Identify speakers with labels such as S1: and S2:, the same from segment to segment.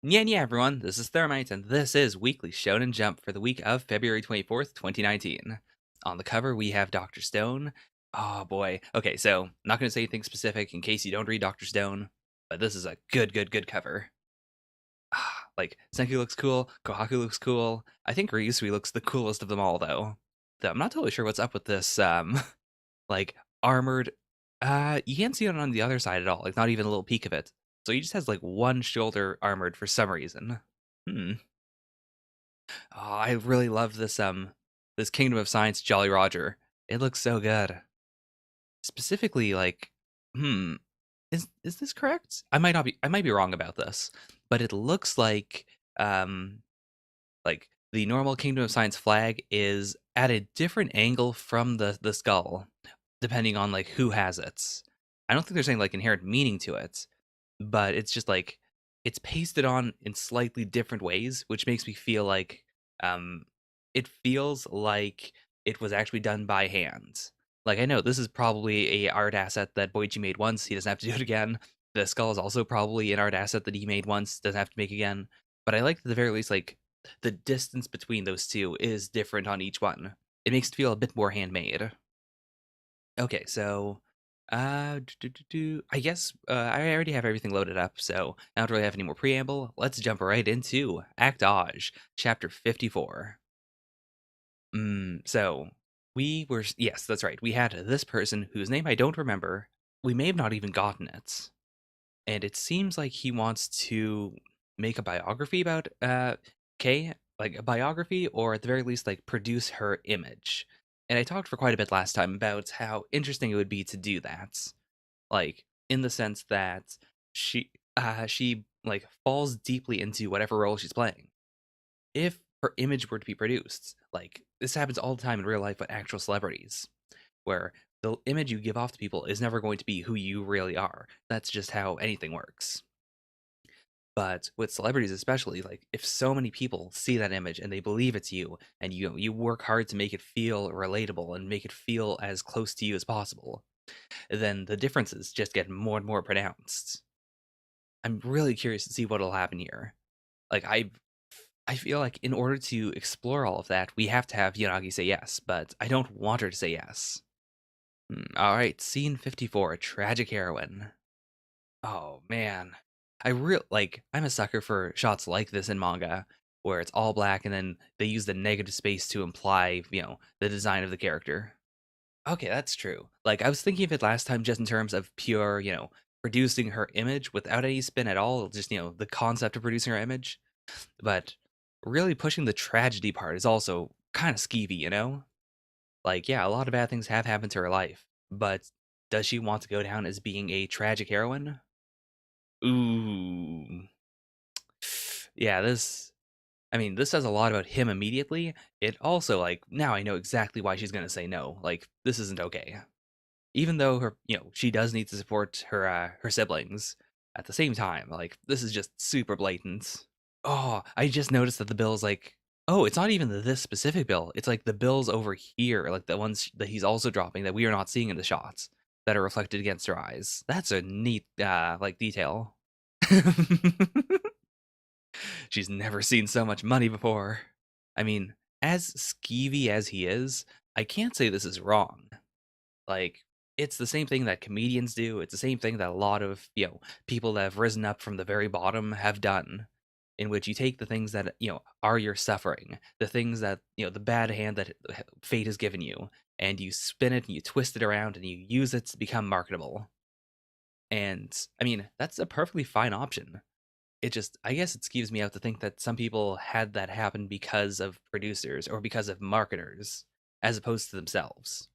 S1: Yeah, everyone, this is Thermite, and this is Weekly Shonen Jump for the week of February 24th, 2019. On the cover, we have Dr. Stone. Oh boy. Okay, so, not going to say anything specific in case you don't read Dr. Stone, but this is a good cover. Like, Senku looks cool, Kohaku looks cool. I think Ryusui looks the coolest of them all, though. Though I'm not totally sure what's up with this, like, armored. You can't see it on the other side at all, like, not even a little peek of it. So he just has like one shoulder armored for some reason. Hmm. Oh, I really love this Kingdom of Science Jolly Roger. It looks so good. Specifically, like, hmm, is this correct? I might be wrong about this, but it looks like the normal Kingdom of Science flag is at a different angle from the skull, depending on like who has it. I don't think there's any like inherent meaning to it, but it's just like it's pasted on in slightly different ways, which makes me feel like um it feels like it was actually done by hand. Like I know this is probably a art asset that Boichi made once, he doesn't have to do it again. The skull is also probably an art asset that he made once, doesn't have to make again. But I like at the very least like the distance between those two is different on each one. It makes it feel a bit more handmade. Okay, so I guess I already have everything loaded up, so I don't really have any more preamble. Let's jump right into Actage, chapter 54. So we were yes, that's right. We had this person whose name I don't remember. We may have not even gotten it, and it seems like he wants to make a biography about Kay, like a biography, or at the very least, like produce her image. And I talked for quite a bit last time about how interesting it would be to do that, like in the sense that she like falls deeply into whatever role she's playing. If her image were to be produced, like this happens all the time in real life with actual celebrities, where the image you give off to people is never going to be who you really are. That's just how anything works. But with celebrities especially, like if so many people see that image and they believe it's you, and you work hard to make it feel relatable and make it feel as close to you as possible, then the differences just get more and more pronounced. I'm really curious to see what'll happen here. Like I feel like in order to explore all of that, we have to have Yanagi say yes, but I don't want her to say yes. All right, scene 54, tragic heroine. Oh man. I'm a sucker for shots like this in manga where it's all black and then they use the negative space to imply, the design of the character. Okay, that's true. Like I was thinking of it last time just in terms of pure, producing her image without any spin at all, just, the concept of producing her image. But really pushing the tragedy part is also kind of skeevy, you know? Like, yeah, a lot of bad things have happened to her life, but does she want to go down as being a tragic heroine? Ooh. Yeah, this says a lot about him immediately. It also, like, now I know exactly why she's gonna say no. Like, this isn't okay. Even though she does need to support her siblings. At the same time, like, this is just super blatant. Oh, I just noticed that the bill is like, oh, it's not even this specific bill. It's like the bills over here, like the ones that he's also dropping that we are not seeing in the shots that are reflected against her eyes. That's a neat, like detail. She's never seen so much money before. I mean, as skeevy as he is, I can't say this is wrong. Like, it's the same thing that comedians do. It's the same thing that a lot of, people that have risen up from the very bottom have done, in which you take the things that, are your suffering, the things that, the bad hand that fate has given you, and you spin it and you twist it around and you use it to become marketable. And I mean, that's a perfectly fine option. I guess it skeeves me out to think that some people had that happen because of producers or because of marketers as opposed to themselves.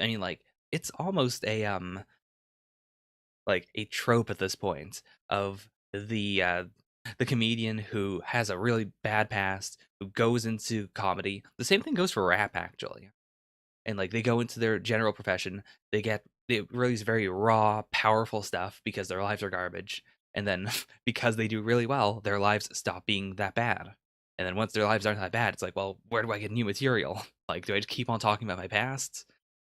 S1: I mean, like, it's almost like a trope at this point of the comedian who has a really bad past who goes into comedy. The same thing goes for rap actually. And like they go into their general profession, they release very raw, powerful stuff because their lives are garbage. And then because they do really well, their lives stop being that bad. And then once their lives aren't that bad, it's like, well, where do I get new material? Like, do I just keep on talking about my past?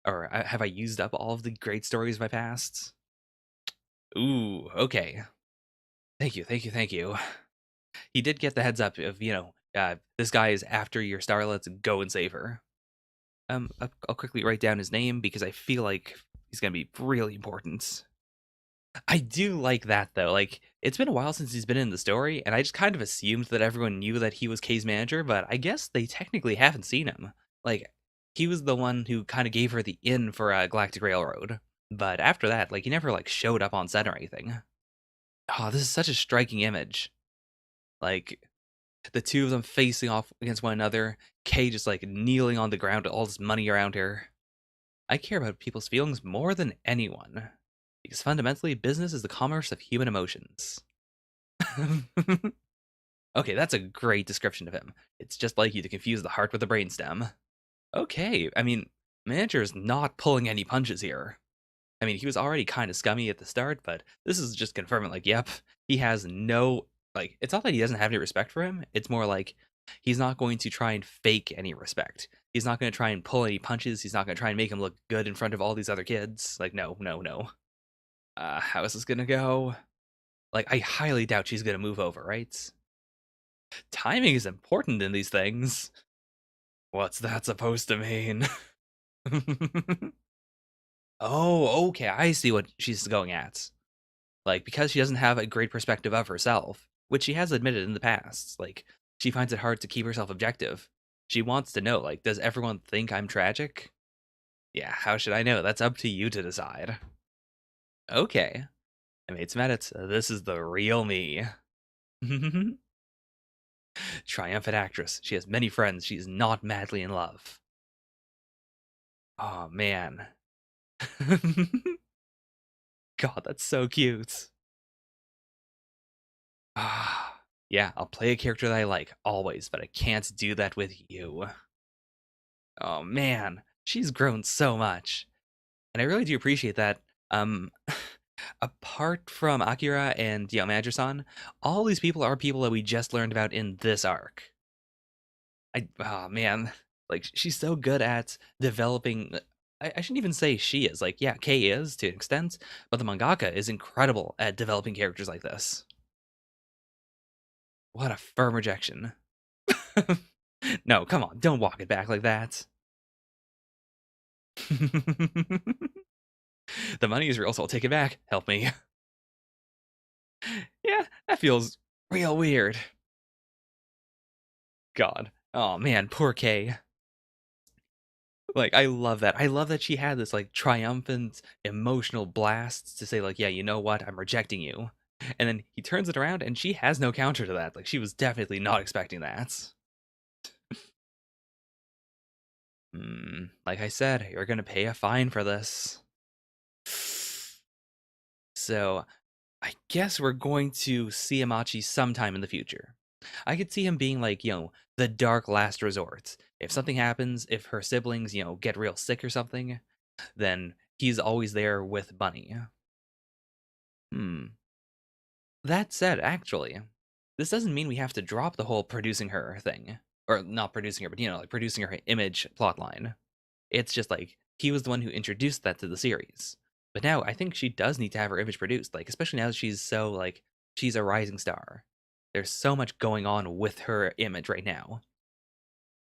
S1: Or have I used up all of the great stories of my past? Ooh, okay. Thank you. he did get the heads up of, this guy is after your starlets, go and save her. I'll quickly write down his name because I feel like he's gonna be really important. I do like that though. Like, it's been a while since he's been in the story, and I just kind of assumed that everyone knew that he was Kay's manager, but I guess they technically haven't seen him. Like, he was the one who kind of gave her the in for Galactic Railroad. But after that, like, he never like showed up on set or anything. Oh, this is such a striking image. Like, the two of them facing off against one another, Kay just like kneeling on the ground with all this money around her. I care about people's feelings more than anyone. Because fundamentally, business is the commerce of human emotions. Okay, that's a great description of him. It's just like you to confuse the heart with the brainstem. Okay, I mean, manager's not pulling any punches here. I mean, he was already kind of scummy at the start, but this is just confirming, like, yep, he has no, like, it's not that he doesn't have any respect for him. It's more like he's not going to try and fake any respect. He's not going to try and pull any punches. He's not going to try and make him look good in front of all these other kids. Like, no, no, no. How is this going to go? Like, I highly doubt she's going to move over, right? Timing is important in these things. What's that supposed to mean? Oh, okay, I see what she's going at. Like, because she doesn't have a great perspective of herself, which she has admitted in the past, like, she finds it hard to keep herself objective. She wants to know, like, does everyone think I'm tragic? Yeah, how should I know? That's up to you to decide. Okay. I made some edits. This is the real me. Triumphant actress. She has many friends. She is not madly in love. Oh, man. God, that's so cute. Ah, yeah, I'll play a character that I like, always, but I can't do that with you. Oh, man. She's grown so much. And I really do appreciate that. Um, apart from Akira and, Manager-san, all these people are people that we just learned about in this arc. Oh man, like she's so good at developing. I shouldn't even say she is. Like, yeah, Kei is to an extent, but the mangaka is incredible at developing characters like this. What a firm rejection. No, come on, don't walk it back like that. The money is real, so I'll take it back. Help me. Yeah, that feels real weird. God. Oh man, poor Kay. Like, I love that. I love that she had this, like, triumphant, emotional blast to say, like, "Yeah, you know what? I'm rejecting you." And then he turns it around, and she has no counter to that. Like, she was definitely not expecting that. Like I said, you're gonna pay a fine for this. So, I guess we're going to see Amachi sometime in the future. I could see him being like, the dark last resort. If something happens, if her siblings, get real sick or something, then he's always there with Bunny. Hmm. That said, actually, this doesn't mean we have to drop the whole producing her thing. Or not producing her, but like producing her image plotline. It's just like he was the one who introduced that to the series. But now I think she does need to have her image produced, like especially now that she's so like she's a rising star. There's so much going on with her image right now.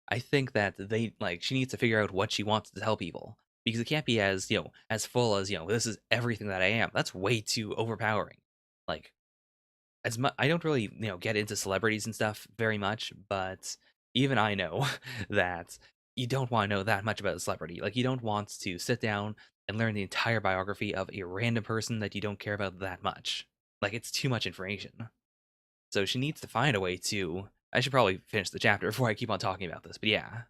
S1: I think that they like she needs to figure out what she wants to tell people because it can't be as as full as this is everything that I am. That's way too overpowering. Like as much I don't really get into celebrities and stuff very much, but even I know that you don't want to know that much about a celebrity. Like you don't want to sit down and learn the entire biography of a random person that you don't care about that much. Like it's too much information. So she needs to find a way to. I should probably finish the chapter before I keep on talking about this, but yeah.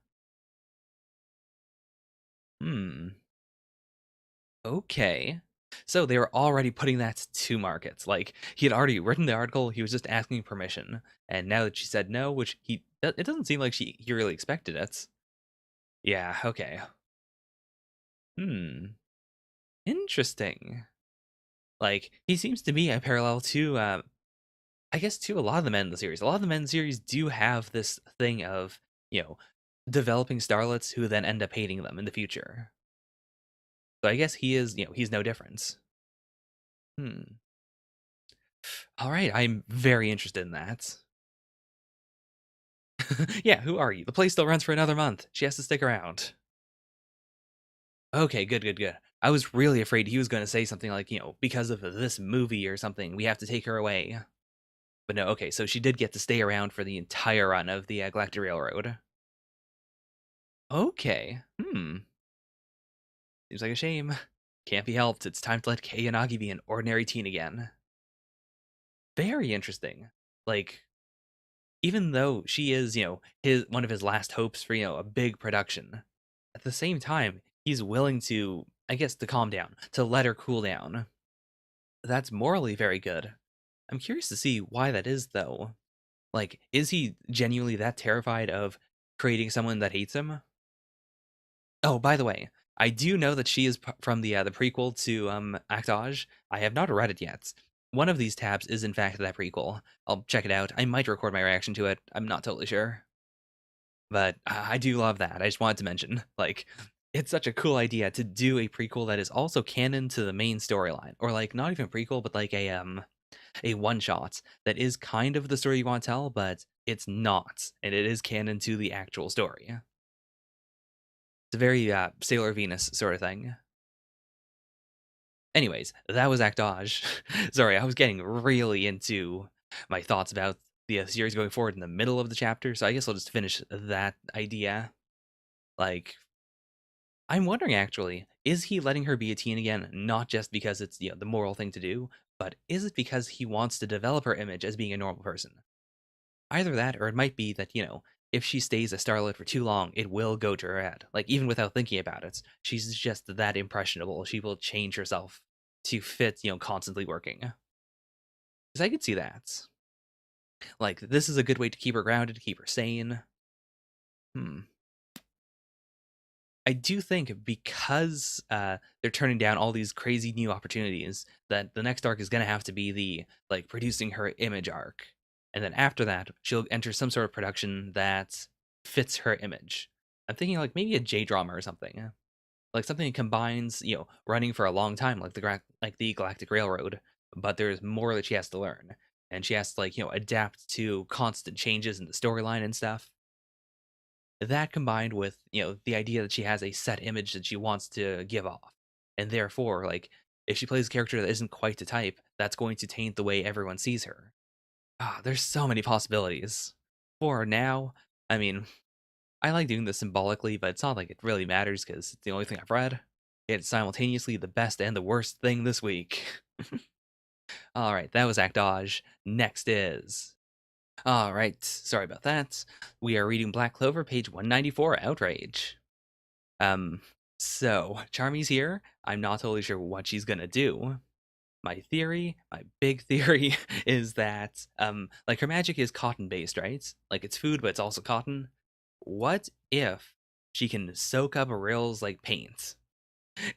S1: Hmm. Okay. So they were already putting that to market. Like he had already written the article, he was just asking permission, and now that she said no, which it doesn't seem like he really expected it. Yeah. Okay. Hmm. Interesting. Like he seems to be a parallel to, I guess, to a lot of the men in the series. A lot of the men in the series do have this thing of you know developing starlets who then end up hating them in the future. So I guess he is, he's no different. Hmm. All right, I'm very interested in that. Yeah, who are you? The place still runs for another month. She has to stick around. Okay, good, good, good. I was really afraid he was going to say something like, because of this movie or something, we have to take her away. But no, okay, so she did get to stay around for the entire run of the Galactic Railroad. Okay, seems like a shame. Can't be helped. It's time to let Kei Yanagi be an ordinary teen again. Very interesting. Like, even though she is, his one of his last hopes for, a big production, at the same time, he's willing to, I guess, to calm down, to let her cool down. That's morally very good. I'm curious to see why that is, though. Like, is he genuinely that terrified of creating someone that hates him? Oh, by the way, I do know that she is from the prequel to Actage. I have not read it yet. One of these tabs is in fact that prequel. I'll check it out. I might record my reaction to it. I'm not totally sure. But I do love that. I just wanted to mention, like, it's such a cool idea to do a prequel that is also canon to the main storyline, or like not even a prequel, but like a one shot that is kind of the story you want to tell, but it's not, and it is canon to the actual story. It's a very Sailor Venus sort of thing. Anyways, that was Actage. Sorry, I was getting really into my thoughts about the series going forward in the middle of the chapter, so I guess I'll just finish that idea. Like, I'm wondering actually, is he letting her be a teen again, not just because it's the moral thing to do, but is it because he wants to develop her image as being a normal person? Either that, or it might be that, if she stays a starlet for too long, it will go to her head. Like, even without thinking about it, she's just that impressionable. She will change herself to fit, constantly working. Because I could see that. Like, this is a good way to keep her grounded, to keep her sane. I do think because they're turning down all these crazy new opportunities, that the next arc is going to have to be the like producing her image arc, and then after that, she'll enter some sort of production that fits her image. I'm thinking like maybe a J drama or something, like something that combines running for a long time, like the Galactic Railroad, but there's more that she has to learn, and she has to like adapt to constant changes in the storyline and stuff. That combined with, the idea that she has a set image that she wants to give off. And therefore, like, if she plays a character that isn't quite the type, that's going to taint the way everyone sees her. There's so many possibilities. For now, I mean, I like doing this symbolically, but it's not like it really matters because it's the only thing I've read. It's simultaneously the best and the worst thing this week. Alright, that was Actage. Next is all right, sorry about that. We are reading Black Clover, page 194, Outrage. So Charmy's here. I'm not totally sure what she's gonna do. My theory, my big theory, is that like her magic is cotton based, right? Like it's food, but it's also cotton. What if she can soak up Ril's like paint?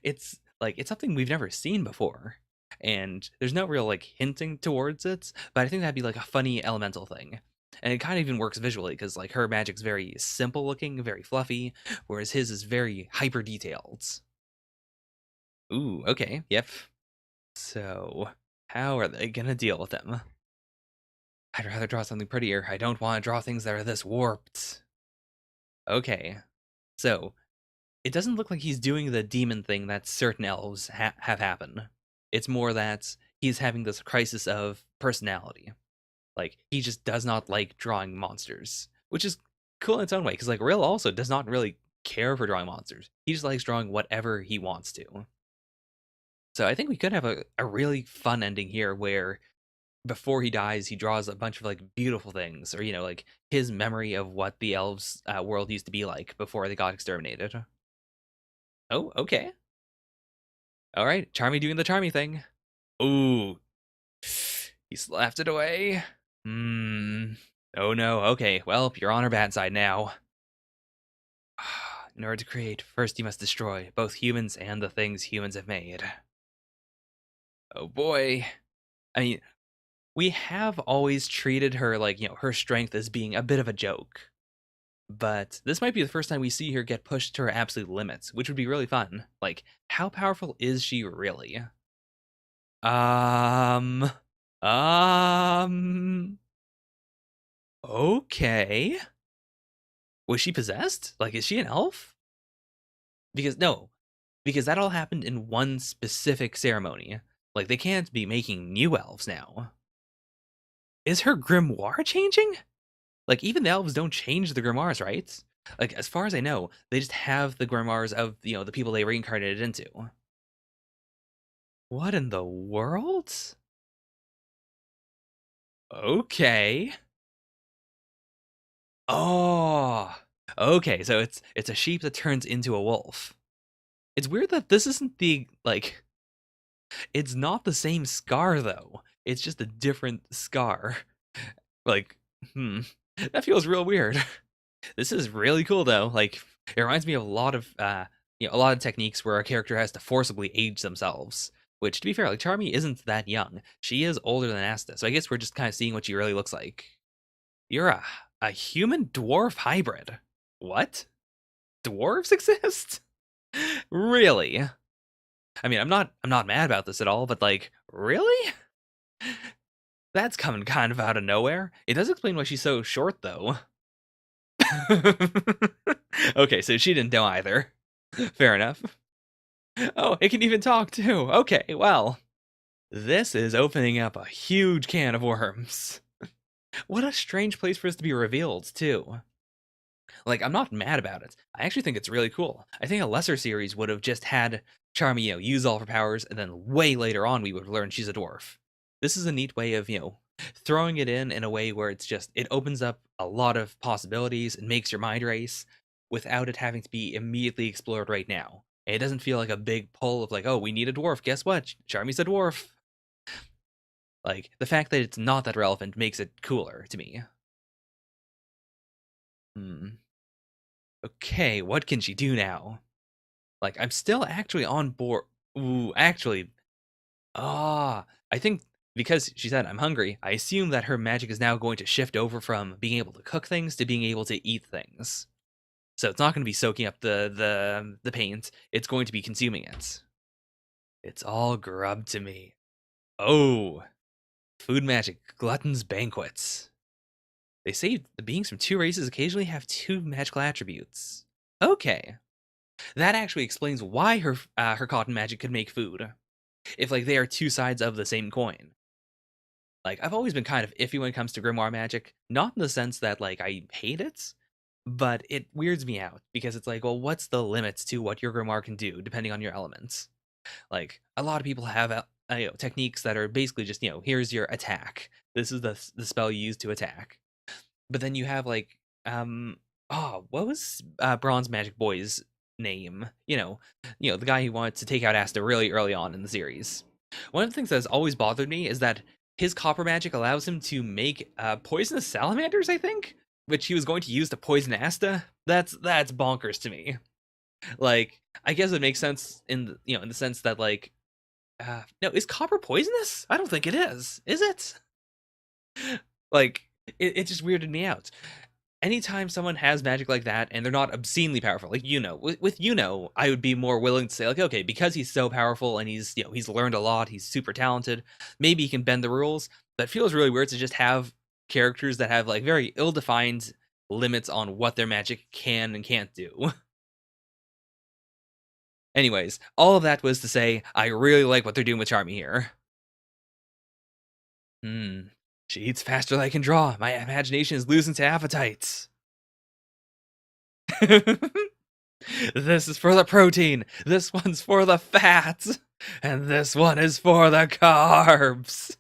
S1: It's something we've never seen before. And there's no real like hinting towards it, but I think that'd be like a funny elemental thing. And it kind of even works visually because like her magic's very simple looking, very fluffy, whereas his is very hyper detailed. Ooh, okay, yep. So how are they gonna deal with him? I'd rather draw something prettier. I don't want to draw things that are this warped. Okay, so it doesn't look like he's doing the demon thing that certain elves have happen. It's more that he's having this crisis of personality. Like he just does not like drawing monsters, which is cool in its own way. Because like Rill also does not really care for drawing monsters. He just likes drawing whatever he wants to. So I think we could have a really fun ending here where before he dies, he draws a bunch of like beautiful things, or like his memory of what the elves' world used to be like before they got exterminated. Oh, okay. All right, Charmy doing the Charmy thing. Ooh, he slapped it away. Hmm. Oh no. Okay. Well, you're on our bad side now. In order to create, first you must destroy both humans and the things humans have made. Oh boy. I mean, we have always treated her like, her strength as being a bit of a joke. But this might be the first time we see her get pushed to her absolute limits, which would be really fun. Like, how powerful is she really? Um, um, okay. Was she possessed? Like, is she an elf? Because no, because that all happened in one specific ceremony. Like, they can't be making new elves now. Is her grimoire changing? Like, even the elves don't change the grimoires, right? Like, as far as I know, they just have the grimoires of, the people they reincarnated into. What in the world? Okay. Oh. Okay, so it's a sheep that turns into a wolf. It's weird that this isn't it's not the same scar though. It's just a different scar. Like, hmm. That feels real weird. This is really cool though. Like, it reminds me of a lot of a lot of techniques where a character has to forcibly age themselves. Which, to be fair, like Charmy isn't that young. She is older than Asta, so I guess we're just kind of seeing what she really looks like. You're a human dwarf hybrid. What? Dwarves exist? Really? I mean, I'm not mad about this at all, but like, really? That's coming kind of out of nowhere. It does explain why she's so short though. Okay, so she didn't know either. Fair enough. Oh, it can even talk too. Okay, well. This is opening up a huge can of worms. What a strange place for this to be revealed, too. Like, I'm not mad about it. I actually think it's really cool. I think a lesser series would have just had Charmy, use all of her powers, and then way later on we would learn she's a dwarf. This is a neat way of, throwing it in a way where it opens up a lot of possibilities and makes your mind race without it having to be immediately explored right now. It doesn't feel like a big pull of like, oh, we need a dwarf. Guess what? Charmy's a dwarf. Like, the fact that it's not that relevant makes it cooler to me. Okay, what can she do now? Like, I'm still actually on board. Ooh, actually, I think because she said I'm hungry, I assume that her magic is now going to shift over from being able to cook things to being able to eat things. So it's not going to be soaking up the paint. It's going to be consuming it. It's all grub to me. Oh, food magic, glutton's banquets. They say the beings from two races occasionally have two magical attributes. Okay, that actually explains why her cotton magic could make food. If like they are two sides of the same coin. Like, I've always been kind of iffy when it comes to grimoire magic, not in the sense that like I hate it, but it weirds me out because it's like, well, what's the limits to what your grimoire can do depending on your elements? Like, a lot of people have techniques that are basically just, here's your attack. This is the spell you use to attack. But then you have like, what was Bronze Magic Boy's name? The guy who wanted to take out Asta really early on in the series. One of the things that has always bothered me is that his copper magic allows him to make poisonous salamanders, I think, which he was going to use to poison Asta. That's bonkers to me. Like, I guess it makes sense in the sense that like, no, is copper poisonous? I don't think it is. Is it? Like, it just weirded me out. Anytime someone has magic like that and they're not obscenely powerful, like with I would be more willing to say like, okay, because he's so powerful and he's learned a lot, he's super talented, maybe he can bend the rules. But it feels really weird to just have characters that have like very ill-defined limits on what their magic can and can't do. Anyways, all of that was to say, I really like what they're doing with Charmy here. She eats faster than I can draw. My imagination is losing to appetites. This is for the protein. This one's for the fats. And this one is for the carbs.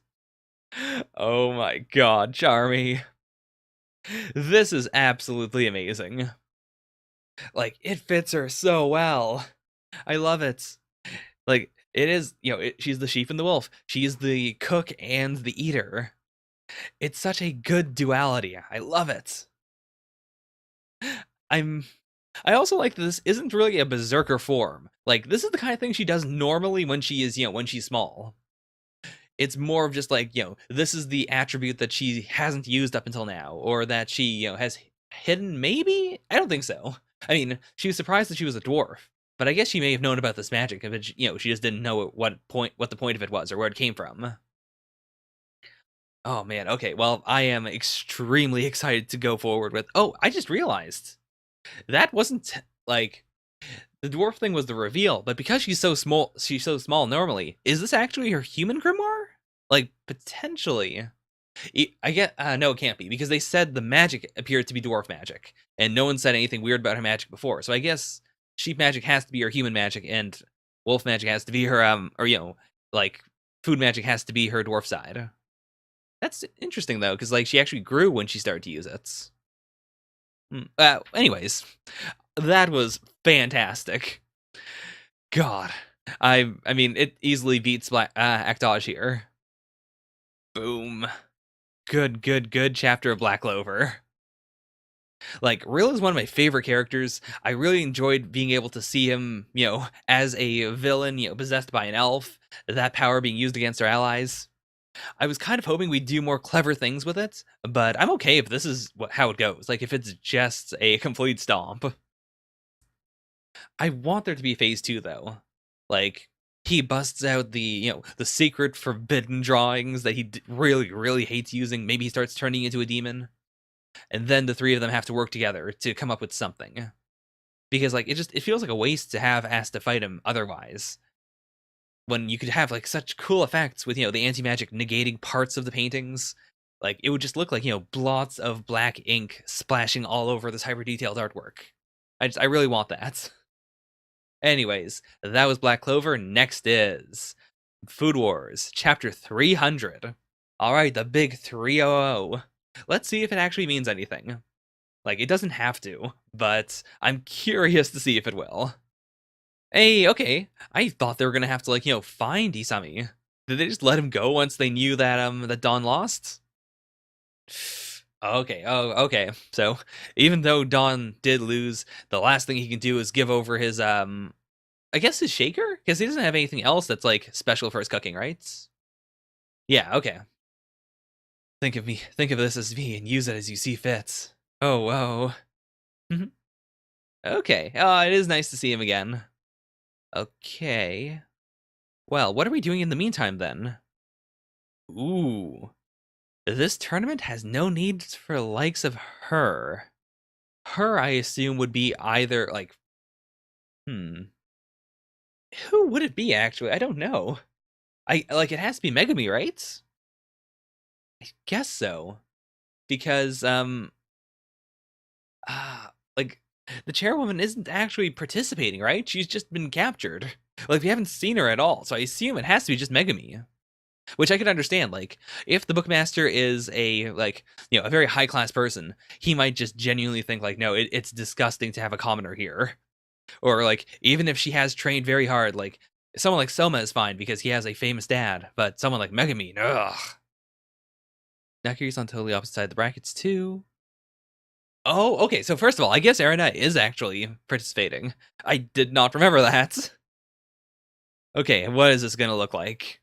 S1: Oh my god, Charmy. This is absolutely amazing. Like, it fits her so well. I love it. Like, it is, she's the sheep and the wolf. She's the cook and the eater. It's such a good duality. I love it. I also like that this isn't really a berserker form. Like, this is the kind of thing she does normally when she is, when she's small. It's more of just like, this is the attribute that she hasn't used up until now, or that she, has hidden, maybe? I don't think so. I mean, she was surprised that she was a dwarf, but I guess she may have known about this magic, but, she just didn't know what the point of it was, or where it came from. Oh man, okay, well, I am extremely excited to go forward with... Oh, I just realized. That wasn't like the dwarf thing was the reveal, but because she's so small normally. Is this actually her human grimoire? Like potentially. I get no, it can't be because they said the magic appeared to be dwarf magic, and no one said anything weird about her magic before. So I guess sheep magic has to be her human magic, and wolf magic has to be her or like food magic has to be her dwarf side. That's interesting though, because like she actually grew when she started to use it. Anyways, that was fantastic. God, I mean it easily beats Actage here. Boom. Good chapter of Black Clover. Like, Rill is one of my favorite characters. I really enjoyed being able to see him, as a villain, possessed by an elf, that power being used against our allies. I was kind of hoping we'd do more clever things with it, but I'm okay if this is how it goes. Like, if it's just a complete stomp. I want there to be phase 2, though. Like, he busts out the secret forbidden drawings that he really hates using. Maybe he starts turning into a demon, and then the three of them have to work together to come up with something. Because like it feels like a waste to have asked to fight him otherwise, when you could have like such cool effects with the anti-magic negating parts of the paintings. Like it would just look like blots of black ink splashing all over this hyper detailed artwork. I really want that. Anyways, that was Black Clover. Next is Food Wars, chapter 300. All right, the big 300. Let's see if it actually means anything. Like, it doesn't have to, but I'm curious to see if it will. Hey, okay. I thought they were gonna have to, like, find Isami. Did they just let him go once they knew that, that Dawn lost? Okay, oh, okay. So, even though Dawn did lose, the last thing he can do is give over his, I guess his shaker? Because he doesn't have anything else that's, like, special for his cooking, right? Yeah, okay. Think of this as me and use it as you see fit. Oh, whoa. Mhm. Okay. It is nice to see him again. Okay. Well, what are we doing in the meantime then? Ooh. This tournament has no need for the likes of her. Her, I assume, would be either like, who would it be actually? I don't know. It has to be Megami, right? I guess so. Because like the chairwoman isn't actually participating, right? She's just been captured. Like we haven't seen her at all, so I assume it has to be just Megami. Which I could understand. Like, if the bookmaster is a a very high class person, he might just genuinely think like, no, it's disgusting to have a commoner here. Or like, even if she has trained very hard, like someone like Soma is fine because he has a famous dad, but someone like Megami, ugh. Naki's on totally opposite side of the brackets too. Oh, okay. So first of all, I guess Erina is actually participating. I did not remember that. Okay, what is this gonna look like?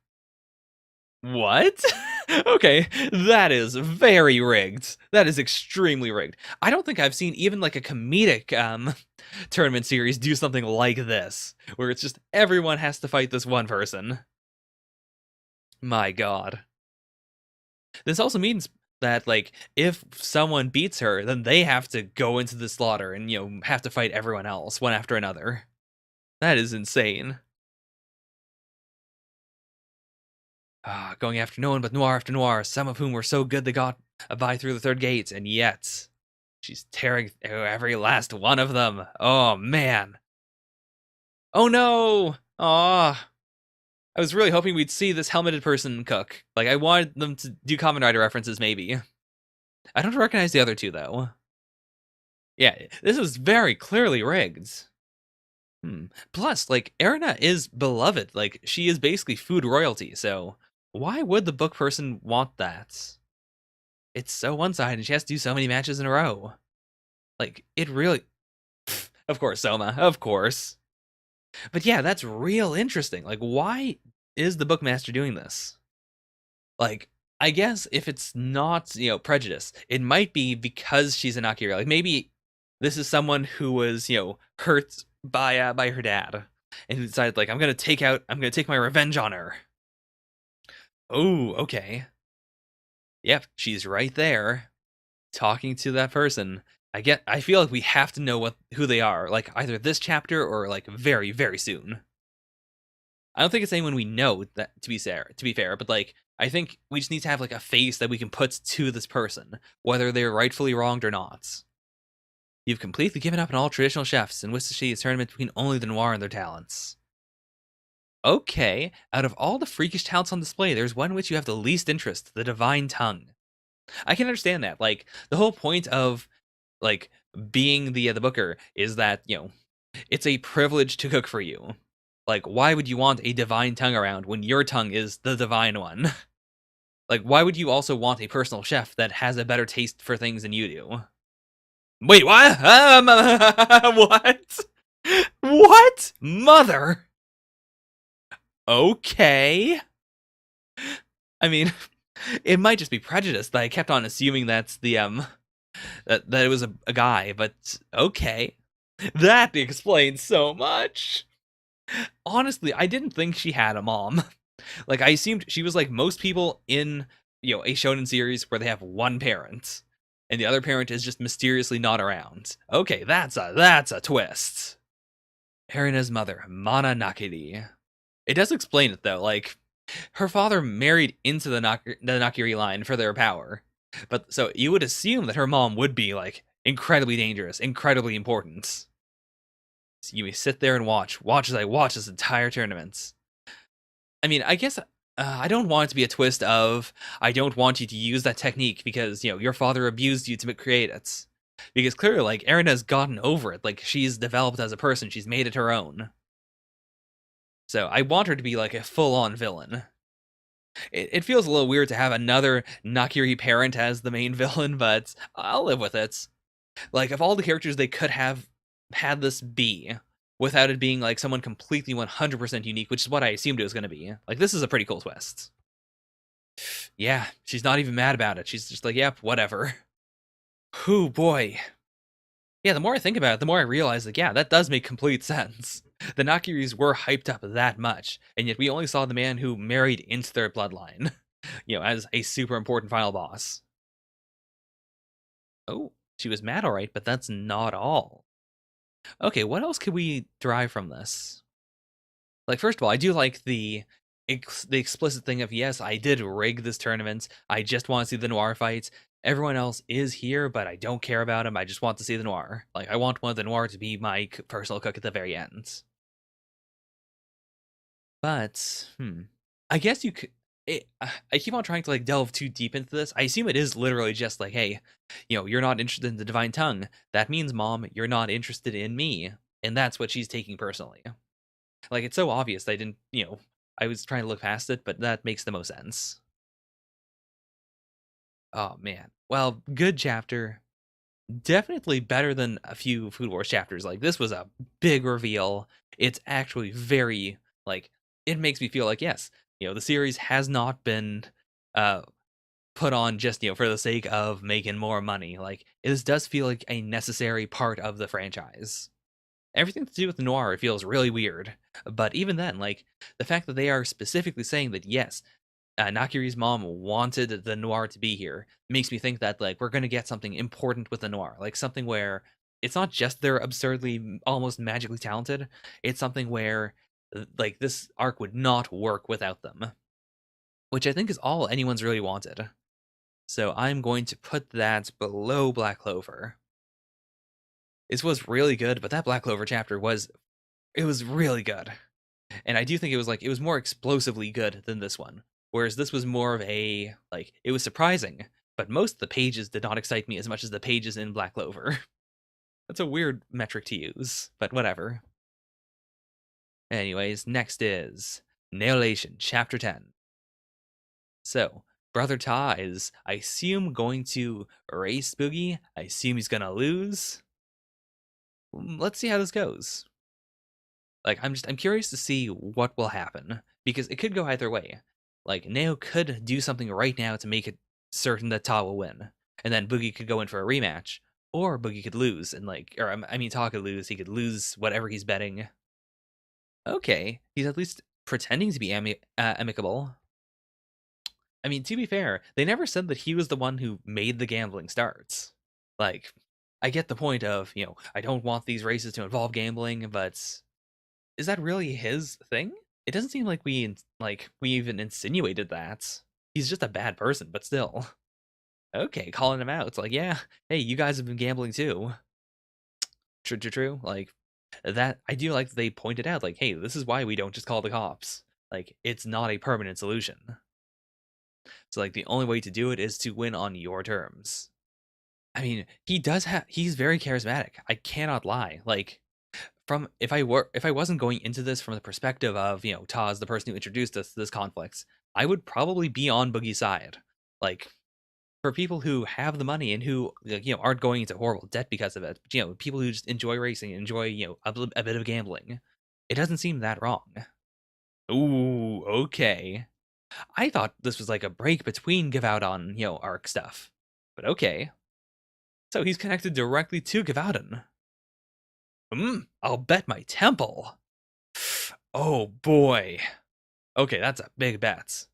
S1: What? Okay, that is very rigged. That is extremely rigged. I don't think I've seen even like a comedic tournament series do something like this, where it's just everyone has to fight this one person. My god. This also means that like if someone beats her, then they have to go into the slaughter and have to fight everyone else one after another. That is insane. Going after no one but noir after noir, some of whom were so good they got by through the third gate, and yet she's tearing through every last one of them. Oh man. Oh no. Aw. I was really hoping we'd see this helmeted person cook. Like I wanted them to do Kamen Rider references, maybe. I don't recognize the other two though. Yeah, this was very clearly rigged. Plus, like, Erina is beloved. Like, she is basically food royalty, so why would the book person want that? It's so one-sided, and she has to do so many matches in a row. Like, it really... Of course, Soma. Of course. But yeah, that's real interesting. Like, why is the bookmaster doing this? Like, I guess if it's not, prejudice, it might be because she's an Akira. Like, maybe this is someone who was, hurt by her dad, and who decided, like, I'm gonna take my revenge on her. Oh, okay. Yep, she's right there, talking to that person. I feel like we have to know who they are, like either this chapter or like very, very soon. I don't think it's anyone we know, that to be fair, but like I think we just need to have like a face that we can put to this person, whether they're rightfully wronged or not. You've completely given up on all traditional chefs and wish to see a tournament between only the noir and their talents. Okay, out of all the freakish talents on display, there's one in which you have the least interest, the divine tongue. I can understand that. Like the whole point of like being the booker is that, it's a privilege to cook for you. Like why would you want a divine tongue around when your tongue is the divine one? Like why would you also want a personal chef that has a better taste for things than you do? Wait, what? What? What? Mother? Okay. I mean, it might just be prejudice that I kept on assuming that's that it was a guy, but okay. That explains so much. Honestly, I didn't think she had a mom. Like I assumed she was like most people in, a shonen series where they have one parent and the other parent is just mysteriously not around. Okay, that's a twist. Erina's mother, Mana Nakiri. It does explain it though, like her father married into the Nakiri line for their power. But so you would assume that her mom would be like incredibly dangerous, incredibly important. So you may sit there and watch as I watch this entire tournament. I mean, I guess I don't want it to be a twist of I don't want you to use that technique because your father abused you to create it. Because clearly, like Erina's gotten over it. Like she's developed as a person. She's made it her own. So I want her to be like a full-on villain. It feels a little weird to have another Nakiri parent as the main villain, but I'll live with it. Like, of all the characters they could have had this be, without it being like someone completely 100% unique, which is what I assumed it was going to be. Like, this is a pretty cool twist. Yeah, she's not even mad about it. She's just like, yep, whatever. Whew, boy. Yeah, the more I think about it, the more I realize, like, yeah, that does make complete sense. The Nakiris were hyped up that much, and yet we only saw the man who married into their bloodline, as a super important final boss. Oh, she was mad, alright, but that's not all. Okay, what else could we derive from this? Like, first of all, I do like the explicit thing of, yes, I did rig this tournament. I just want to see the noir fights. Everyone else is here, but I don't care about them. I just want to see the noir. Like, I want one of the noir to be my personal cook at the very end. But, I guess you could. I keep on trying to like delve too deep into this. I assume it is literally just like, hey, you're not interested in the divine tongue. That means, mom, you're not interested in me, and that's what she's taking personally. Like it's so obvious. I didn't, I was trying to look past it, but that makes the most sense. Oh man. Well, good chapter. Definitely better than a few Food Wars chapters. Like this was a big reveal. It's actually very like it makes me feel like yes, the series has not been uh put on just for the sake of making more money. Like this does feel like a necessary part of the franchise. Everything to do with noir feels really weird. But even then, like the fact that they are specifically saying that yes, Nakiri's mom wanted the noir to be here makes me think that like we're gonna get something important with the noir, like something where it's not just they're absurdly almost magically talented. It's something where like this arc would not work without them, which I think is all anyone's really wanted. So I'm going to put that below Black Clover. This was really good, but that Black Clover chapter was really good. And I do think it was more explosively good than this one. Whereas this was more of a like it was surprising, but most of the pages did not excite me as much as the pages in Black Clover. That's a weird metric to use, but whatever. Anyways, next is Lation, Chapter 10. So, Brother Ta is, I assume, going to race Boogie. I assume he's gonna lose. Let's see how this goes. Like, I'm curious to see what will happen because it could go either way. Like, Neo could do something right now to make it certain that Ta will win, and then Boogie could go in for a rematch, or Boogie could lose and I mean, Ta could lose. He could lose whatever he's betting. Okay, he's at least pretending to be amicable. I mean, to be fair, they never said that he was the one who made the gambling starts. Like, I get the point of, I don't want these races to involve gambling, but is that really his thing? It doesn't seem like we even insinuated that. He's just a bad person, but still. Okay, calling him out. It's like, yeah, hey, you guys have been gambling too. True, true, true. Like that, I do like that they pointed out, like, hey, this is why we don't just call the cops. Like, it's not a permanent solution. So, like, the only way to do it is to win on your terms. I mean, he's very charismatic. I cannot lie. Like, from if I wasn't going into this from the perspective of, Taz, the person who introduced us to this conflict, I would probably be on Boogie's side. Like, for people who have the money and who, like, aren't going into horrible debt because of it, but, people who just enjoy racing, enjoy, a bit of gambling, it doesn't seem that wrong. Ooh, okay. I thought this was like a break between Gavaldon, arc stuff. But okay. So he's connected directly to Gavaldon. I'll bet my temple. Oh boy. Okay, that's a big bet.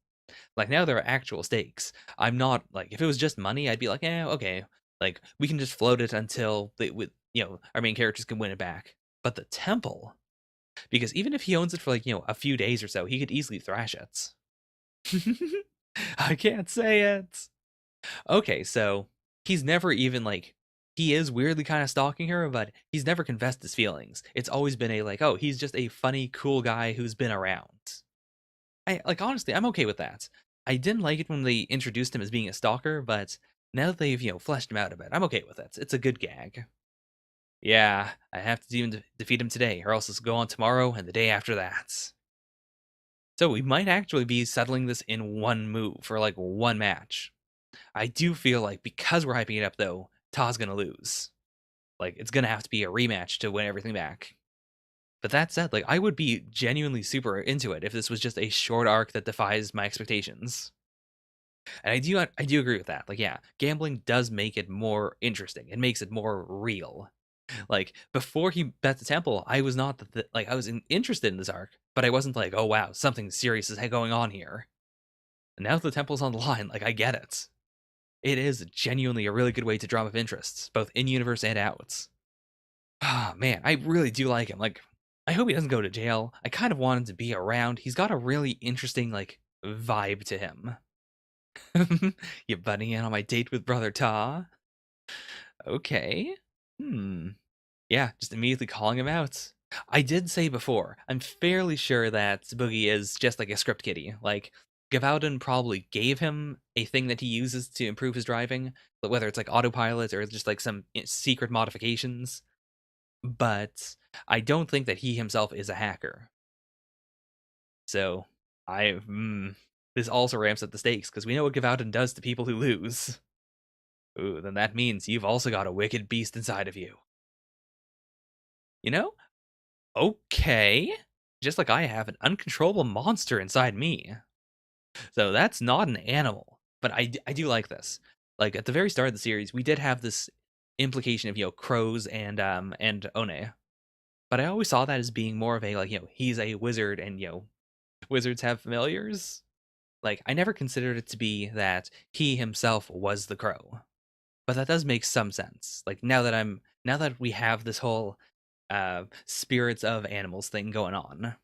S1: Like, now there are actual stakes. I'm not like, if it was just money, I'd be like, okay. Like, we can just float it until our main characters can win it back. But the temple, because even if he owns it for like, a few days or so, he could easily thrash it. I can't say it. Okay, so he's never even like, he is weirdly kind of stalking her, but he's never confessed his feelings. It's always been a like, oh, he's just a funny, cool guy who's been around. I like, honestly, I'm okay with that. I didn't like it when they introduced him as being a stalker, but now that they've, fleshed him out a bit, I'm okay with it. It's a good gag. Yeah, I have to defeat him today, or else it's go on tomorrow and the day after that. So we might actually be settling this in one move for like one match. I do feel like because we're hyping it up though, Ta's gonna lose. Like, it's gonna have to be a rematch to win everything back. But that said, like, I would be genuinely super into it if this was just a short arc that defies my expectations. And I do agree with that. Like, yeah, gambling does make it more interesting. It makes it more real. Like, before he bet the temple, I was not like, I was interested in this arc, but I wasn't like, oh wow, something serious is going on here. And now the temple's on the line, like, I get it. It is genuinely a really good way to drum up interests, both in universe and out. Ah, man, I really do like him. Like, I hope he doesn't go to jail. I kind of want him to be around. He's got a really interesting, like, vibe to him. You butting in on my date with Brother Ta? Okay. Yeah, just immediately calling him out. I did say before, I'm fairly sure that Boogie is just like a script kiddie. Like, Gavaldon probably gave him a thing that he uses to improve his driving, but whether it's like autopilot or just like some secret modifications. But I don't think that he himself is a hacker. So this also ramps up the stakes because we know what Gavaldon does to people who lose. Ooh, then that means you've also got a wicked beast inside of you. You know? Okay. Just like I have an uncontrollable monster inside me. So that's not an animal. But I do like this. Like, at the very start of the series, we did have this implication of, crows and One. But I always saw that as being more of a, like, he's a wizard and, wizards have familiars. Like, I never considered it to be that he himself was the crow. But that does make some sense. Like, now that we have this whole spirits of animals thing going on.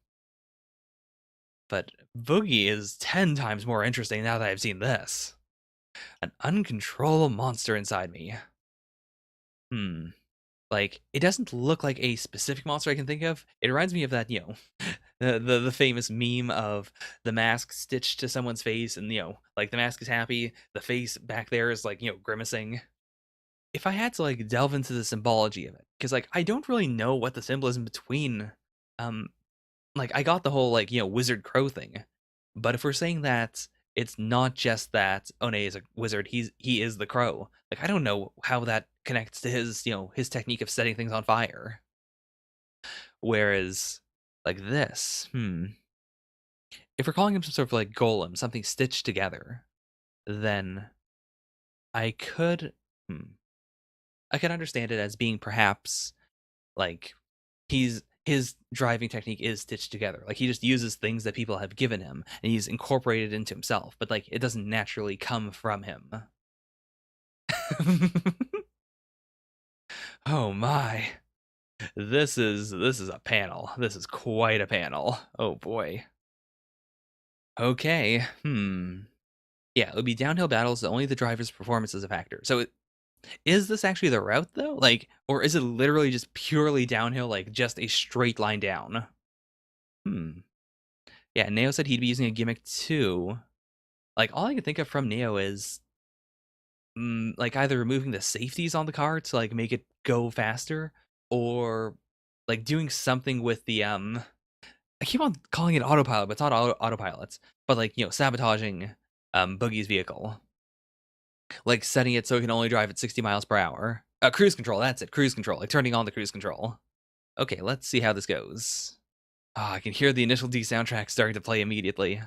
S1: But Boogie is 10 times more interesting now that I've seen this. An uncontrollable monster inside me. Like, it doesn't look like a specific monster I can think of. It reminds me of that, the famous meme of the mask stitched to someone's face, and, like, the mask is happy, the face back there is, like, grimacing. If I had to, like, delve into the symbology of it, because, like, I don't really know what the symbolism between, like, I got the whole, like, wizard crow thing, but if we're saying that it's not just that One is a wizard, he is the crow. Like, I don't know how that connects to his, his technique of setting things on fire. Whereas, like this, if we're calling him some sort of like golem, something stitched together, then I could, I could understand it as being perhaps like his driving technique is stitched together. Like, he just uses things that people have given him and he's incorporated into himself, but like, it doesn't naturally come from him. Oh my. This is a panel. This is quite a panel. Oh boy. Okay. Yeah, it would be downhill battles. Only the driver's performance is a factor. So is this actually the route though? Like, or is it literally just purely downhill, like just a straight line down? Hmm. Yeah, Neo said he'd be using a gimmick too. Like, all I can think of from Neo is like either removing the safeties on the car to like make it go faster, or like doing something with the I keep on calling it autopilot, but it's not autopilots, but like sabotaging Boogie's vehicle, like setting it so it can only drive at 60 miles per hour. Cruise control, that's it, cruise control, like turning on the cruise control. Okay, let's see how this goes. Ah, I can hear the initial D soundtrack starting to play immediately.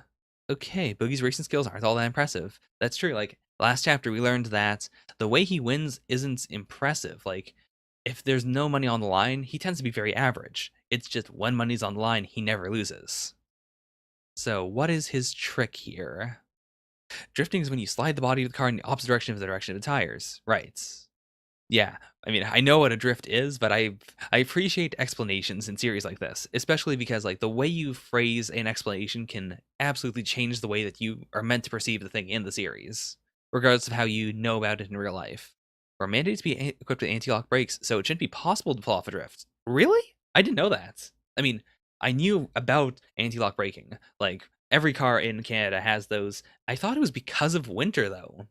S1: Okay, Boogie's racing skills aren't all that impressive. That's true. Like last chapter, we learned that the way he wins isn't impressive. Like if there's no money on the line, he tends to be very average. It's just when money's on the line, he never loses. So what is his trick here? Drifting is when you slide the body of the car in the opposite direction of the direction of the tires. Right. Yeah, I mean, I know what a drift is, but I appreciate explanations in series like this, especially because like the way you phrase an explanation can absolutely change the way that you are meant to perceive the thing in the series, regardless of how you know about it in real life. We're mandated to be equipped with anti-lock brakes, so it shouldn't be possible to pull off a drift. Really? I didn't know that. I mean, I knew about anti-lock braking. Like every car in Canada has those. I thought it was because of winter though.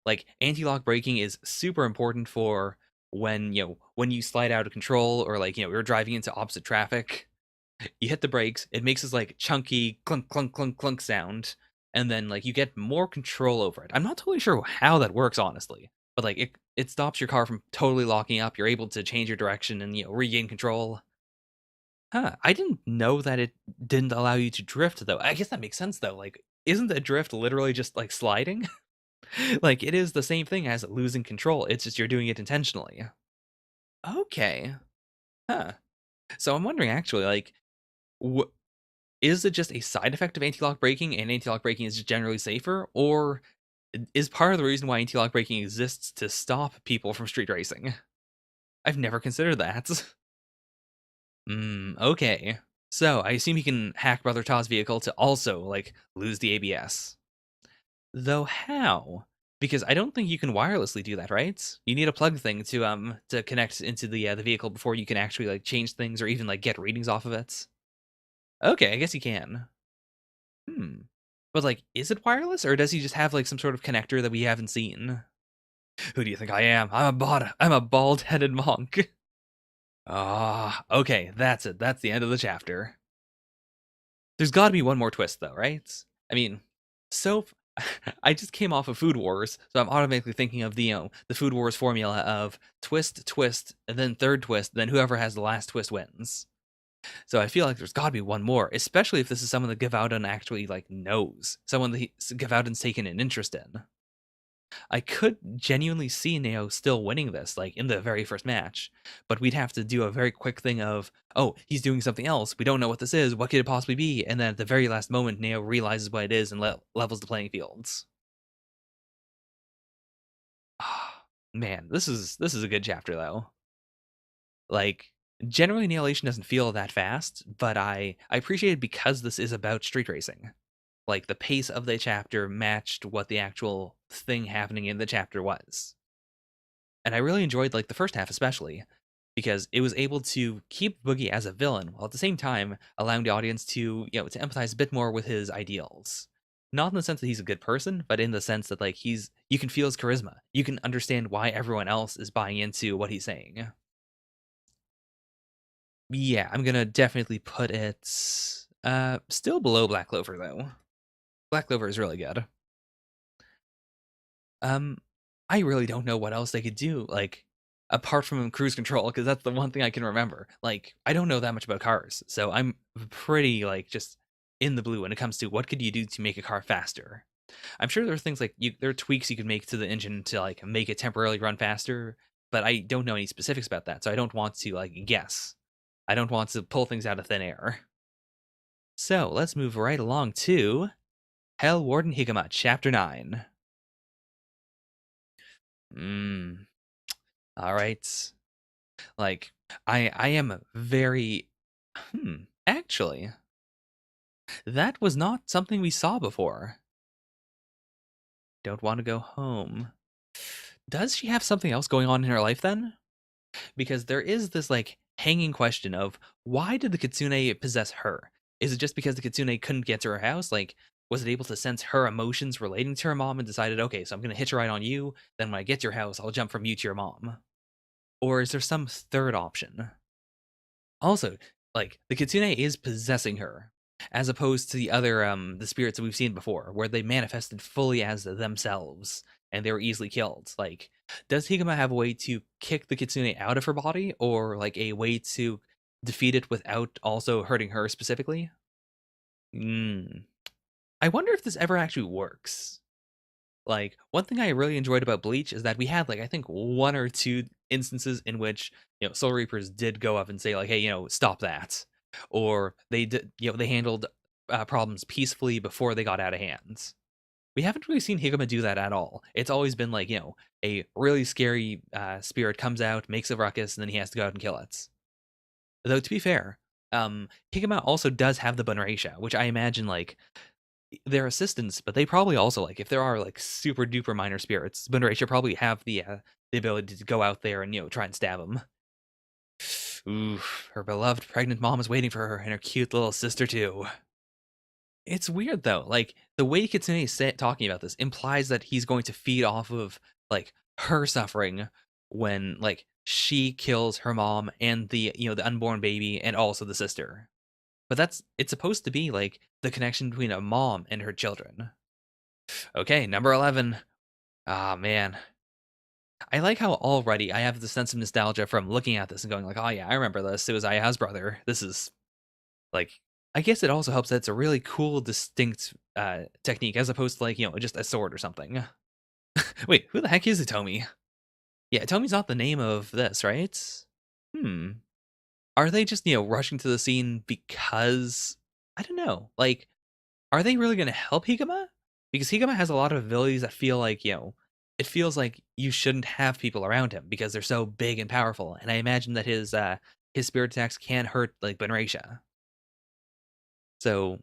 S1: Like anti-lock braking is super important for when when you slide out of control, or like you're driving into opposite traffic. You hit the brakes, it makes this like chunky clunk clunk clunk clunk sound, and then like you get more control over it. I'm not totally sure how that works honestly, but like it stops your car from totally locking up. You're able to change your direction and regain control. Huh, I didn't know that it didn't allow you to drift though. I guess that makes sense though. Like isn't the drift literally just like sliding? Like, it is the same thing as losing control, it's just you're doing it intentionally. Okay. Huh. So I'm wondering actually, like, wh is it just a side effect of anti-lock braking, and anti-lock braking is just generally safer? Or is part of the reason why anti-lock braking exists to stop people from street racing? I've never considered that. Okay. So, I assume he can hack Brother Ta's vehicle to also, like, lose the ABS. Though how? Because I don't think you can wirelessly do that, right? You need a plug thing to connect into the vehicle before you can actually like change things or even like get readings off of it. Okay, I guess you can. Hmm. But like, is it wireless or does he just have like some sort of connector that we haven't seen? Who do you think I am? I'm a bald-headed monk. Ah, okay, that's it. That's the end of the chapter. There's got to be one more twist, though, right? I mean, so I just came off of Food Wars, so I'm automatically thinking of the Food Wars formula of twist, twist, and then third twist, then whoever has the last twist wins. So I feel like there's got to be one more, especially if this is someone that Gavaudan actually like knows, someone that Gavaudan's taken an interest in. I could genuinely see Neo still winning this, like in the very first match, but we'd have to do a very quick thing of, oh, he's doing something else. We don't know what this is. What could it possibly be? And then at the very last moment, Neo realizes what it is and levels the playing fields. Ah, man, this is a good chapter though. Like generally, Annihilation doesn't feel that fast, but I appreciate it because this is about street racing. Like the pace of the chapter matched what the actual thing happening in the chapter was. And I really enjoyed like the first half especially because it was able to keep Boogie as a villain while at the same time allowing the audience to to empathize a bit more with his ideals. Not in the sense that he's a good person, but in the sense that like you can feel his charisma. You can understand why everyone else is buying into what he's saying. Yeah, I'm gonna definitely put it still below Black Clover though. Black Clover is really good. Um, I really don't know what else they could do, like, apart from cruise control, because that's the one thing I can remember. Like, I don't know that much about cars, so I'm pretty, like, just in the blue when it comes to what could you do to make a car faster. I'm sure there are things like there are tweaks you could make to the engine to like make it temporarily run faster, but I don't know any specifics about that, so I don't want to like guess. I don't want to pull things out of thin air. So let's move right along to Hell Warden Higuma, Chapter 9. Hmm. All right. Like, I am very actually, that was not something we saw before. Don't want to go home. Does she have something else going on in her life then? Because there is this like hanging question of why did the kitsune possess her? Is it just because the kitsune couldn't get to her house? Like, was it able to sense her emotions relating to her mom and decided, okay, so I'm going to hitch a ride on you. Then when I get to your house, I'll jump from you to your mom. Or is there some third option? Also, like the kitsune is possessing her, as opposed to the other the spirits that we've seen before, where they manifested fully as themselves and they were easily killed. Like, does Higuma have a way to kick the kitsune out of her body, or like a way to defeat it without also hurting her specifically? Hmm. I wonder if this ever actually works. Like, one thing I really enjoyed about Bleach is that we had, like, I think 1 or 2 instances in which, Soul Reapers did go up and say, like, "Hey, stop that." Or they did they handled, problems peacefully before they got out of hand. We haven't really seen Higuma do that at all. It's always been, like, a really scary, spirit comes out, makes a ruckus, and then he has to go out and kill it. Though, to be fair, Higuma also does have the Bunraisha, which I imagine, like, their assistants, but they probably also like if there are like super duper minor spirits, Bunrai should probably have the ability to go out there and try and stab them. Ooh, her beloved pregnant mom is waiting for her, and her cute little sister too. It's weird though, like the way Kitsune is talking about this implies that he's going to feed off of like her suffering when like she kills her mom and the unborn baby and also the sister. But it's supposed to be like the connection between a mom and her children. Okay, number 11. Ah, man. I like how already I have the sense of nostalgia from looking at this and going like, "Oh yeah, I remember this. It was Aya's brother." This is like I guess it also helps that it's a really cool, distinct technique as opposed to like, just a sword or something. Wait, who the heck is Itomi? Yeah, Itomi's not the name of this, right? Hmm. Are they just, rushing to the scene because I don't know. Like, are they really gonna help Higuma? Because Higuma has a lot of abilities that feel like, it feels like you shouldn't have people around him because they're so big and powerful. And I imagine that his spirit attacks can hurt like Benraisha. So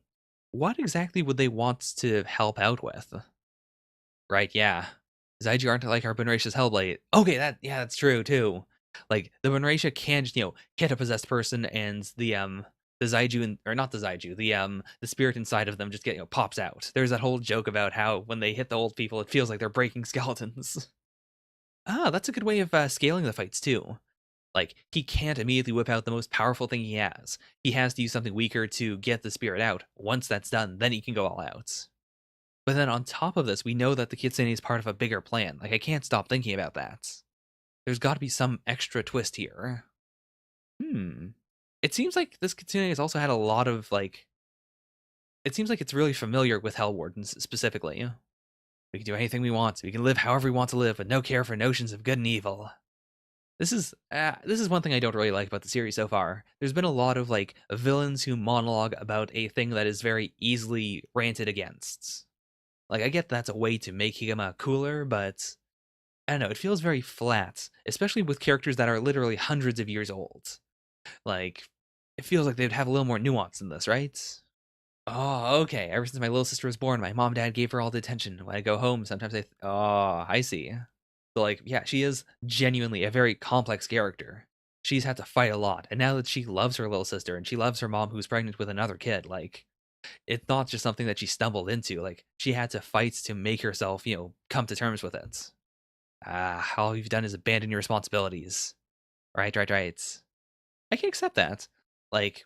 S1: what exactly would they want to help out with? Right, yeah. Zaiju aren't like our Benraisha's Hellblade. Okay, that's true too. Like the Benraisha can just, hit a possessed person and the Zaiju or not the Zaiju, the spirit inside of them just get pops out. There's that whole joke about how when they hit the old people, it feels like they're breaking skeletons. Ah, that's a good way of scaling the fights too. Like he can't immediately whip out the most powerful thing he has. He has to use something weaker to get the spirit out. Once that's done, then he can go all out. But then on top of this, we know that the Kitsune is part of a bigger plan. Like I can't stop thinking about that. There's got to be some extra twist here. Hmm. It seems like this Kitsune has also had a lot of like. It seems like it's really familiar with Hell Wardens specifically. We can do anything we want. We can live however we want to live, with no care for notions of good and evil. This is one thing I don't really like about the series so far. There's been a lot of like villains who monologue about a thing that is very easily ranted against. Like I get that's a way to make Higuma cooler, but I don't know, it feels very flat, especially with characters that are literally hundreds of years old. Like it feels like they'd have a little more nuance in this, right? Oh, okay. Ever since my little sister was born, my mom and dad gave her all the attention. When I go home, sometimes oh, I see. So like, yeah, she is genuinely a very complex character. She's had to fight a lot, and now that she loves her little sister and she loves her mom who's pregnant with another kid, like it's not just something that she stumbled into. Like she had to fight to make herself, come to terms with it. Ah, all you've done is abandon your responsibilities. Right, right, right. I can accept that. Like,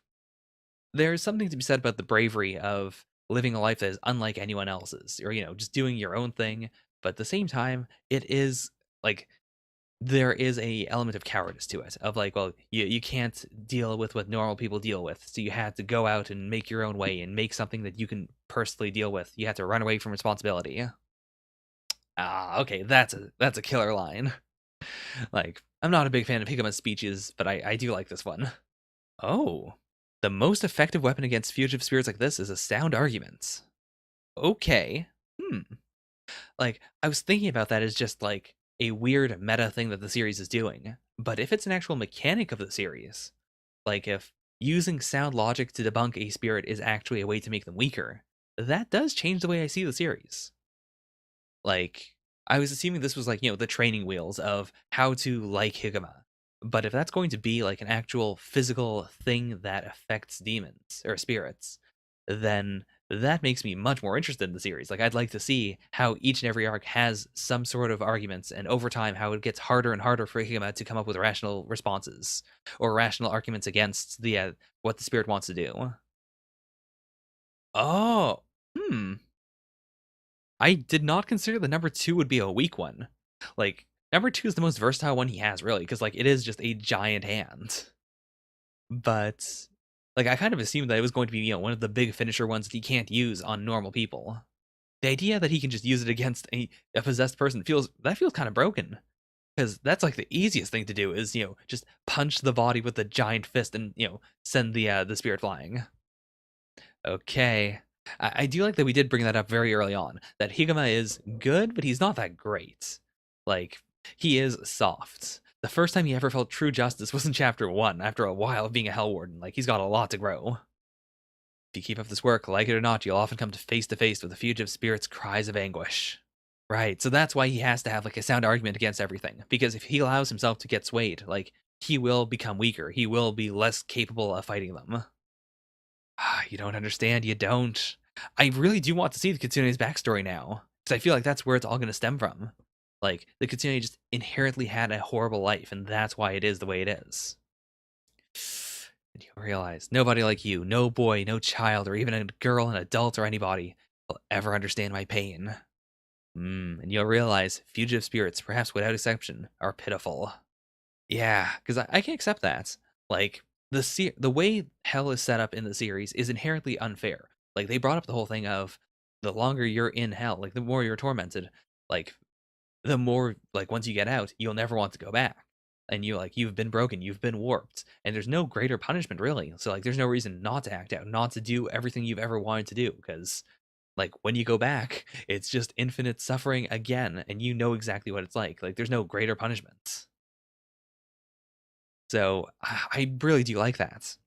S1: there's something to be said about the bravery of living a life that is unlike anyone else's, or just doing your own thing. But at the same time, it is like there is a element of cowardice to it of like, well, you can't deal with what normal people deal with, so you had to go out and make your own way and make something that you can personally deal with. You had to run away from responsibility. Ah, okay, that's a killer line. Like I'm not a big fan of Higuma's speeches, but I do like this one. Oh, the most effective weapon against fugitive spirits like this is a sound argument. Okay. Hmm. Like I was thinking about that as just like a weird meta thing that the series is doing. But if it's an actual mechanic of the series, like if using sound logic to debunk a spirit is actually a way to make them weaker, that does change the way I see the series. Like, I was assuming this was like, the training wheels of how to like Higuma. But if that's going to be like an actual physical thing that affects demons or spirits, then that makes me much more interested in the series. Like, I'd like to see how each and every arc has some sort of arguments, and over time, how it gets harder and harder for Higuma to come up with rational responses or rational arguments against the what the spirit wants to do. Oh, hmm. I did not consider the number 2 would be a weak one. Like, number 2 is the most versatile one he has, really, because like, it is just a giant hand. But, like, I kind of assumed that it was going to be, one of the big finisher ones that he can't use on normal people. The idea that he can just use it against a possessed person feels kind of broken. Because that's like the easiest thing to do is, just punch the body with a giant fist and, send the spirit flying. Okay. I do like that we did bring that up very early on. That Higuma is good, but he's not that great. Like, he is soft. The first time he ever felt true justice was in chapter 1, after a while of being a Hell Warden. Like, he's got a lot to grow. If you keep up this work, like it or not, you'll often come to face with the fugitive spirit's cries of anguish. Right, so that's why he has to have, like, a sound argument against everything. Because if he allows himself to get swayed, like, he will become weaker. He will be less capable of fighting them. You don't understand, you don't. I really do want to see the Kitsune's backstory now, because I feel like that's where it's all going to stem from. Like, the Kitsune just inherently had a horrible life, and that's why it is the way it is. And you realize, nobody like you, no boy, no child, or even a girl, an adult, or anybody, will ever understand my pain. And you'll realize, fugitive spirits, perhaps without exception, are pitiful. Yeah, because I can't accept that. Like, the way hell is set up in the series is inherently unfair. Like, they brought up the whole thing of the longer you're in hell, like the more you're tormented, like the more, like, once you get out, you'll never want to go back. And you've been broken, you've been warped, and there's no greater punishment really. So like there's no reason not to act out, not to do everything you've ever wanted to do, because like when you go back, it's just infinite suffering again, and you know exactly what it's like. Like there's no greater punishment. So I really do like that.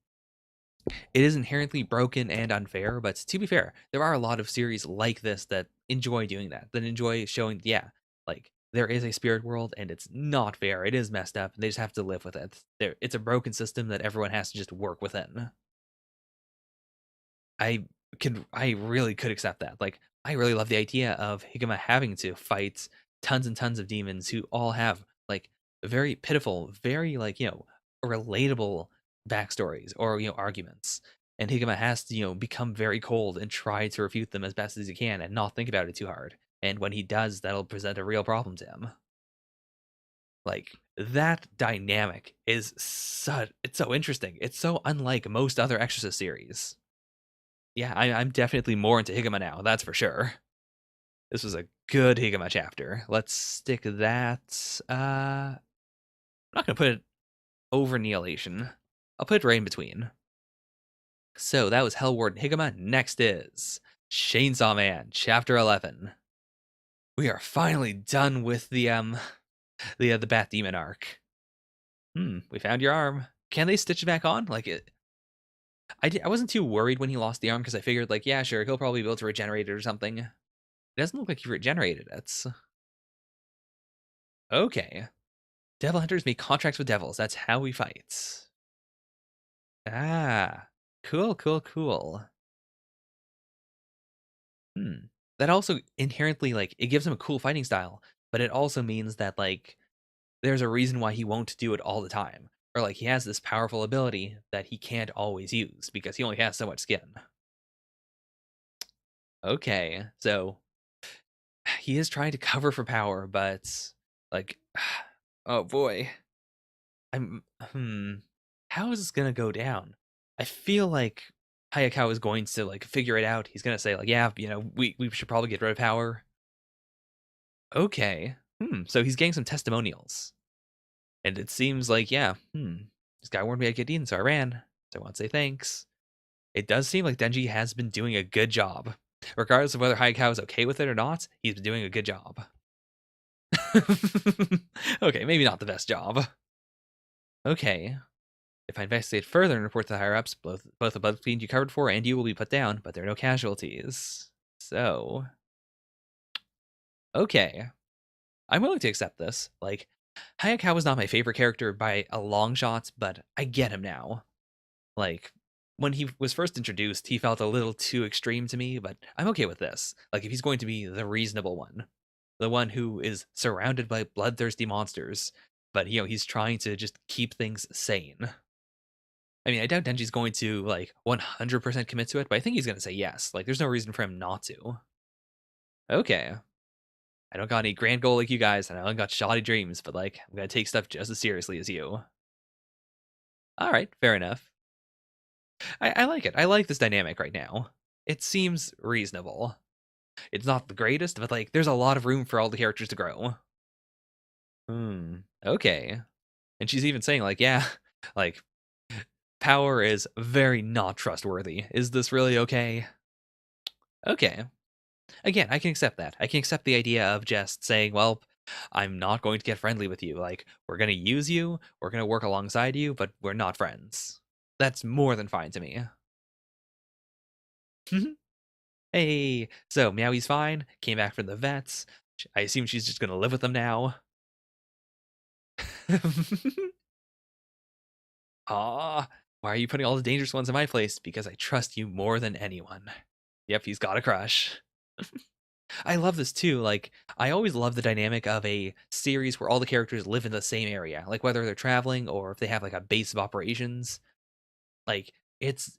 S1: It is inherently broken and unfair, but to be fair, there are a lot of series like this that enjoy doing that, that enjoy showing, yeah, like there is a spirit world and it's not fair. It is messed up, and they just have to live with it. It's a broken system that everyone has to just work within. I really could accept that. Like, I really love the idea of Higuma having to fight tons and tons of demons who all have like very pitiful, very like, relatable backstories or, arguments. And Higuma has to, become very cold and try to refute them as best as he can and not think about it too hard. And when he does, that'll present a real problem to him. Like, that dynamic is it's so interesting. It's so unlike most other Exorcist series. Yeah, I'm definitely more into Higuma now, that's for sure. This was a good Higuma chapter. Let's stick that, I'm not gonna put it over Annihilation. I'll put it right in between. So, that was Hell Warden Higuma. Next is Chainsaw Man, Chapter 11. We are finally done with the Bat Demon arc. We found your arm. Can they stitch it back on? Like, I wasn't too worried when he lost the arm, because I figured, like, yeah, sure, he'll probably be able to regenerate it or something. It doesn't look like he regenerated it. Okay. Devil hunters make contracts with devils. That's how we fight. Ah. Cool, cool, cool. That also inherently, like, it gives him a cool fighting style, but it also means that, like, there's a reason why he won't do it all the time. Or, like, he has this powerful ability that he can't always use because he only has so much skin. Okay, so he is trying to cover for power, but, like, oh boy. I'm how is this gonna go down? I feel like Hayakawa is going to like figure it out. He's gonna say like, yeah, we should probably get rid of power. Okay. So he's getting some testimonials, and it seems like, yeah, this guy warned me I'd get eaten, so I ran. So I want to say thanks. It does seem like Denji has been doing a good job, regardless of whether Hayakawa is okay with it or not. He's been doing a good job. Okay, maybe not the best job. Okay. If I investigate further and report to the higher ups, both the blood clean you covered for and you will be put down, but there are no casualties. So, okay. I'm willing to accept this. Like, Hayakawa's not my favorite character by a long shot, but I get him now. Like, when he was first introduced, he felt a little too extreme to me, but I'm okay with this. Like, if he's going to be the reasonable one, the one who is surrounded by bloodthirsty monsters, but, he's trying to just keep things sane. I mean, I doubt Denji's going to, like, 100% commit to it, but I think he's going to say yes. Like, there's no reason for him not to. Okay. I don't got any grand goal like you guys, and I don't got shoddy dreams, but, like, I'm going to take stuff just as seriously as you. All right, fair enough. I like it. I like this dynamic right now. It seems reasonable. It's not the greatest, but, like, there's a lot of room for all the characters to grow. Okay. And she's even saying, like, yeah, like, power is very not trustworthy. Is this really okay? Okay. Again, I can accept that. I can accept the idea of just saying, well, I'm not going to get friendly with you. Like, we're going to use you, we're going to work alongside you, but we're not friends. That's more than fine to me. Hey, so Meowie's fine, came back from the vets. I assume she's just going to live with them now. Aw, why are you putting all the dangerous ones in my place? Because I trust you more than anyone. Yep, he's got a crush. I love this too. Like, I always love the dynamic of a series where all the characters live in the same area. Like, whether they're traveling or if they have like a base of operations. Like, it's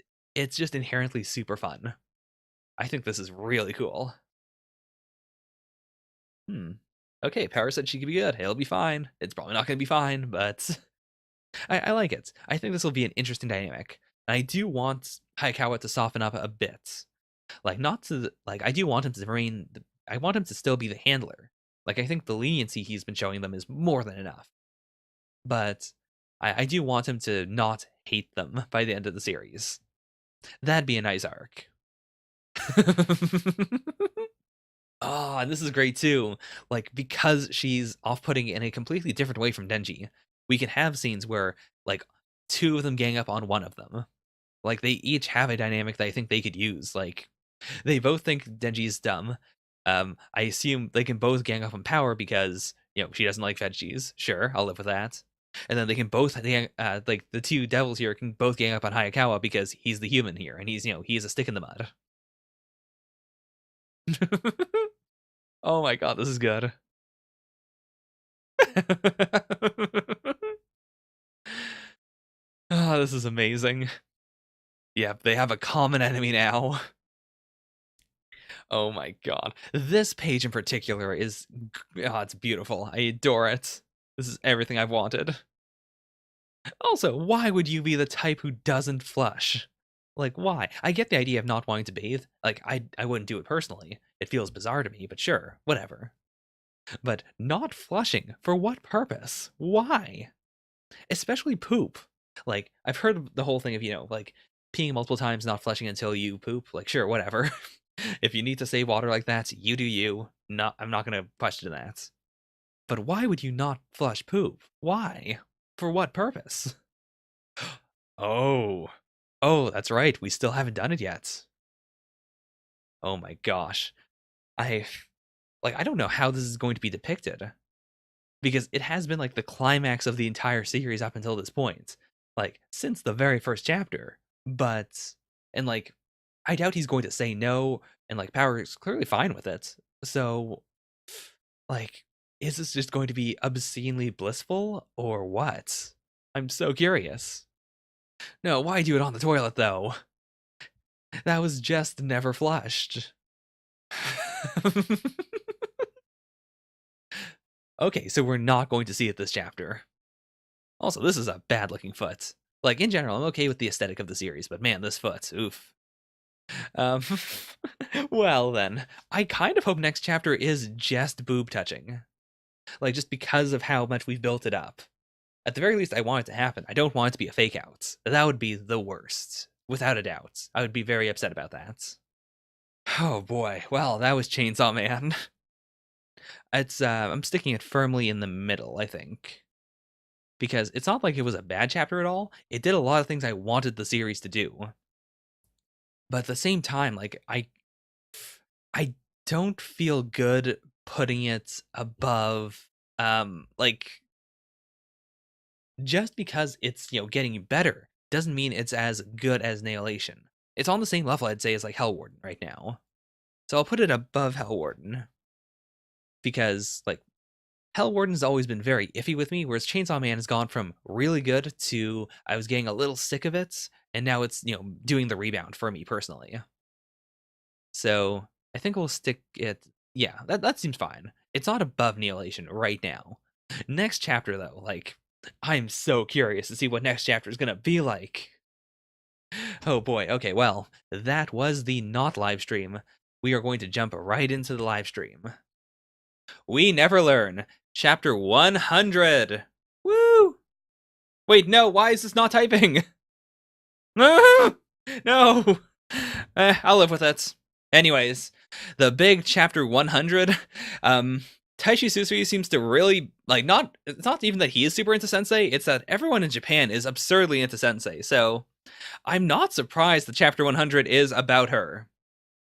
S1: just inherently super fun. I think this is really cool. Okay, Power said she could be good. It'll be fine. It's probably not going to be fine, but I like it. I think this will be an interesting dynamic. And I do want Hayakawa to soften up a bit. Like, not to, like, I do want him to remain, I want him to still be the handler. Like, I think the leniency he's been showing them is more than enough. But I do want him to not hate them by the end of the series. That'd be a nice arc. Oh, and this is great too. Like, because she's off-putting in a completely different way from Denji, we can have scenes where, like, two of them gang up on one of them. Like, they each have a dynamic that I think they could use. Like, they both think Denji's dumb. I assume they can both gang up on Power because, she doesn't like veggies. Sure, I'll live with that. And then they can both, like, the two devils here can both gang up on Hayakawa because he's the human here, and he's a stick in the mud. Oh my god, this is good. Oh, this is amazing. Yep, they have a common enemy now. Oh my god. This page in particular is, it's beautiful. I adore it. This is everything I've wanted. Also, why would you be the type who doesn't flush? Like, why? I get the idea of not wanting to bathe. Like, I wouldn't do it personally. It feels bizarre to me, but sure, whatever. But not flushing, for what purpose? Why? Especially poop. Like, I've heard the whole thing of, like, peeing multiple times, not flushing until you poop. Like, sure, whatever. If you need to save water like that, you do you. I'm not gonna question that. But why would you not flush poop? Why? For what purpose? Oh. Oh, that's right. We still haven't done it yet. Oh my gosh. I I don't know how this is going to be depicted because it has been like the climax of the entire series up until this point. Like since the very first chapter. But and like I doubt he's going to say no and like Power is clearly fine with it. So like is this just going to be obscenely blissful or what? I'm so curious. No, why do it on the toilet though? That was just never flushed. Okay, so we're not going to see it this chapter. Also, this is a bad looking foot. Like, in general, I'm okay with the aesthetic of the series, but man, this foot, oof. Um, well then, I kind of hope next chapter is just boob touching. Like, just because of how much we've built it up. At the very least, I want it to happen. I don't want it to be a fake out. That would be the worst. Without a doubt. I would be very upset about that. Oh boy, well, that was Chainsaw Man. It's I'm sticking it firmly in the middle, I think. Because it's not like it was a bad chapter at all. It did a lot of things I wanted the series to do. But at the same time, like I don't feel good putting it above like just because it's, getting better doesn't mean it's as good as Nailation. It's on the same level I'd say as like Hell Warden right now. So I'll put it above Hell Warden because like Hell Warden's always been very iffy with me, whereas Chainsaw Man has gone from really good to I was getting a little sick of it, and now it's, doing the rebound for me personally. So I think we'll stick it. Yeah, that seems fine. It's not above Neolation right now. Next chapter though, like I'm so curious to see what next chapter is gonna be like. Oh boy. Okay, well, that was the not live stream. We are going to jump right into the live stream. We Never Learn, chapter 100. Woo! Wait, no, why is this not typing? No! I'll live with it. Anyways, the big chapter 100, Taishi Susui seems to really, like, it's not even that he is super into Sensei, it's that everyone in Japan is absurdly into Sensei, so I'm not surprised that chapter 100 is about her.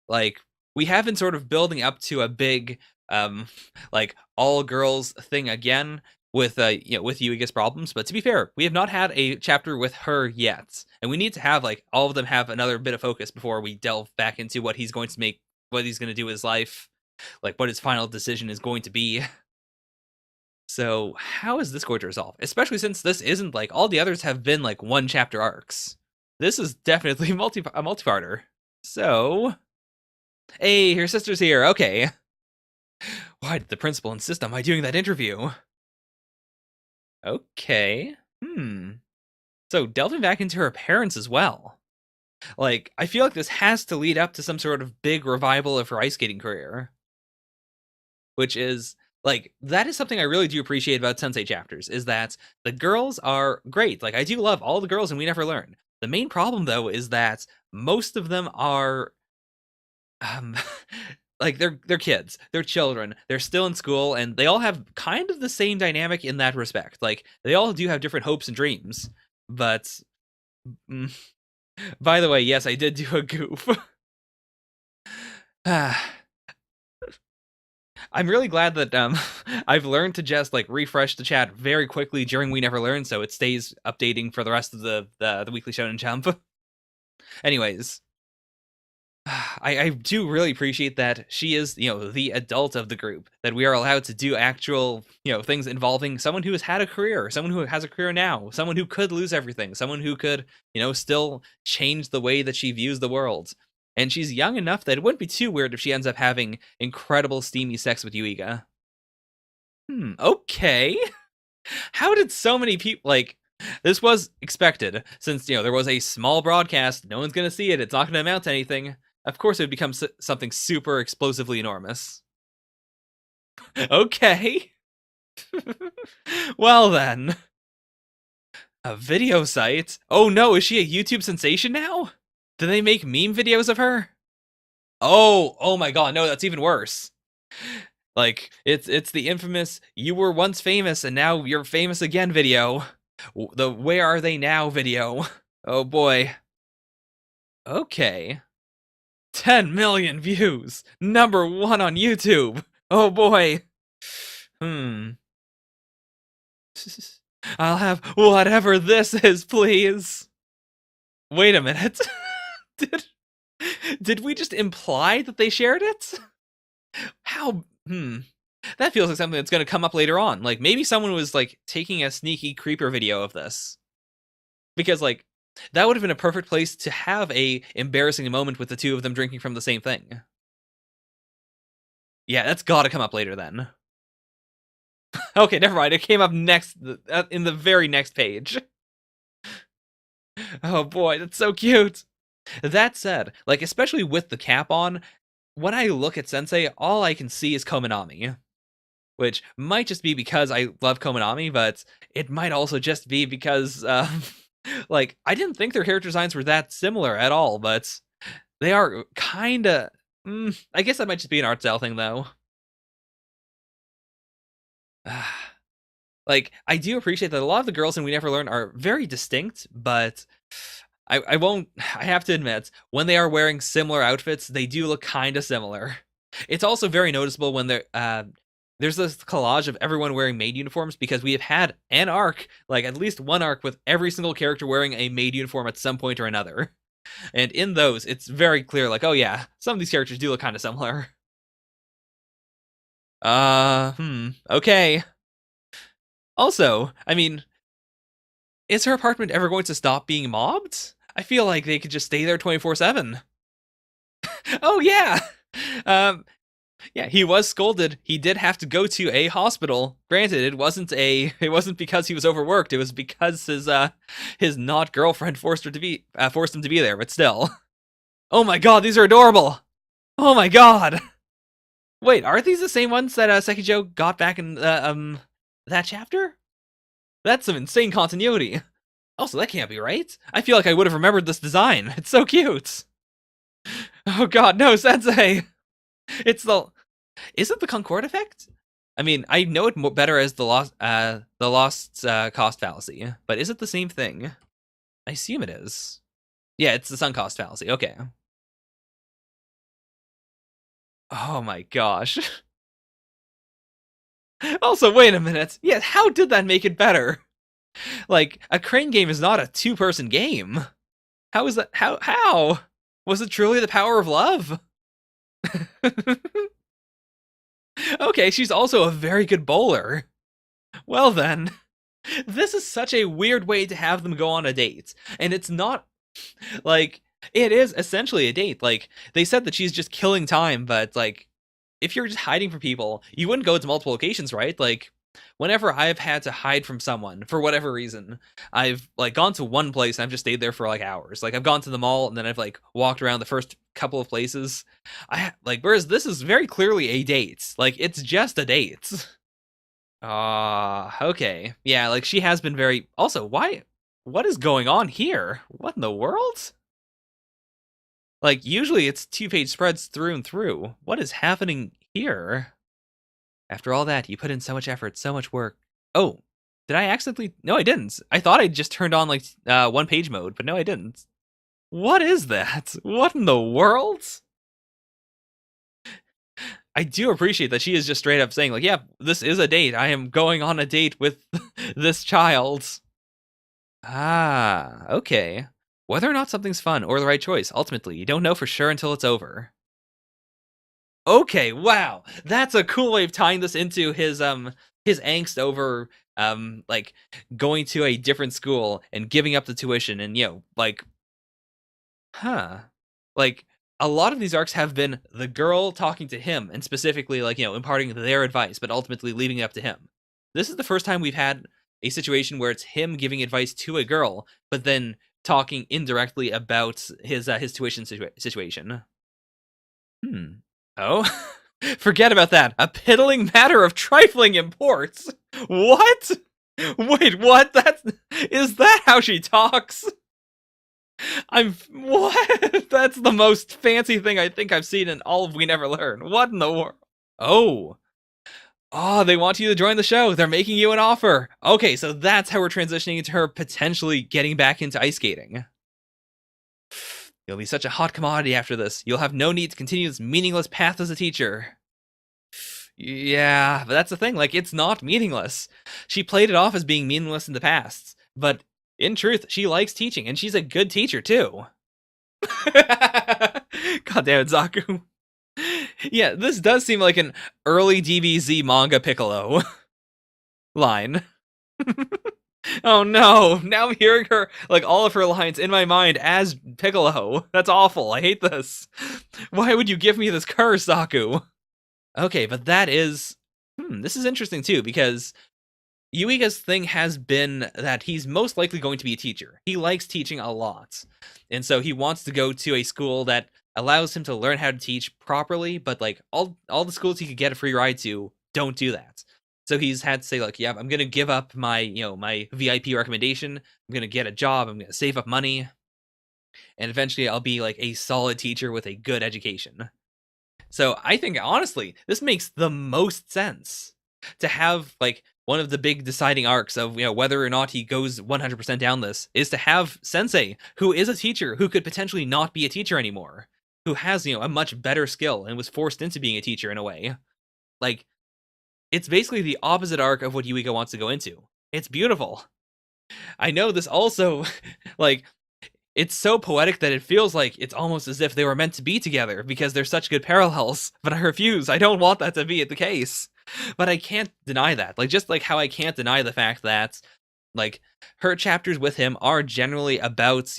S1: Like, we have been sort of building up to a big, like, all-girls thing again, with with Yuiga's problems, but to be fair, we have not had a chapter with her yet, and we need to have like all of them have another bit of focus before we delve back into what he's going to make, what he's going to do with his life, like what his final decision is going to be. So how is this going to resolve? Especially since this isn't like all the others have been like one chapter arcs. This is definitely a multi-parter. So, hey, her sister's here. Okay. Why did the principal insist on my doing that interview? Okay. So delving back into her parents as well. Like, I feel like this has to lead up to some sort of big revival of her ice skating career. Which is, like, that is something I really do appreciate about Sensei chapters, is that the girls are great. Like, I do love all the girls and We Never Learn. The main problem, though, is that most of them are, like they're kids, they're children, they're still in school, and they all have kind of the same dynamic in that respect. Like they all do have different hopes and dreams, but by the way, yes, I did do a goof. I'm really glad that I've learned to just like refresh the chat very quickly during We Never Learn, so it stays updating for the rest of the weekly Shonen Jump. Anyways, I do really appreciate that she is, the adult of the group, that we are allowed to do actual, things involving someone who has had a career, someone who has a career now, someone who could lose everything, someone who could, still change the way that she views the world. And she's young enough that it wouldn't be too weird if she ends up having incredible steamy sex with Yuiga. Okay. How did so many people, like, this was expected, since, there was a small broadcast, no one's gonna see it, it's not gonna amount to anything. Of course, it would become something super explosively enormous. Okay. Well then. A video site? Oh no, is she a YouTube sensation now? Do they make meme videos of her? Oh my god, no, that's even worse. Like, it's the infamous, you were once famous and now you're famous again video. The where are they now video. Oh boy. Okay. 10 million views! #1 on YouTube! Oh boy! I'll have whatever this is, please! Wait a minute. Did we just imply that they shared it? How? That feels like something that's gonna come up later on. Like, maybe someone was, like, taking a sneaky creeper video of this. Because, like, that would have been a perfect place to have a embarrassing moment with the two of them drinking from the same thing. Yeah, that's gotta come up later then. Okay, never mind. It came up next, in the very next page. Oh boy, that's so cute. That said, like, especially with the cap on, when I look at Sensei, all I can see is Kominami. Which might just be because I love Kominami, but it might also just be because, like, I didn't think their character designs were that similar at all, but they are kinda... I guess that might just be an art style thing, though. Like, I do appreciate that a lot of the girls in We Never Learn are very distinct, but I won't. I have to admit, when they are wearing similar outfits, they do look kind of similar. It's also very noticeable when there's this collage of everyone wearing maid uniforms, because we have had an arc, like at least one arc, with every single character wearing a maid uniform at some point or another. And in those, it's very clear, like, oh yeah, some of these characters do look kind of similar. Okay. Also, I mean, is her apartment ever going to stop being mobbed? I feel like they could just stay there 24/7. Oh yeah. Um yeah, he was scolded. He did have to go to a hospital. Granted, it wasn't because he was overworked. It was because his not girlfriend forced him to be there, but still. Oh my god, these are adorable. Oh my god. Wait, are these the same ones that Sekijo got back in that chapter? That's some insane continuity. Also, that can't be right. I feel like I would have remembered this design. It's so cute. Oh god, no, Sensei! It's the... Is it the Concord effect? I mean, I know it better as the lost cost fallacy, but is it the same thing? I assume it is. Yeah, it's the sunk cost fallacy. Okay. Oh my gosh. Also, wait a minute. Yeah, how did that make it better? Like, a crane game is not a two-person game. How is that? How? Was it truly the power of love? Okay, she's also a very good bowler. Well then, this is such a weird way to have them go on a date. And it's not, like, it is essentially a date. Like, they said that she's just killing time, but, like, if you're just hiding from people, you wouldn't go to multiple locations, right? Like, whenever I've had to hide from someone for whatever reason, I've like gone to one place and I've just stayed there for like hours. Like I've gone to the mall and then I've like walked around the first couple of places. Whereas this is very clearly a date. Like it's just a date. Okay. Yeah, like she has been very... Also, what is going on here? What in the world? Like usually it's 2-page spreads through and through. What is happening here? After all that, you put in so much effort, so much work. Oh, did I accidentally... No, I didn't. I thought I just turned on, like, one-page mode, but no, I didn't. What is that? What in the world? I do appreciate that she is just straight up saying, like, yeah, this is a date. I am going on a date with this child. Ah, okay. Whether or not something's fun or the right choice, ultimately, you don't know for sure until it's over. Okay, wow. That's a cool way of tying this into his angst over like going to a different school and giving up the tuition and like like a lot of these arcs have been the girl talking to him and specifically like imparting their advice but ultimately leaving it up to him. This is the first time we've had a situation where it's him giving advice to a girl but then talking indirectly about his tuition situation. Oh, forget about that. A piddling matter of trifling imports. What? Wait, what? Is that how she talks? What? That's the most fancy thing I think I've seen in all of We Never Learn. What in the world? Oh. Oh, they want you to join the show. They're making you an offer. Okay, so that's how we're transitioning into her potentially getting back into ice skating. You'll be such a hot commodity after this. You'll have no need to continue this meaningless path as a teacher. Yeah, but that's the thing. Like, it's not meaningless. She played it off as being meaningless in the past. But in truth, she likes teaching, and she's a good teacher, too. God damn it, Zaku. Yeah, this does seem like an early DBZ manga Piccolo line. Oh no, now I'm hearing her, like, all of her lines in my mind as Piccolo. That's awful, I hate this. Why would you give me this curse, Zaku? Okay, but that is... this is interesting too, because Yuiga's thing has been that he's most likely going to be a teacher. He likes teaching a lot, and so he wants to go to a school that allows him to learn how to teach properly, but, like, all the schools he could get a free ride to don't do that. So he's had to say, like, yeah, I'm going to give up my, my VIP recommendation. I'm going to get a job. I'm going to save up money. And eventually I'll be, like, a solid teacher with a good education. So I think, honestly, this makes the most sense. to have like one of the big deciding arcs of whether or not he goes 100% down this is to have Sensei, who is a teacher who could potentially not be a teacher anymore, who has a much better skill and was forced into being a teacher in a way. Like, it's basically the opposite arc of what Yuiga wants to go into. It's beautiful. I know this also, like, it's so poetic that it feels like it's almost as if they were meant to be together because they're such good parallels, but I refuse. I don't want that to be the case. But I can't deny that. Like, just like how I can't deny the fact that, like, her chapters with him are generally about,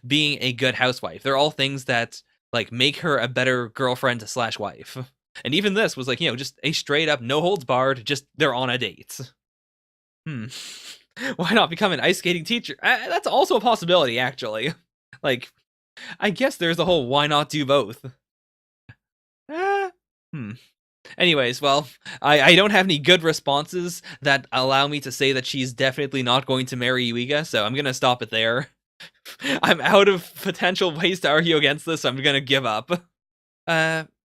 S1: being a good housewife. They're all things that, like, make her a better girlfriend slash wife. And even this was like, just a straight up, no holds barred, just they're on a date. Why not become an ice skating teacher? That's also a possibility, actually. Like, I guess there's the whole why not do both. Anyways, well, I don't have any good responses that allow me to say that she's definitely not going to marry Yuiga, so I'm gonna stop it there. I'm out of potential ways to argue against this, so I'm gonna give up.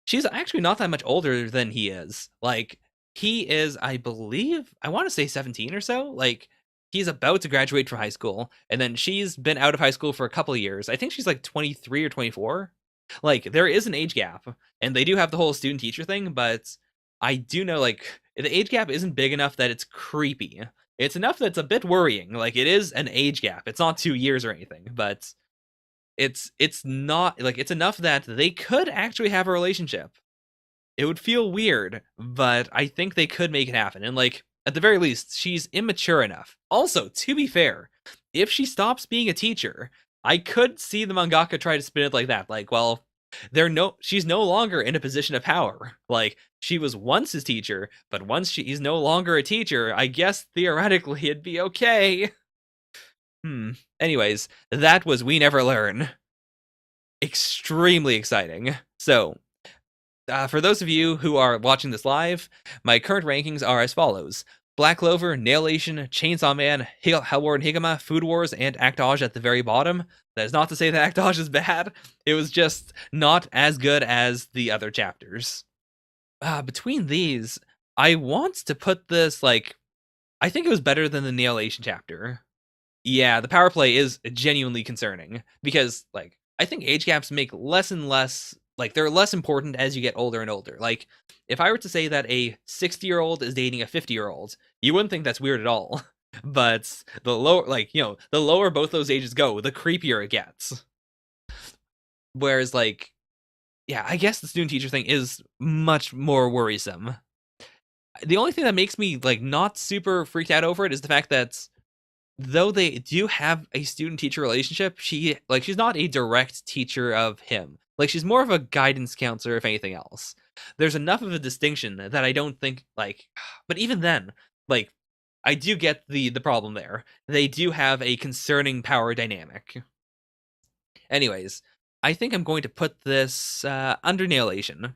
S1: She's actually not that much older than he is. Like, he is, I believe, I want to say 17 or so. Like, he's about to graduate from high school, and then she's been out of high school for a couple of years. I think she's like 23 or 24. Like, there is an age gap, and they do have the whole student teacher thing, but I do know, like, the age gap isn't big enough that it's creepy. It's enough that it's a bit worrying. Like, it is an age gap. It's not 2 years or anything, but it's not, like, it's enough that they could actually have a relationship. It would feel weird, but I think they could make it happen. And, like, at the very least, she's immature enough. Also, to be fair, if she stops being a teacher, I could see the mangaka try to spin it like that. Like, well, she's no longer in a position of power. Like, she was once his teacher, but once he's no longer a teacher, I guess theoretically it'd be okay. Anyways, that was We Never Learn. Extremely exciting. So, for those of you who are watching this live, my current rankings are as follows. Black Clover, Lation, Chainsaw Man, Warden Higuma, Food Wars, and Actage at the very bottom. That is not to say that Actage is bad. It was just not as good as the other chapters. Between these, I want to put this, like, I think it was better than the Lation chapter. Yeah, the power play is genuinely concerning because, like, I think age gaps make less and less, like, they're less important as you get older and older. Like, if I were to say that a 60-year-old is dating a 50-year-old, you wouldn't think that's weird at all. But the lower, like, the lower both those ages go, the creepier it gets. Whereas, like, yeah, I guess the student teacher thing is much more worrisome. The only thing that makes me, like, not super freaked out over it is the fact that though they do have a student-teacher relationship, she's not a direct teacher of him. Like, she's more of a guidance counselor, if anything else. There's enough of a distinction that I don't think, like, but even then, like, I do get the problem there. They do have a concerning power dynamic. Anyways, I think I'm going to put this under Lation.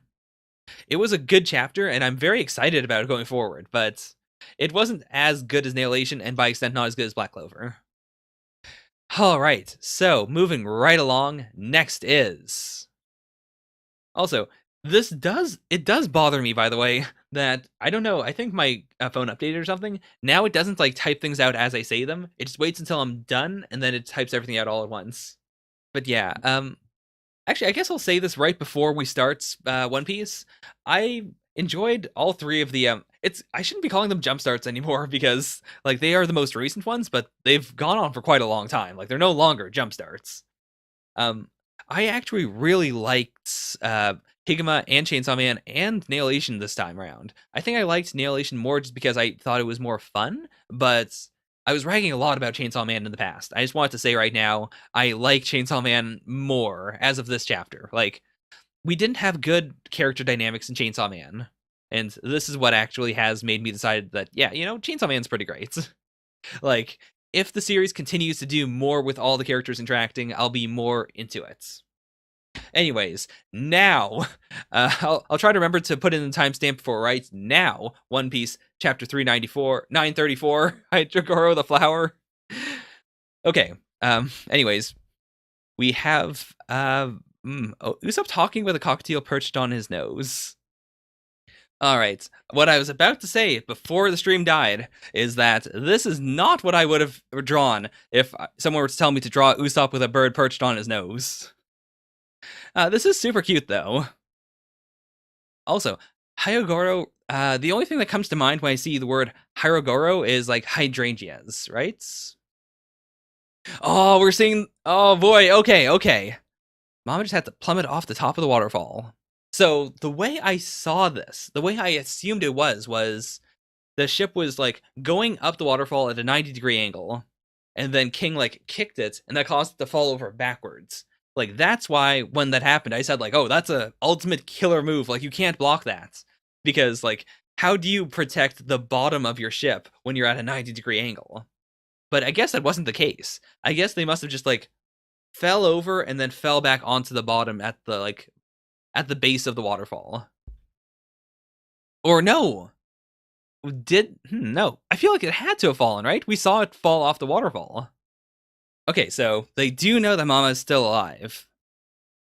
S1: It was a good chapter, and I'm very excited about it going forward, but it wasn't as good as Lation, and by extent not as good as Black Clover. Alright, so moving right along, next is... Also, it does bother me, by the way, that, I don't know, I think my phone updated or something. Now it doesn't, like, type things out as I say them. It just waits until I'm done, and then it types everything out all at once. But yeah, actually, I guess I'll say this right before we start One Piece. I enjoyed all three of the, I shouldn't be calling them jump starts anymore because, like, they are the most recent ones, but they've gone on for quite a long time. Like, they're no longer jump starts. I actually really liked Higuma and Chainsaw Man and Lation this time around. I think I liked Lation more just because I thought it was more fun, but I was ragging a lot about Chainsaw Man in the past. I just wanted to say right now, I like Chainsaw Man more as of this chapter. Like, we didn't have good character dynamics in Chainsaw Man, and this is what actually has made me decide that, yeah, Chainsaw Man's pretty great. Like, if the series continues to do more with all the characters interacting, I'll be more into it. Anyways, now, I'll try to remember to put in the timestamp for right now. One Piece, chapter 934, Hachigoro the Flower. Okay, anyways, we have, Usopp talking with a cockatiel perched on his nose. All right. What I was about to say before the stream died is that this is not what I would have drawn if someone were to tell me to draw Usopp with a bird perched on his nose. This is super cute, though. Also, Hyogoro, the only thing that comes to mind when I see the word Hyogoro is like hydrangeas, right? Oh, we're seeing. Oh boy. Okay. Mama just had to plummet off the top of the waterfall. So the way I saw this, the way I assumed it was the ship was like going up the waterfall at a 90-degree angle, and then King like kicked it, and that caused it to fall over backwards. Like that's why when that happened, I said like, oh, that's a ultimate killer move. Like you can't block that because like how do you protect the bottom of your ship when you're at a 90-degree angle? But I guess that wasn't the case. I guess they must have just like fell over and then fell back onto the bottom at the base of the waterfall. Or no. No. I feel like it had to have fallen, right? We saw it fall off the waterfall. Okay, so they do know that Mama is still alive.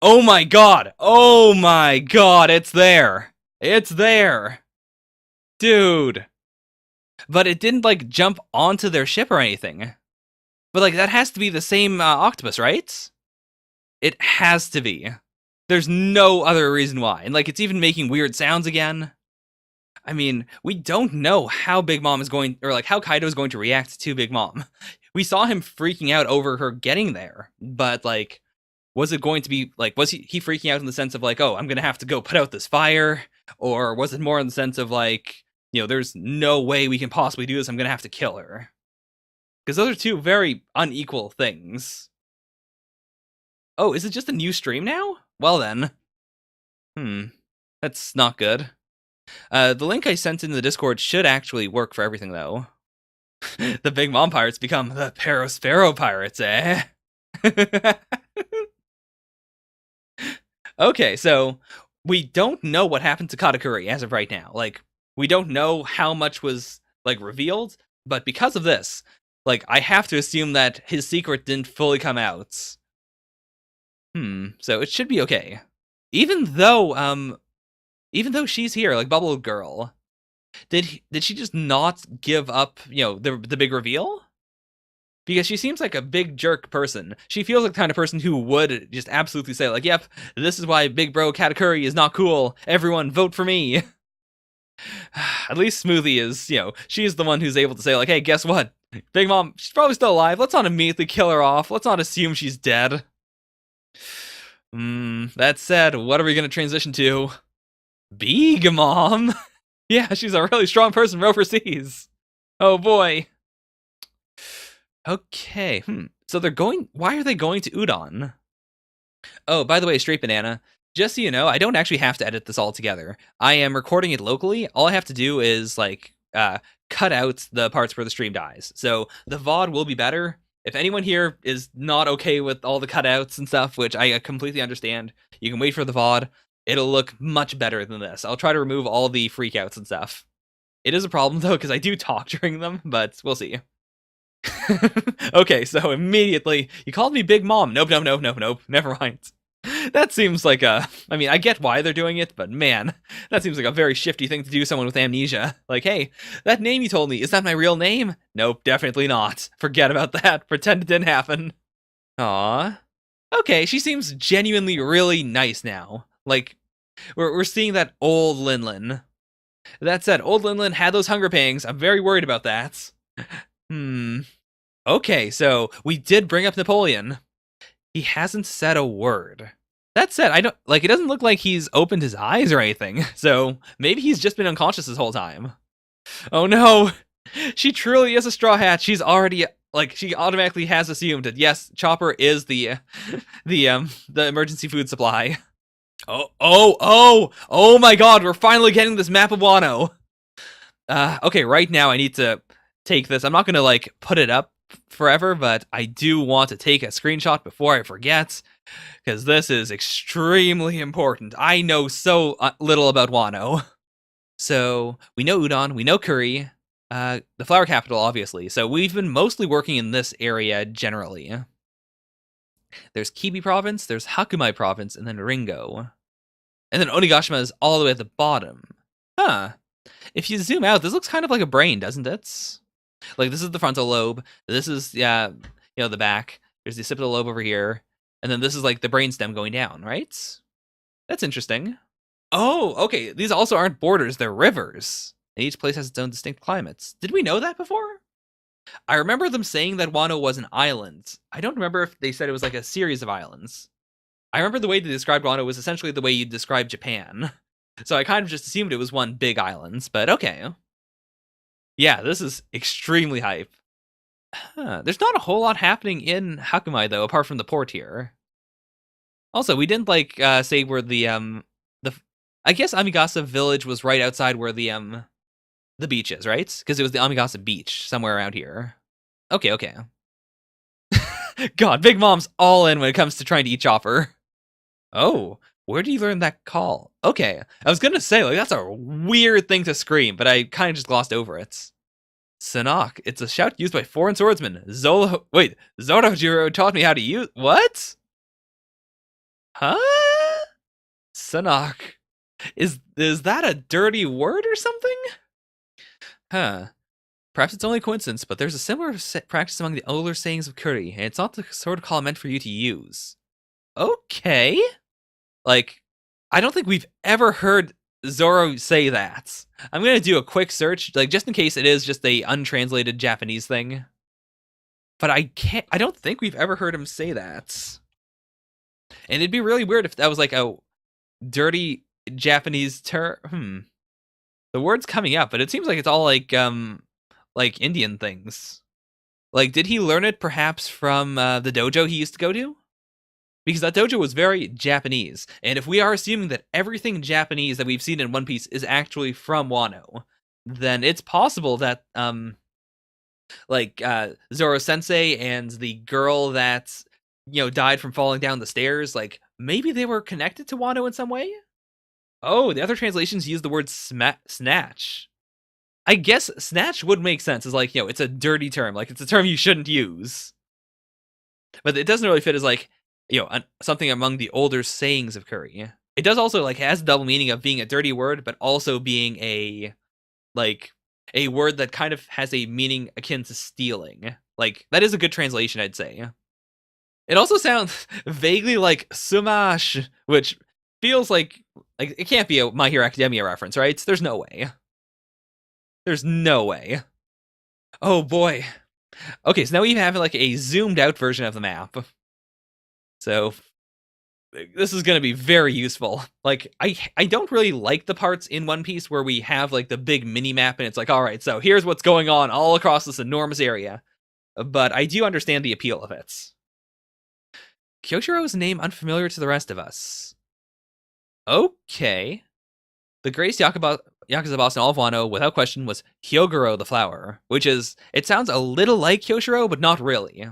S1: Oh my god! Oh my god, it's there! It's there! Dude! But it didn't, like, jump onto their ship or anything. But, like, that has to be the same octopus, right? It has to be. There's no other reason why. And, like, it's even making weird sounds again. I mean, we don't know how Big Mom is going, or, like, how Kaido is going to react to Big Mom. We saw him freaking out over her getting there. But, like, was it going to be, like, was he freaking out in the sense of, like, oh, I'm going to have to go put out this fire? Or was it more in the sense of, like, you know, there's no way we can possibly do this, I'm going to have to kill her? Because those are two very unequal things. Oh, is it just a new stream now? Well then. That's not good. The link I sent in the Discord should actually work for everything, though. The Big Mom pirates become the Perospero pirates, eh? Okay, so we don't know what happened to Katakuri as of right now. Like, we don't know how much was, like, revealed, but because of this, like, I have to assume that his secret didn't fully come out. So it should be okay. Even though she's here, like Bubble Girl, did she just not give up, you know, the big reveal? Because she seems like a big jerk person. She feels like the kind of person who would just absolutely say, like, yep, this is why Big Bro Katakuri is not cool. Everyone vote for me. At least Smoothie is, you know, she's the one who's able to say, like, hey, guess what? Big Mom, she's probably still alive. Let's not immediately kill her off. Let's not assume she's dead. That said, what are we going to transition to? Big Mom? Yeah, she's a really strong person from overseas. Oh boy. Okay, So they're going, why are they going to Udon? Oh, by the way, Straight Banana, just so you know, I don't actually have to edit this all together. I am recording it locally. All I have to do is, like, cut out the parts where the stream dies. So the VOD will be better. If anyone here is not okay with all the cutouts and stuff, which I completely understand, you can wait for the VOD. It'll look much better than this. I'll try to remove all the freakouts and stuff. It is a problem, though, because I do talk during them, but we'll see. Okay, so immediately, you called me Big Mom. Nope, never mind. That seems like I mean, I get why they're doing it, but man, that seems like a very shifty thing to do someone with amnesia. Like, hey, that name you told me, is that my real name? Nope, definitely not. Forget about that. Pretend it didn't happen. Aww. Okay, she seems genuinely really nice now. Like, we're seeing that old Linlin. That said, old Linlin had those hunger pangs. I'm very worried about that. Okay, so we did bring up Napoleon. He hasn't said a word. That said, I don't, like, it doesn't look like he's opened his eyes or anything, so maybe he's just been unconscious this whole time. Oh no! She truly is a Straw Hat. She's already, like, she automatically has assumed that, yes, Chopper is the emergency food supply. Oh my god, we're finally getting this map of Wano. Okay, right now I need to take this. I'm not gonna, like, put it up forever, but I do want to take a screenshot before I forget, because this is extremely important. I know so little about Wano. So, we know Udon, we know Curry, the flower capital, obviously, so we've been mostly working in this area generally. There's Kibi province, there's Hakumai province, and then Ringo. And then Onigashima is all the way at the bottom. Huh. If you zoom out, this looks kind of like a brain, doesn't it? Like, this is the frontal lobe. This is, yeah, the back. There's the occipital lobe over here. And then this is, like, the brainstem going down, right? That's interesting. Oh, okay. These also aren't borders. They're rivers. And each place has its own distinct climates. Did we know that before? I remember them saying that Wano was an island. I don't remember if they said it was, like, a series of islands. I remember the way they described Wano was essentially the way you describe Japan. So I kind of just assumed it was one big island, but okay. Yeah, this is extremely hype. There's not a whole lot happening in Hakumai, though, apart from the port here. Also, we didn't, like, say where the I guess Amigasa Village was right outside where the beach is, right? Because it was the Amigasa Beach, somewhere around here. Okay. God, Big Mom's all in when it comes to trying to eat Chopper. Oh, where do you learn that call? Okay, I was gonna say, like, that's a weird thing to scream, but I kind of just glossed over it. Sanok, it's a shout used by foreign swordsmen. Zorojiro taught me how to use... What? Huh? Sanok. Is that a dirty word or something? Huh. Perhaps it's only coincidence, but there's a similar practice among the older sayings of Kuri, and it's not the sort of call meant for you to use. Okay. Like, I don't think we've ever heard Zoro say that. I'm gonna do a quick search, like, just in case it is just a untranslated Japanese thing. But I don't think we've ever heard him say that. And it'd be really weird if that was like a dirty Japanese term. The word's coming up, but it seems like it's all like Indian things. Like, did he learn it perhaps from the dojo he used to go to? Because that dojo was very Japanese. And if we are assuming that everything Japanese that we've seen in One Piece is actually from Wano, then it's possible that, Zoro Sensei and the girl that, died from falling down the stairs, like, maybe they were connected to Wano in some way? Oh, the other translations use the word snatch. I guess snatch would make sense. It's like, it's a dirty term. Like, it's a term you shouldn't use. But it doesn't really fit as, like, something among the older sayings of Kuri. It does also, like, has double meaning of being a dirty word, but also being a word that kind of has a meaning akin to stealing. Like, that is a good translation, I'd say. It also sounds vaguely like sumash, which feels like it can't be a My Hero Academia reference, right? There's no way. There's no way. Oh boy. Okay, so now we have like a zoomed out version of the map. So this is going to be very useful. Like, I don't really like the parts in One Piece where we have like the big mini map and it's like, all right, so here's what's going on all across this enormous area. But I do understand the appeal of it. Kyoshiro's name unfamiliar to the rest of us. Okay. The greatest Yakuza boss in all of Wano, without question, was Hyogoro the Flower, which is, it sounds a little like Kyoshiro, but not really.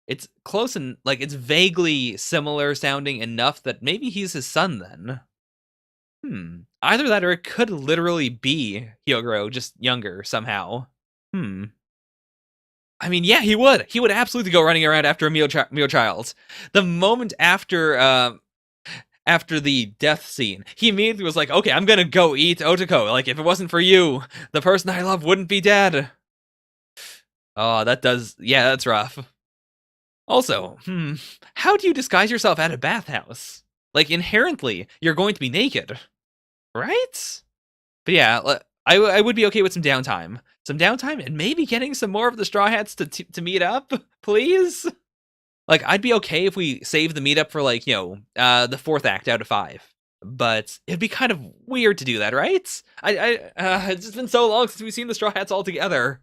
S1: It's close and, like, it's vaguely similar sounding enough that maybe he's his son then. Either that or it could literally be Hyogoro, just younger somehow. I mean, yeah, he would. He would absolutely go running around after a Mio child. The moment after the death scene, he immediately was like, okay, I'm gonna go eat Otoko. Like, if it wasn't for you, the person I love wouldn't be dead. Oh, that's rough. Also, how do you disguise yourself at a bathhouse? Like, inherently, you're going to be naked, right? But yeah, I would be okay with some downtime. Some downtime and maybe getting some more of the Straw Hats to meet up, please? Like, I'd be okay if we save the meetup for, like, the 4th act out of 5. But it'd be kind of weird to do that, right? It's just been so long since we've seen the Straw Hats all together.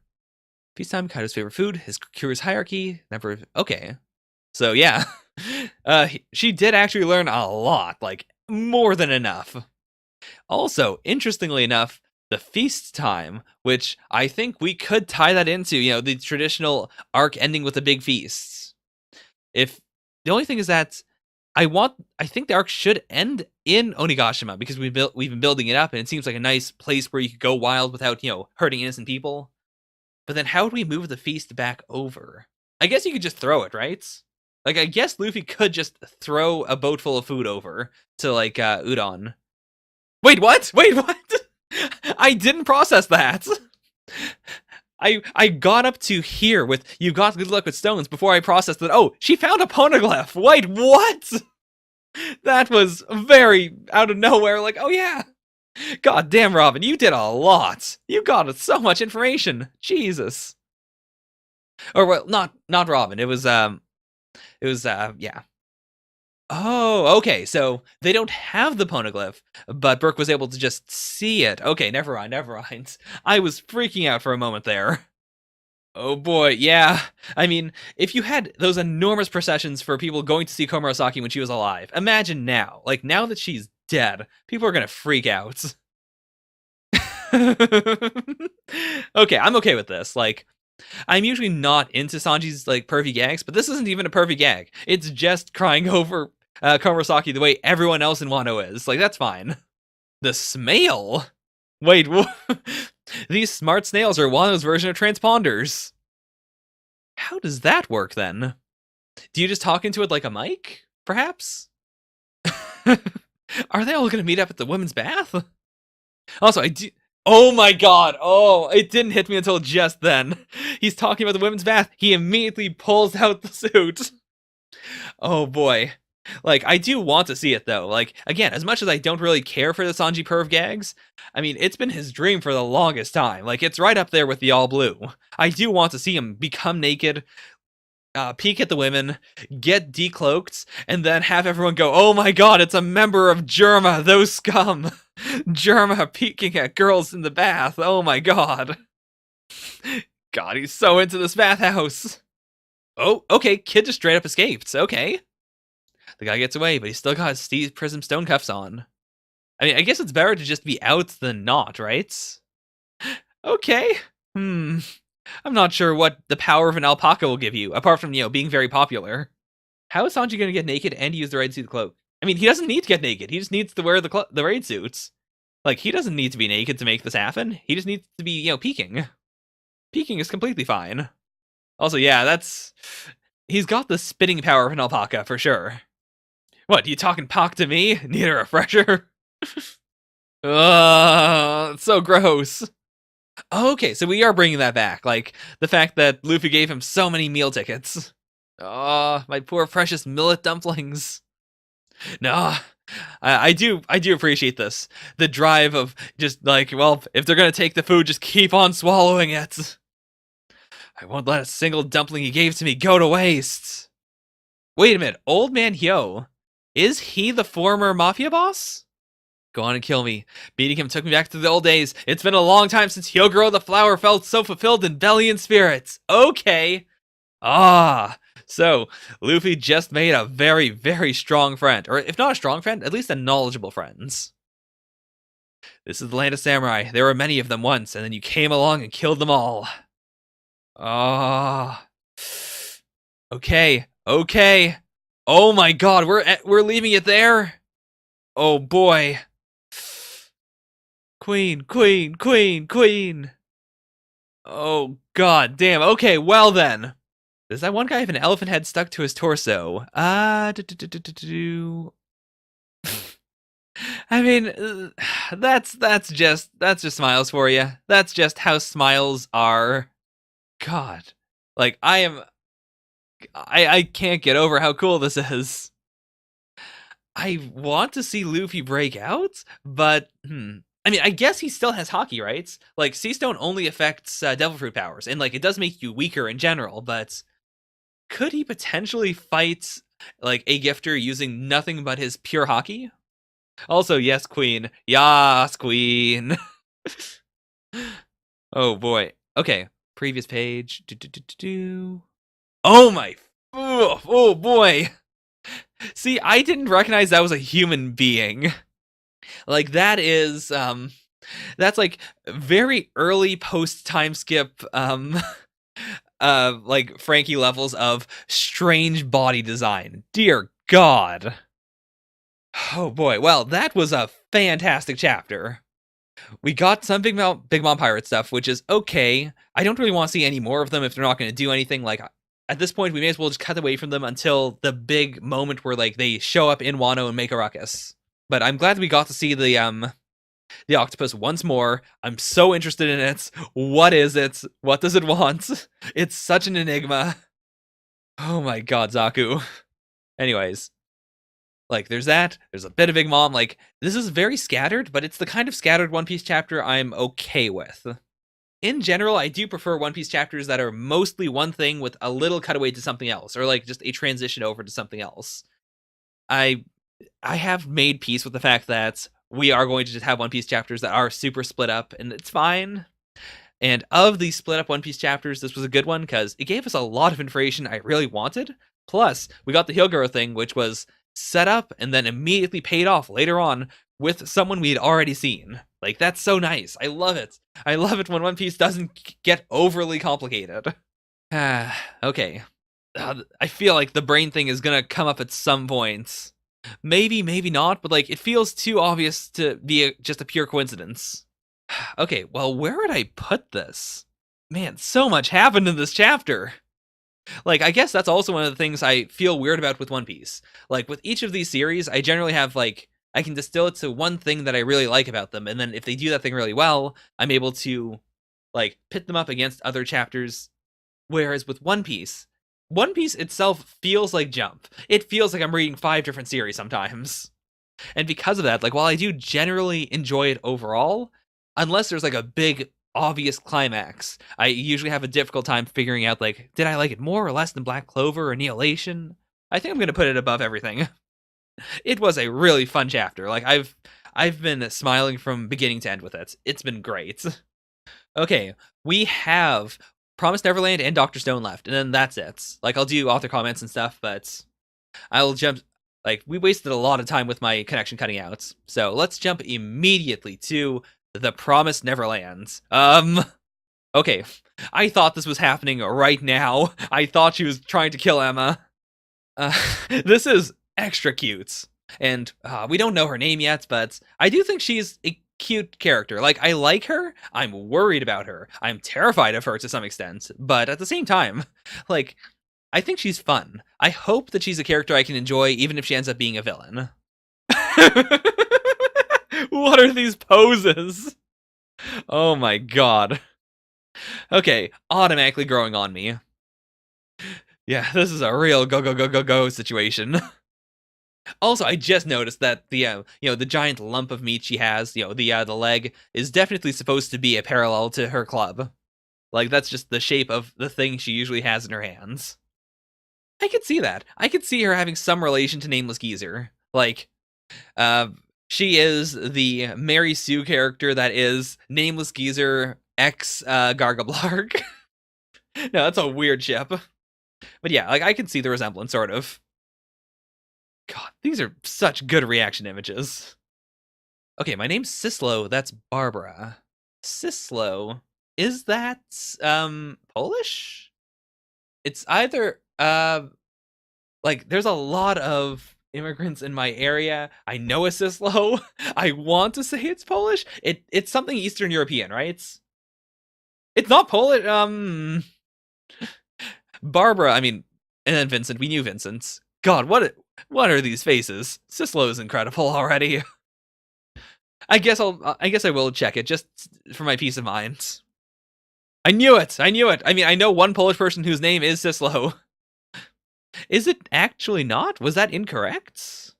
S1: Peacetime, Kaido's favorite food, his Kura's hierarchy, never... Okay. So, yeah. She did actually learn a lot, like, more than enough. Also, interestingly enough, the feast time, which I think we could tie that into, the traditional arc ending with a big feast. If the only thing is that I think the arc should end in Onigashima because we've been building it up and it seems like a nice place where you could go wild without, hurting innocent people. But then how would we move the feast back over? I guess you could just throw it, right? Like, I guess Luffy could just throw a boat full of food over to, like, Udon. Wait, what? I didn't process that. I got up to here with "you got good luck with stones" before I processed that. Oh, she found a poneglyph. Wait, what? That was very out of nowhere. Like, oh yeah. God damn, Robin, you did a lot. You got so much information. Jesus. Or well, not Robin. It was yeah. Oh, okay. So they don't have the poneglyph, but Burke was able to just see it. Okay, never mind, never mind. I was freaking out for a moment there. Oh boy, yeah. I mean, if you had those enormous processions for people going to see Komurasaki when she was alive, imagine now. Like, now that she's dead, people are gonna freak out. Okay, I'm okay with this. Like, I'm usually not into Sanji's, like, pervy gags, but this isn't even a pervy gag. It's just crying over Komurasaki the way everyone else in Wano is. Like, that's fine. The Smail? Wait, these smart snails are Wano's version of transponders. How does that work, then? Do you just talk into it like a mic, perhaps? Are they all going to meet up at the women's bath? Also, I do... Oh my god! Oh, it didn't hit me until just then. He's talking about the women's bath. He immediately pulls out the suit. Oh boy. Like, I do want to see it, though. Like, again, as much as I don't really care for the Sanji perv gags, I mean, it's been his dream for the longest time. Like, it's right up there with the all blue. I do want to see him become naked, peek at the women, get decloaked, and then have everyone go, oh my god, it's a member of Germa, those scum! Germa peeking at girls in the bath, oh my god. God, he's so into this bathhouse. Oh, okay, kid just straight up escaped, okay. The guy gets away, but he's still got his Steve Prism stone cuffs on. I mean, I guess it's better to just be out than not, right? Okay. I'm not sure what the power of an alpaca will give you, apart from, being very popular. How is Sanji going to get naked and use the raid suit cloak? I mean, he doesn't need to get naked. He just needs to wear the raid suits. Like, he doesn't need to be naked to make this happen. He just needs to be, peeking. Peeking is completely fine. Also, yeah, he's got the spitting power of an alpaca, for sure. What, you talking pock to me? Need a refresher? It's so gross. Okay, so we are bringing that back. Like, the fact that Luffy gave him so many meal tickets. Oh, my poor precious millet dumplings. No, I do appreciate this. The drive of just like, well, if they're gonna take the food, just keep on swallowing it. I won't let a single dumpling he gave to me go to waste. Wait a minute, Old Man Hyo. Is he the former mafia boss? Go on and kill me. Beating him took me back to the old days. It's been a long time since Hyogoro the flower felt so fulfilled in belly and spirits. Okay. So Luffy just made a very, very strong friend. Or if not a strong friend, at least a knowledgeable friend. This is the land of samurai. There were many of them once, and then you came along and killed them all. Okay. Oh my god, we're leaving it there? Oh boy. Queen. Oh god damn. Okay, well then. Does that one guy have an elephant head stuck to his torso? I mean, that's just smiles for you. That's just how smiles are. God. Like, I can't get over how cool this is. I want to see Luffy break out, but I mean, I guess he still has hockey, right? Like, Sea Stone only affects Devil Fruit powers, and like it does make you weaker in general, but could he potentially fight like a gifter using nothing but his pure hockey? Also, yes, Queen. Yas, Queen. Oh boy. Okay, previous page. Oh my. Oh boy. See, I didn't recognize that was a human being. Like, that is, that's like very early post time skip, like Frankie levels of strange body design. Dear God. Oh boy. Well, that was a fantastic chapter. We got some Big Mom Pirate stuff, which is okay. I don't really want to see any more of them if they're not going to do anything. Like, at this point, we may as well just cut away from them until the big moment where, like, they show up in Wano and make a ruckus. But I'm glad we got to see the the octopus once more. I'm so interested in it. What is it? What does it want? It's such an enigma. Oh my god, Zaku. Anyways, like, there's that. There's a bit of Big Mom. Like, this is very scattered, but it's the kind of scattered One Piece chapter I'm okay with. In general, I do prefer One Piece chapters that are mostly one thing with a little cutaway to something else, or like just a transition over to something else. I have made peace with the fact that we are going to just have One Piece chapters that are super split up, and it's fine. And of these split up One Piece chapters, this was a good one because it gave us a lot of information I really wanted. Plus, we got the Hyogoro thing, which was set up and then immediately paid off later on with someone we had already seen. Like, that's so nice. I love it. I love it when One Piece doesn't get overly complicated. Okay. I feel like the brain thing is gonna come up at some point. Maybe, maybe not, but like, it feels too obvious to be just a pure coincidence. Okay, well, where would I put this? Man, so much happened in this chapter. Like, I guess that's also one of the things I feel weird about with One Piece. Like, with each of these series, I generally have, like, I can distill it to one thing that I really like about them, and then if they do that thing really well, I'm able to, like, pit them up against other chapters. Whereas with One Piece itself feels like Jump. It feels like I'm reading 5 different series sometimes. And because of that, like, while I do generally enjoy it overall, unless there's like a big obvious climax, I usually have a difficult time figuring out, like, did I like it more or less than Black Clover or Lation? I think I'm gonna put it above everything. It was a really fun chapter. Like, I've been smiling from beginning to end with it. It's been great. Okay, we have Promised Neverland and Dr. Stone left, and then that's it. Like, I'll do author comments and stuff, but I'll jump. Like, we wasted a lot of time with my connection cutting out, so let's jump immediately to the Promised Neverland. Okay, I thought this was happening right now. I thought she was trying to kill Emma. This is extra cute, and we don't know her name yet, but I do think she's a cute character. Like, I like her. I'm worried about her. I'm terrified of her to some extent, but at the same time, like, I think she's fun. I hope that she's a character I can enjoy, even if she ends up being a villain. What are these poses? Oh my god. Okay, automatically growing on me. Yeah, this is a real go situation. Also, I just noticed that the the giant lump of meat she has, the leg, is definitely supposed to be a parallel to her club. Like, that's just the shape of the thing she usually has in her hands. I could see that. I could see her having some relation to Nameless Geezer. Like, she is the Mary Sue character that is Nameless Geezer X Gargablarg. No, that's a weird ship. But yeah, like, I can see the resemblance, sort of. God, these are such good reaction images. Okay, my name's Sislo. That's Barbara. Sislo. Is that Polish? It's either like, there's a lot of immigrants in my area. I know a Sislo. I want to say it's Polish. It's something Eastern European, right? It's not Polish. Barbara, I mean, and then Vincent. We knew Vincent. God, what are these faces? Sislo is incredible already. I guess I will check it just for my peace of mind. I knew it. I mean, I know one Polish person whose name is Sislo. Is it actually not? Was that incorrect?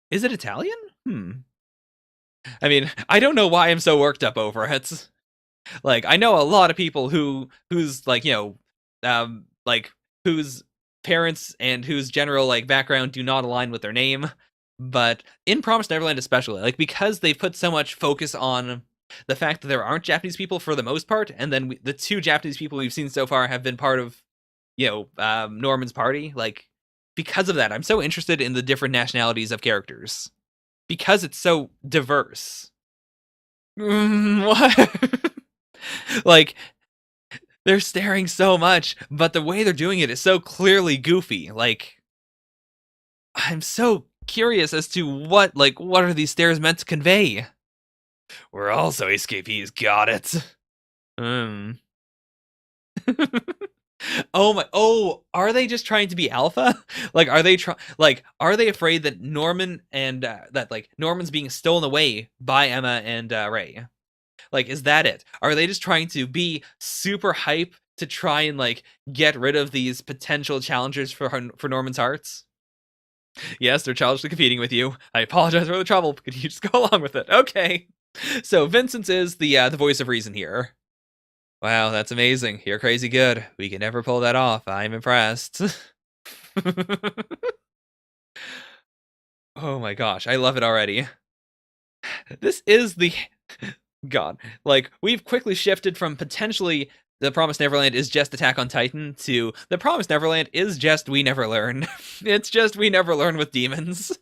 S1: Is it Italian? I mean, I don't know why I'm so worked up over it. Like, I know a lot of people whose like, like, whose parents and whose general, like, background do not align with their name, but in Promised Neverland especially, like, because they put so much focus on the fact that there aren't Japanese people for the most part, and then the 2 Japanese people we've seen so far have been part of, Norman's party. Like, because of that, I'm so interested in the different nationalities of characters, because it's so diverse. What? Like, they're staring so much, but the way they're doing it is so clearly goofy. Like, I'm so curious as to what are these stares meant to convey? We're also escapees, got it. Oh my! Oh, are they just trying to be alpha? Like, are they afraid that Norman and that like Norman's being stolen away by Emma and Ray? Like, is that it? Are they just trying to be super hype to try and like get rid of these potential challengers for Norman's hearts? Yes, they're challenged to competing with you. I apologize for the trouble. Could you just go along with it? Okay. So Vincent is the voice of reason here. Wow, that's amazing. You're crazy good. We can never pull that off. I'm impressed. Oh my gosh, I love it already. This is the God. Like, we've quickly shifted from potentially the Promised Neverland is just Attack on Titan to the Promised Neverland is just We Never Learn. It's just We Never Learn with demons.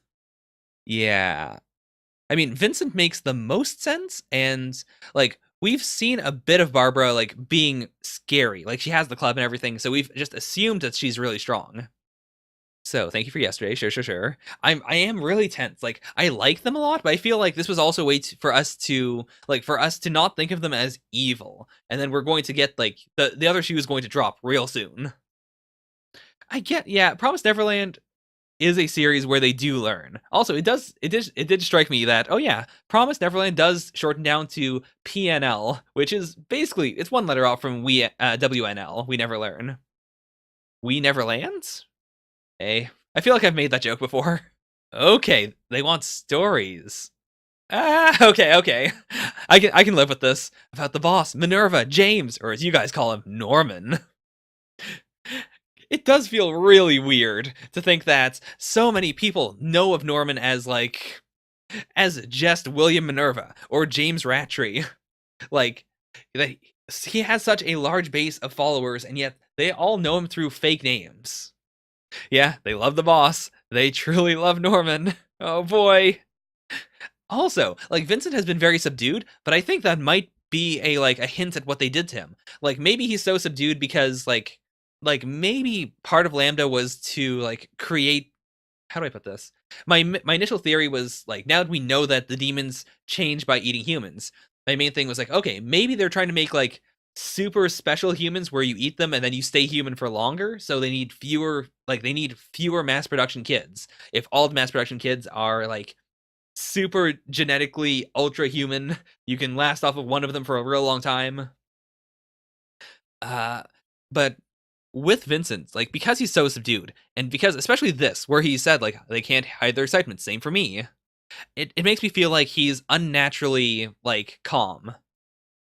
S1: Yeah. I mean, Vincent makes the most sense, and like we've seen a bit of Barbara like being scary. Like she has the club and everything, so we've just assumed that she's really strong. So thank you for yesterday. Sure. I am really tense. Like I like them a lot, but I feel like this was also a way for us to not think of them as evil. And then we're going to get like the other shoe is going to drop real soon. Yeah, Promised Neverland is a series where they do learn. Also, it did strike me that, oh yeah, Promised Neverland does shorten down to PNL, which is basically it's one letter out from WNL. We never learn. We never land? Hey, I feel like I've made that joke before. Okay, they want stories. Okay. I can live with this. About the boss, Minerva, James, or as you guys call him, Norman. It does feel really weird to think that so many people know of Norman as just William Minerva or James Rattray. Like, he has such a large base of followers, and yet they all know him through fake names. Yeah, they love the boss. They truly love Norman. Oh boy. Also, like Vincent has been very subdued, but I think that might be a hint at what they did to him. Like maybe he's so subdued because like maybe part of Lambda was to like create, how do I put this? My initial theory was like, now that we know that the demons change by eating humans, my main thing was like, okay, maybe they're trying to make like super special humans where you eat them and then you stay human for longer, so they need fewer mass production kids. If all the mass production kids are like super genetically ultra human, you can last off of one of them for a real long time. But with Vincent, like because he's so subdued, and because especially this, where he said like they can't hide their excitement, same for me, it makes me feel like he's unnaturally like calm.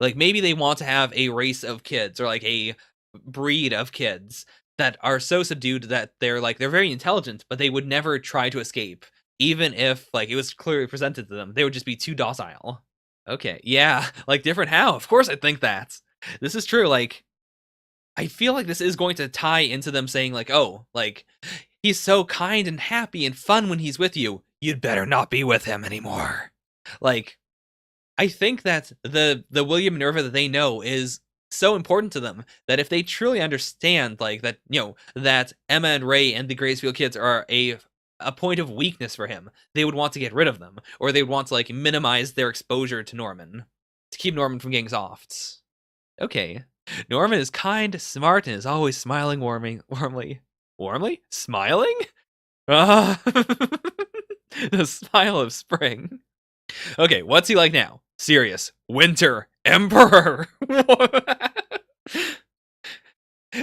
S1: Like maybe they want to have a race of kids or like a breed of kids that are so subdued that they're very intelligent, but they would never try to escape. Even if like it was clearly presented to them, they would just be too docile. Okay, yeah, like different how? Of course I think that. This is true, like I feel like this is going to tie into them saying like, oh, like he's so kind and happy and fun when he's with you. You'd better not be with him anymore. Like I think that the William Minerva that they know is so important to them that if they truly understand like that, that Emma and Ray and the Gracefield kids are a point of weakness for him, they would want to get rid of them, or they would want to like minimize their exposure to Norman to keep Norman from getting soft. Okay. Norman is kind, smart, and is always smiling warmly. Warmly? Smiling? The smile of spring. Okay, what's he like now? Serious. Winter. Emperor.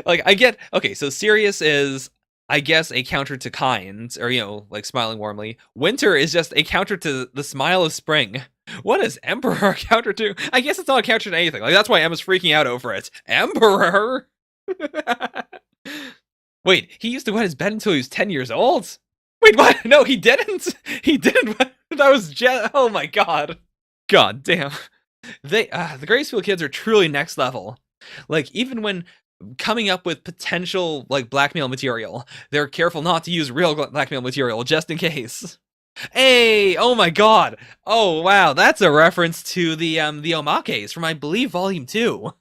S1: Like, I get... Okay, so serious is, I guess, a counter to kind, or, like, smiling warmly. Winter is just a counter to the smile of spring. What is Emperor a counter to? I guess it's not a counter to anything. Like, that's why Emma's freaking out over it. Emperor? Wait, he used to wet his bed until he was 10 years old? Wait, what? No, he didn't. He didn't. That was oh my god. God damn. The Gracefield kids are truly next level. Like, even when coming up with potential, like, blackmail material, they're careful not to use real blackmail material, just in case. Hey! Oh my god! Oh wow, that's a reference to the Omakes from, I believe, Volume 2.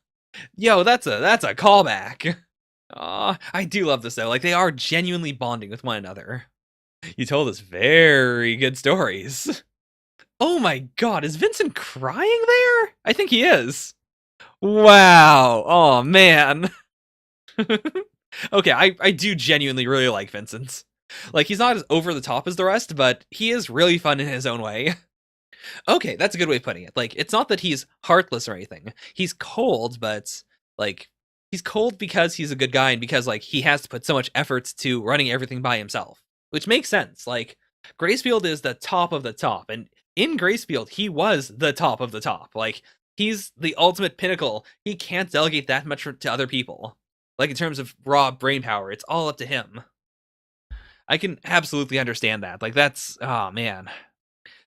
S1: Yo, that's a callback. I do love this though. Like, they are genuinely bonding with one another. You told us very good stories. Oh my god, is Vincent crying there? I think he is. Wow. Oh man. Okay, I do genuinely really like Vincent. Like, he's not as over the top as the rest, but he is really fun in his own way. Okay, that's a good way of putting it. Like, it's not that he's heartless or anything. He's cold, but like he's cold because he's a good guy and because like he has to put so much effort to running everything by himself, which makes sense. Like, Gracefield is the top of the top, and in Gracefield, he was the top of the top. Like, he's the ultimate pinnacle. He can't delegate that much to other people. Like, in terms of raw brain power, it's all up to him. I can absolutely understand that. Like, that's, oh man.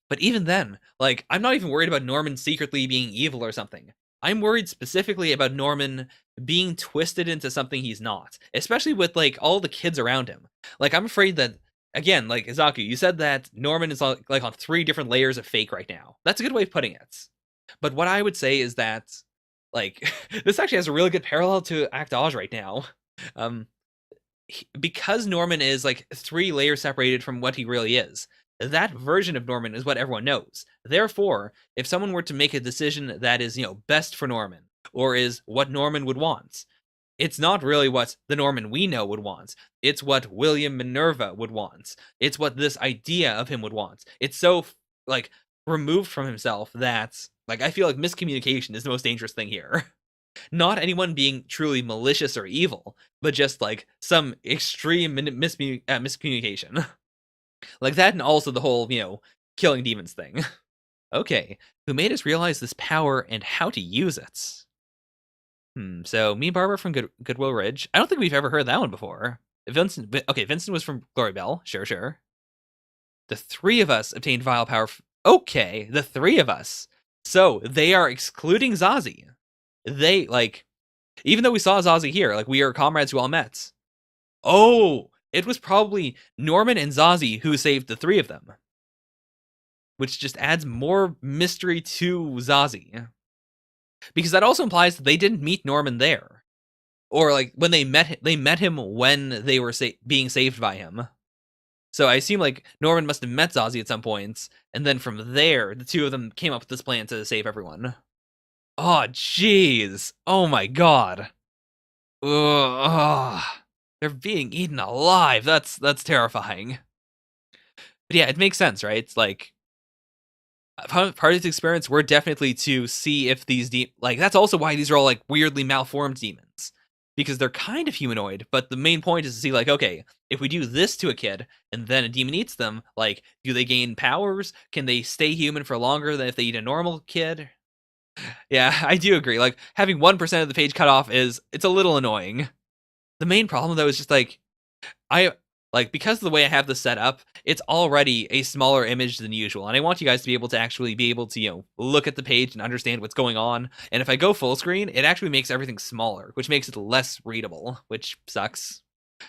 S1: But even then, like, I'm not even worried about Norman secretly being evil or something. I'm worried specifically about Norman being twisted into something he's not, especially with like all the kids around him. Like, I'm afraid that, again, like Izaku, you said that Norman is like on 3 different layers of fake right now. That's a good way of putting it. But what I would say is that, like, this actually has a really good parallel to Act Aj right now. Um, because Norman is like 3 layers separated from what he really is, that version of Norman is what everyone knows. Therefore, if someone were to make a decision that is, best for Norman, or is what Norman would want, it's not really what the Norman we know would want. It's what William Minerva would want. It's what this idea of him would want. It's so, like, removed from himself that, like, I feel like miscommunication is the most dangerous thing here. Not anyone being truly malicious or evil, but just like some extreme miscommunication. Like that, and also the whole, killing demons thing. Okay, who made us realize this power and how to use it? So me and Barbara from Goodwill Ridge. I don't think we've ever heard that one before. Vincent, okay, Vincent was from Glory Bell. Sure. The 3 of us obtained vile power. Okay, the 3 of us. So they are excluding Zazie. They, like, even though we saw Zazie here, like, we are comrades who all met. Oh, it was probably Norman and Zazie who saved the 3 of them. Which just adds more mystery to Zazie. Because that also implies that they didn't meet Norman there. Or, like, when they met him when they were being saved by him. So I assume, like, Norman must have met Zazie at some points, and then from there, the 2 of them came up with this plan to save everyone. Oh, jeez. Oh my god. Ugh. They're being eaten alive. That's terrifying. But yeah, it makes sense, right? It's like, part of this experience, we're definitely to see if these like, that's also why these are all like weirdly malformed demons. Because they're kind of humanoid, but the main point is to see, like, okay, if we do this to a kid and then a demon eats them, like, do they gain powers? Can they stay human for longer than if they eat a normal kid? Yeah, I do agree. Like, having 1% of the page cut off it's a little annoying. The main problem, though, is just, like, because of the way I have this set up, it's already a smaller image than usual, and I want you guys to be able to look at the page and understand what's going on, and if I go full screen, it actually makes everything smaller, which makes it less readable, which sucks.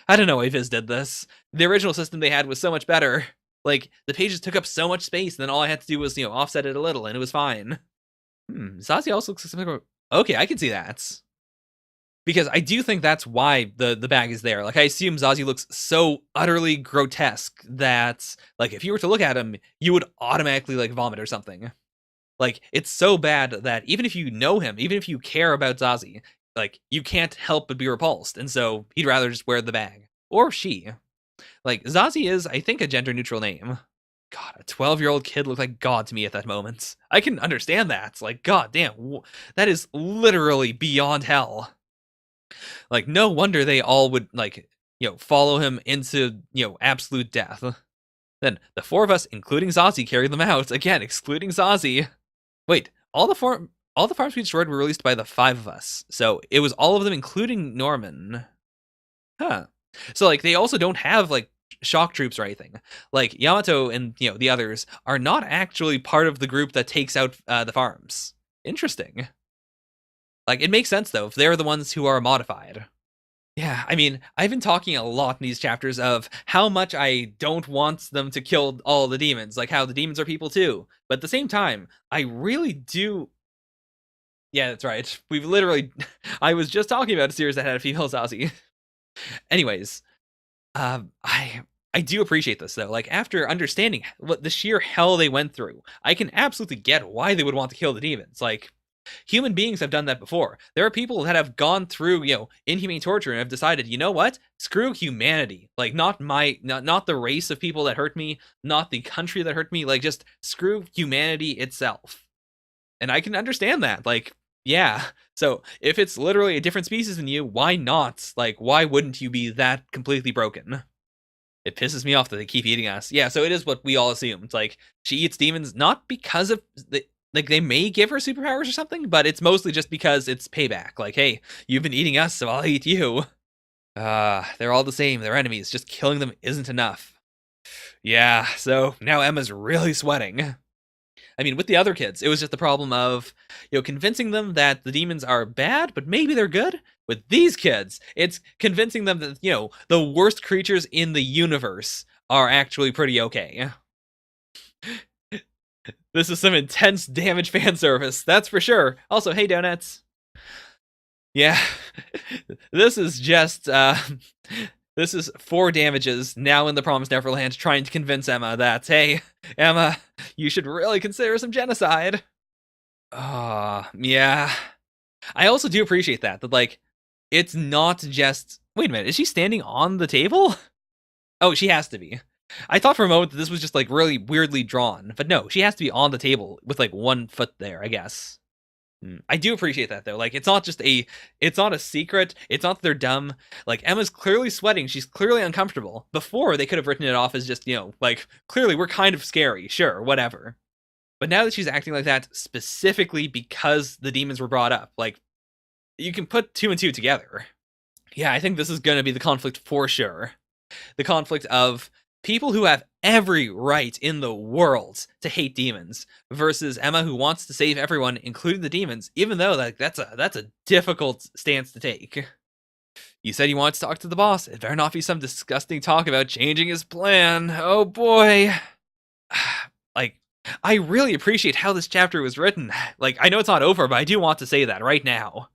S1: I don't know why Viz did this. The original system they had was so much better. Like, the pages took up so much space, and then all I had to do was, offset it a little, and it was fine. Zazie also looks like okay, I can see that. Because I do think that's why the bag is there. Like, I assume Zazie looks so utterly grotesque that, like, if you were to look at him, you would automatically, like, vomit or something. Like, it's so bad that even if you know him, even if you care about Zazie, like, you can't help but be repulsed, and so he'd rather just wear the bag. Or she. Like, Zazie is, I think, a gender-neutral name. God, a 12-year-old kid looked like God to me at that moment. I can understand that. Like, god damn, that is literally beyond hell. Like, no wonder they all would, like, follow him into, absolute death. Then the 4 of us, including Zazie, carried them out. Again, excluding Zazie. Wait, all the farms we destroyed were released by the 5 of us. So it was all of them, including Norman. Huh. So, like, they also don't have, like, shock troops or anything. Like, Yamato and, the others are not actually part of the group that takes out the farms. Interesting. Like, it makes sense, though, if they're the ones who are modified. Yeah, I mean, I've been talking a lot in these chapters of how much I don't want them to kill all the demons, like how the demons are people too. But at the same time, I really do... Yeah, that's right. We've literally... I was just talking about a series that had a female Zazie. Anyways, I do appreciate this, though. Like, after understanding what the sheer hell they went through, I can absolutely get why they would want to kill the demons. Like, human beings have done that before. There are people that have gone through, inhumane torture and have decided, you know what? Screw humanity. Like, not the race of people that hurt me, not the country that hurt me, like, just screw humanity itself. And I can understand that. Like, yeah. So if it's literally a different species than you, why not? Like, why wouldn't you be that completely broken? It pisses me off that they keep eating us. Yeah, so it is what we all assumed. Like, she eats demons not because of they may give her superpowers or something, but it's mostly just because it's payback. Like, hey, you've been eating us, so I'll eat you. They're all the same. They're enemies. Just killing them isn't enough. Yeah, so now Emma's really sweating. I mean, with the other kids, it was just the problem of, convincing them that the demons are bad, but maybe they're good. With these kids, it's convincing them that, the worst creatures in the universe are actually pretty okay. This is some intense damage fan service, that's for sure. Also, hey, donuts. Yeah, this is just, this is 4 damages now in the Promised Neverland trying to convince Emma that, hey, Emma, you should really consider some genocide. Yeah. I also do appreciate that, like, it's not just... Wait a minute, is she standing on the table? Oh, she has to be. I thought for a moment that this was just, like, really weirdly drawn. But no, she has to be on the table with, like, 1 foot there, I guess. I do appreciate that, though. Like, it's not a secret. It's not that they're dumb. Like, Emma's clearly sweating. She's clearly uncomfortable. Before, they could have written it off as just, like, clearly we're kind of scary. Sure, whatever. But now that she's acting like that specifically because the demons were brought up, like, you can put 2 and 2 together. Yeah, I think this is going to be the conflict for sure. The conflict of people who have every right in the world to hate demons versus Emma who wants to save everyone, including the demons, even though that's a difficult stance to take. You said you wanted to talk to the boss. It better not be some disgusting talk about changing his plan. Oh boy. Like, I really appreciate how this chapter was written. Like, I know it's not over, but I do want to say that right now.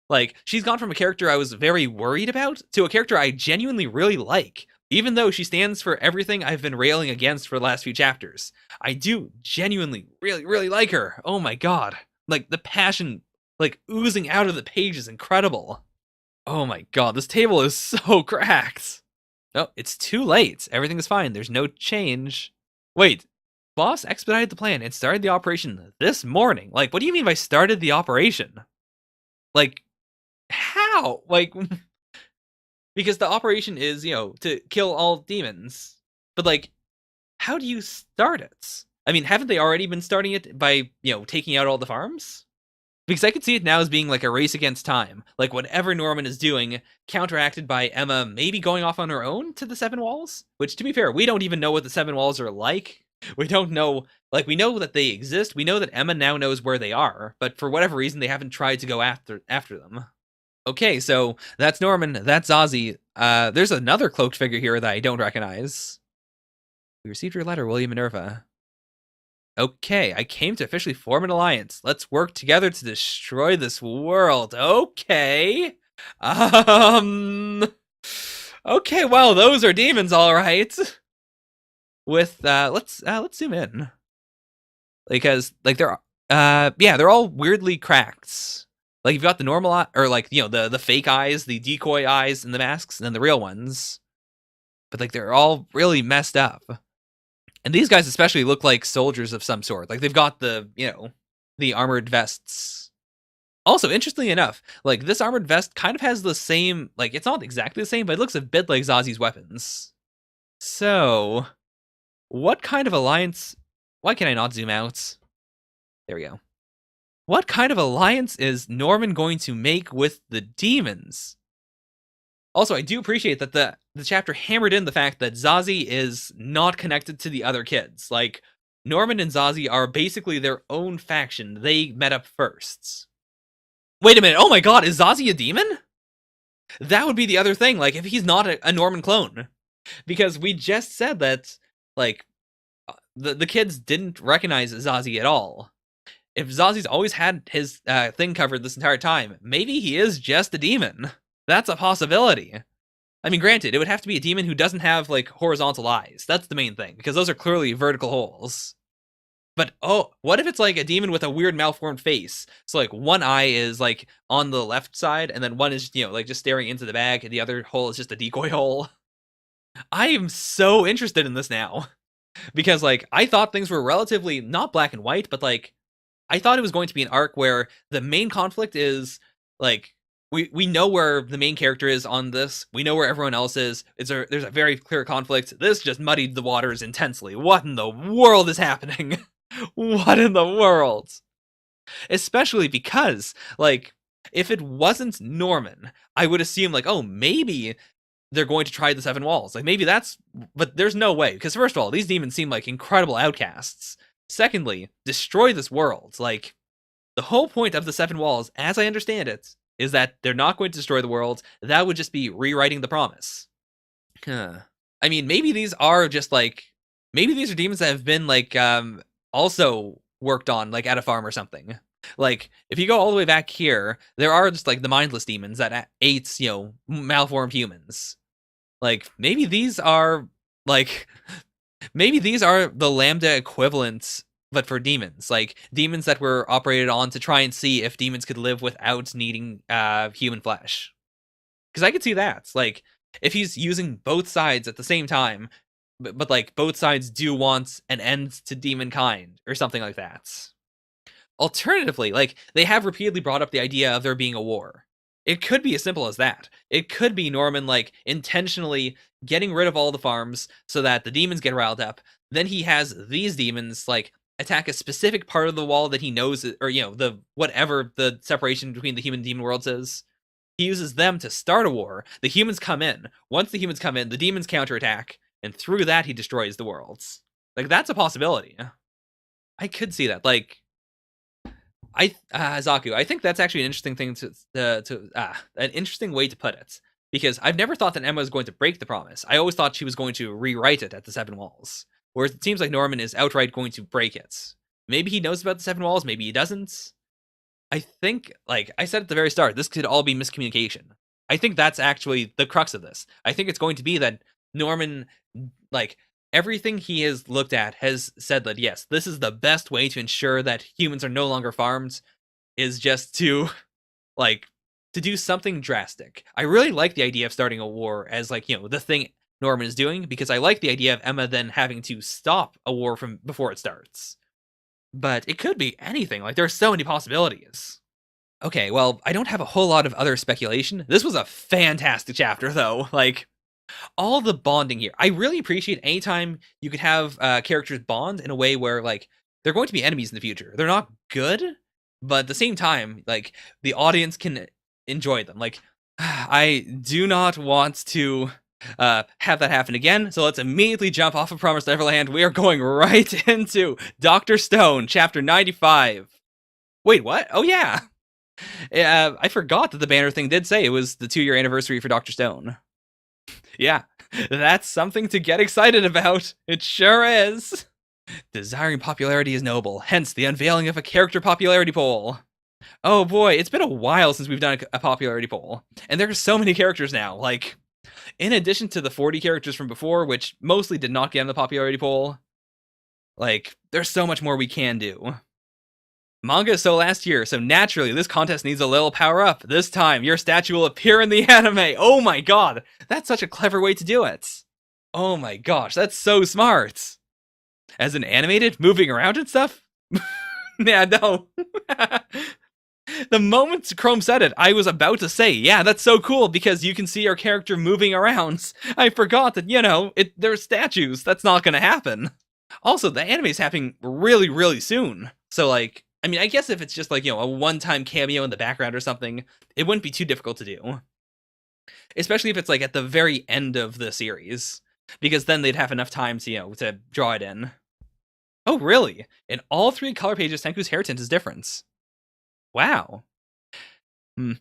S1: Like, she's gone from a character I was very worried about to a character I genuinely really like. Even though she stands for everything I've been railing against for the last few chapters. I do genuinely really, really like her. Oh my god. Like, the passion, like, oozing out of the page is incredible. Oh my god, this table is so cracked. Oh, it's too late. Everything is fine. There's no change. Wait, boss expedited the plan and started the operation this morning. Like, what do you mean by started the operation? Like, how? Like, because the operation is, to kill all demons. But, like, how do you start it? I mean, haven't they already been starting it by, taking out all the farms? Because I could see it now as being like a race against time. Like, whatever Norman is doing, counteracted by Emma maybe going off on her own to the 7 Walls? Which, to be fair, we don't even know what the 7 Walls are like. We don't know, like, we know that they exist. We know that Emma now knows where they are. But for whatever reason, they haven't tried to go after them. Okay, so that's Norman, that's Ozzy. There's another cloaked figure here that I don't recognize. We received your letter, William Minerva. Okay, I came to officially form an alliance. Let's work together to destroy this world. Okay. Okay, well, those are demons, all right. With let's zoom in. Because like they're all weirdly cracked. Like, you've got the normal or like, the fake eyes, the decoy eyes and the masks, and then the real ones. But like they're all really messed up. And these guys especially look like soldiers of some sort. Like, they've got the, the armored vests. Also, interestingly enough, like, this armored vest kind of has the same, like, it's not exactly the same, but it looks a bit like Zazzy's weapons. So, what kind of alliance... Why can I not zoom out? There we go. What kind of alliance is Norman going to make with the demons? Also, I do appreciate that the chapter hammered in the fact that Zazzy is not connected to the other kids. Like, Norman and Zazzy are basically their own faction. They met up first. Wait a minute. Oh my god, is Zazzy a demon? That would be the other thing, like, if he's not a Norman clone. Because we just said that, like, the kids didn't recognize Zazzy at all. If Zazzy's always had his thing covered this entire time, maybe he is just a demon. That's a possibility. I mean, granted, it would have to be a demon who doesn't have, like, horizontal eyes. That's the main thing, because those are clearly vertical holes. But oh, what if it's like a demon with a weird malformed face? So like one eye is like on the left side, and then one is, you know, like just staring into the bag, and the other hole is just a decoy hole. I am so interested in this now. Because like I thought things were relatively not black and white, but like I thought it was going to be an arc where the main conflict is like we know where the main character is on this. We know where everyone else is. There's a very clear conflict. This just muddied the waters intensely. What in the world is happening? What in the world? Especially because like if it wasn't Norman, I would assume like, oh, maybe they're going to try the Seven Walls. Like maybe that's, but there's no way. Because first of all, these demons seem like incredible outcasts. Secondly, destroy this world. Like the whole point of the Seven Walls, as I understand it, is that they're not going to destroy the world. That would just be rewriting the promise. I mean, maybe these are just like, maybe these are demons that have been like also worked on like at a farm or something. Like if you go all the way back here, there are just like the mindless demons that ate, you know, malformed humans. Like maybe these are like maybe these are the Lambda equivalents, but for demons. Like demons that were operated on to try and see if demons could live without needing human flesh. Because I could see that. Like if he's using both sides at the same time, but like both sides do want an end to demon kind or something like that. Alternatively, like they have repeatedly brought up the idea of there being a war. It could be as simple as that. It could be Norman like intentionally getting rid of all the farms so that the demons get riled up. Then he has these demons like attack a specific part of the wall that he knows, or you know, the whatever the separation between the human and demon worlds is. He uses them to start a war. The humans come in. Once the humans come in, the demons counterattack, and through that he destroys the worlds. Like that's a possibility. I could see that. Like Zaku, I think that's actually an interesting thing an interesting way to put it, because I've never thought that Emma was going to break the promise. I always thought she was going to rewrite it at the Seven Walls, whereas it seems like Norman is outright going to break it. Maybe he knows about the Seven Walls, maybe he doesn't. I think, like I said at the very start, this could all be miscommunication. I think that's actually the crux of this. I think it's going to be that Norman, like, everything he has looked at has said that, yes, this is the best way to ensure that humans are no longer farmed, is just to, like, to do something drastic. I really like the idea of starting a war as, like, you know, the thing Norman is doing, because I like the idea of Emma then having to stop a war from before it starts. But it could be anything. Like, there are so many possibilities. Okay, well, I don't have a whole lot of other speculation. This was a fantastic chapter, though. Like, all the bonding here. I really appreciate anytime you could have characters bond in a way where, like, they're going to be enemies in the future. They're not good, but at the same time, like, the audience can enjoy them. Like, I do not want to have that happen again, so let's immediately jump off of Promised Neverland. We are going right into Dr. Stone, chapter 95. Wait, what? Oh, yeah. I forgot that the banner thing did say it was the 2-year anniversary for Dr. Stone. Yeah, that's something to get excited about. It sure is. Desiring popularity is noble, hence the unveiling of a character popularity poll. Oh boy, it's been a while since we've done a popularity poll. And there are so many characters now. Like, in addition to the 40 characters from before, which mostly did not get on the popularity poll, like, there's so much more we can do. Manga is so last year, so naturally this contest needs a little power up. This time, your statue will appear in the anime. Oh my god, that's such a clever way to do it. Oh my gosh, that's so smart. As an animated, moving around and stuff? Yeah, no. The moment Chrome said it, I was about to say, yeah, that's so cool because you can see our character moving around. I forgot that, you know, there's statues. That's not gonna happen. Also, the anime's happening really, really soon. So, like, I mean, I guess if it's just like, you know, a one-time cameo in the background or something, it wouldn't be too difficult to do. Especially if it's like at the very end of the series, because then they'd have enough time to, you know, to draw it in. Oh, really? In all 3 color pages, Senku's hair tint is different. Wow.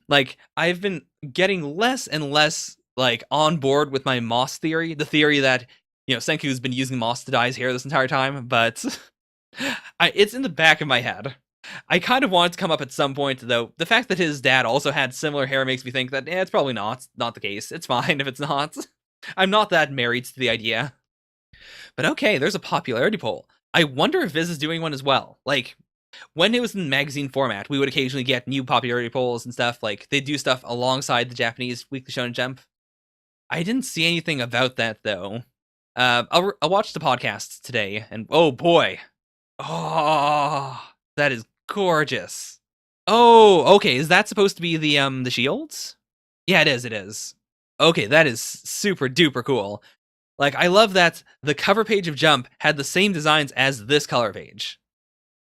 S1: Like, I've been getting less and less, like, on board with my moss theory, the theory that, you know, Senku's been using moss to dye his hair this entire time, but it's in the back of my head. I kind of want it to come up at some point, though. The fact that his dad also had similar hair makes me think that, it's probably not the case. It's fine if it's not. I'm not that married to the idea. But okay, there's a popularity poll. I wonder if Viz is doing one as well. Like, when it was in magazine format, we would occasionally get new popularity polls and stuff. Like, they do stuff alongside the Japanese Weekly Shonen Jump. I didn't see anything about that, though. I'll watch the podcast today, and oh boy. Oh, that is gorgeous. Oh, okay. Is that supposed to be the shields? Yeah, it is. It is. Okay, that is super duper cool. Like, I love that the cover page of Jump had the same designs as this color page.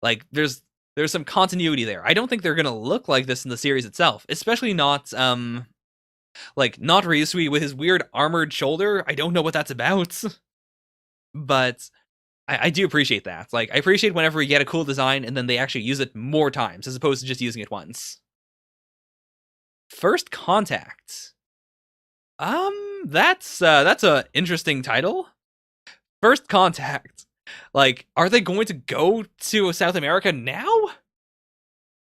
S1: Like, there's some continuity there. I don't think they're gonna look like this in the series itself, especially not like not Ryusui with his weird armored shoulder. I don't know what that's about, but I do appreciate that. Like, I appreciate whenever we get a cool design and then they actually use it more times as opposed to just using it once. First Contact. That's a interesting title. First Contact. Like, are they going to go to South America now?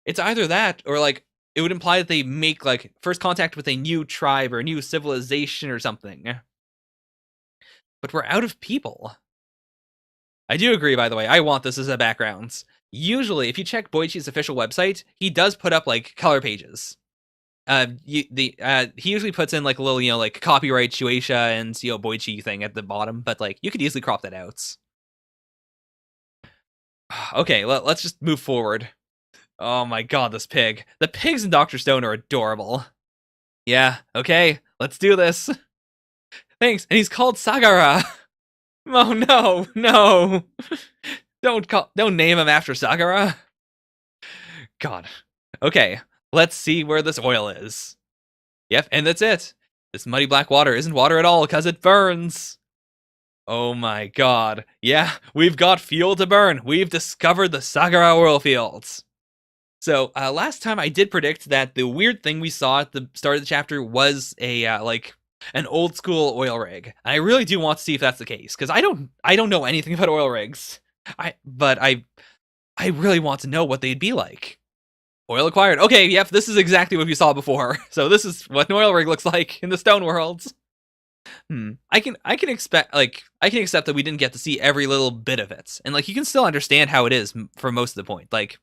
S1: It's either that, or like, it would imply that they make like first contact with a new tribe or a new civilization or something. But we're out of people. I do agree, by the way. I want this as a background. Usually, if you check Boichi's official website, he does put up like color pages. He usually puts in like a little, like copyright Shueisha and Boichi thing at the bottom, but like you could easily crop that out. Okay, let's just move forward. Oh my god, this pig. The pigs in Dr. Stone are adorable. Yeah, okay, let's do this. Thanks, and he's called Sagara. Oh no, no. Don't name him after Sagara. God. Okay, let's see where this oil is. Yep, and that's it. This muddy black water isn't water at all because it burns. Oh my god. Yeah, we've got fuel to burn. We've discovered the Sagara oil fields. So, last time I did predict that the weird thing we saw at the start of the chapter was a, like, an old school oil rig. And I really do want to see if that's the case, because I don't know anything about oil rigs. But I really want to know what they'd be like. Oil acquired. Okay, yep, this is exactly what we saw before. So this is what an oil rig looks like in the stone world. I can accept that we didn't get to see every little bit of it. And like you can still understand how it is for most of the point. Like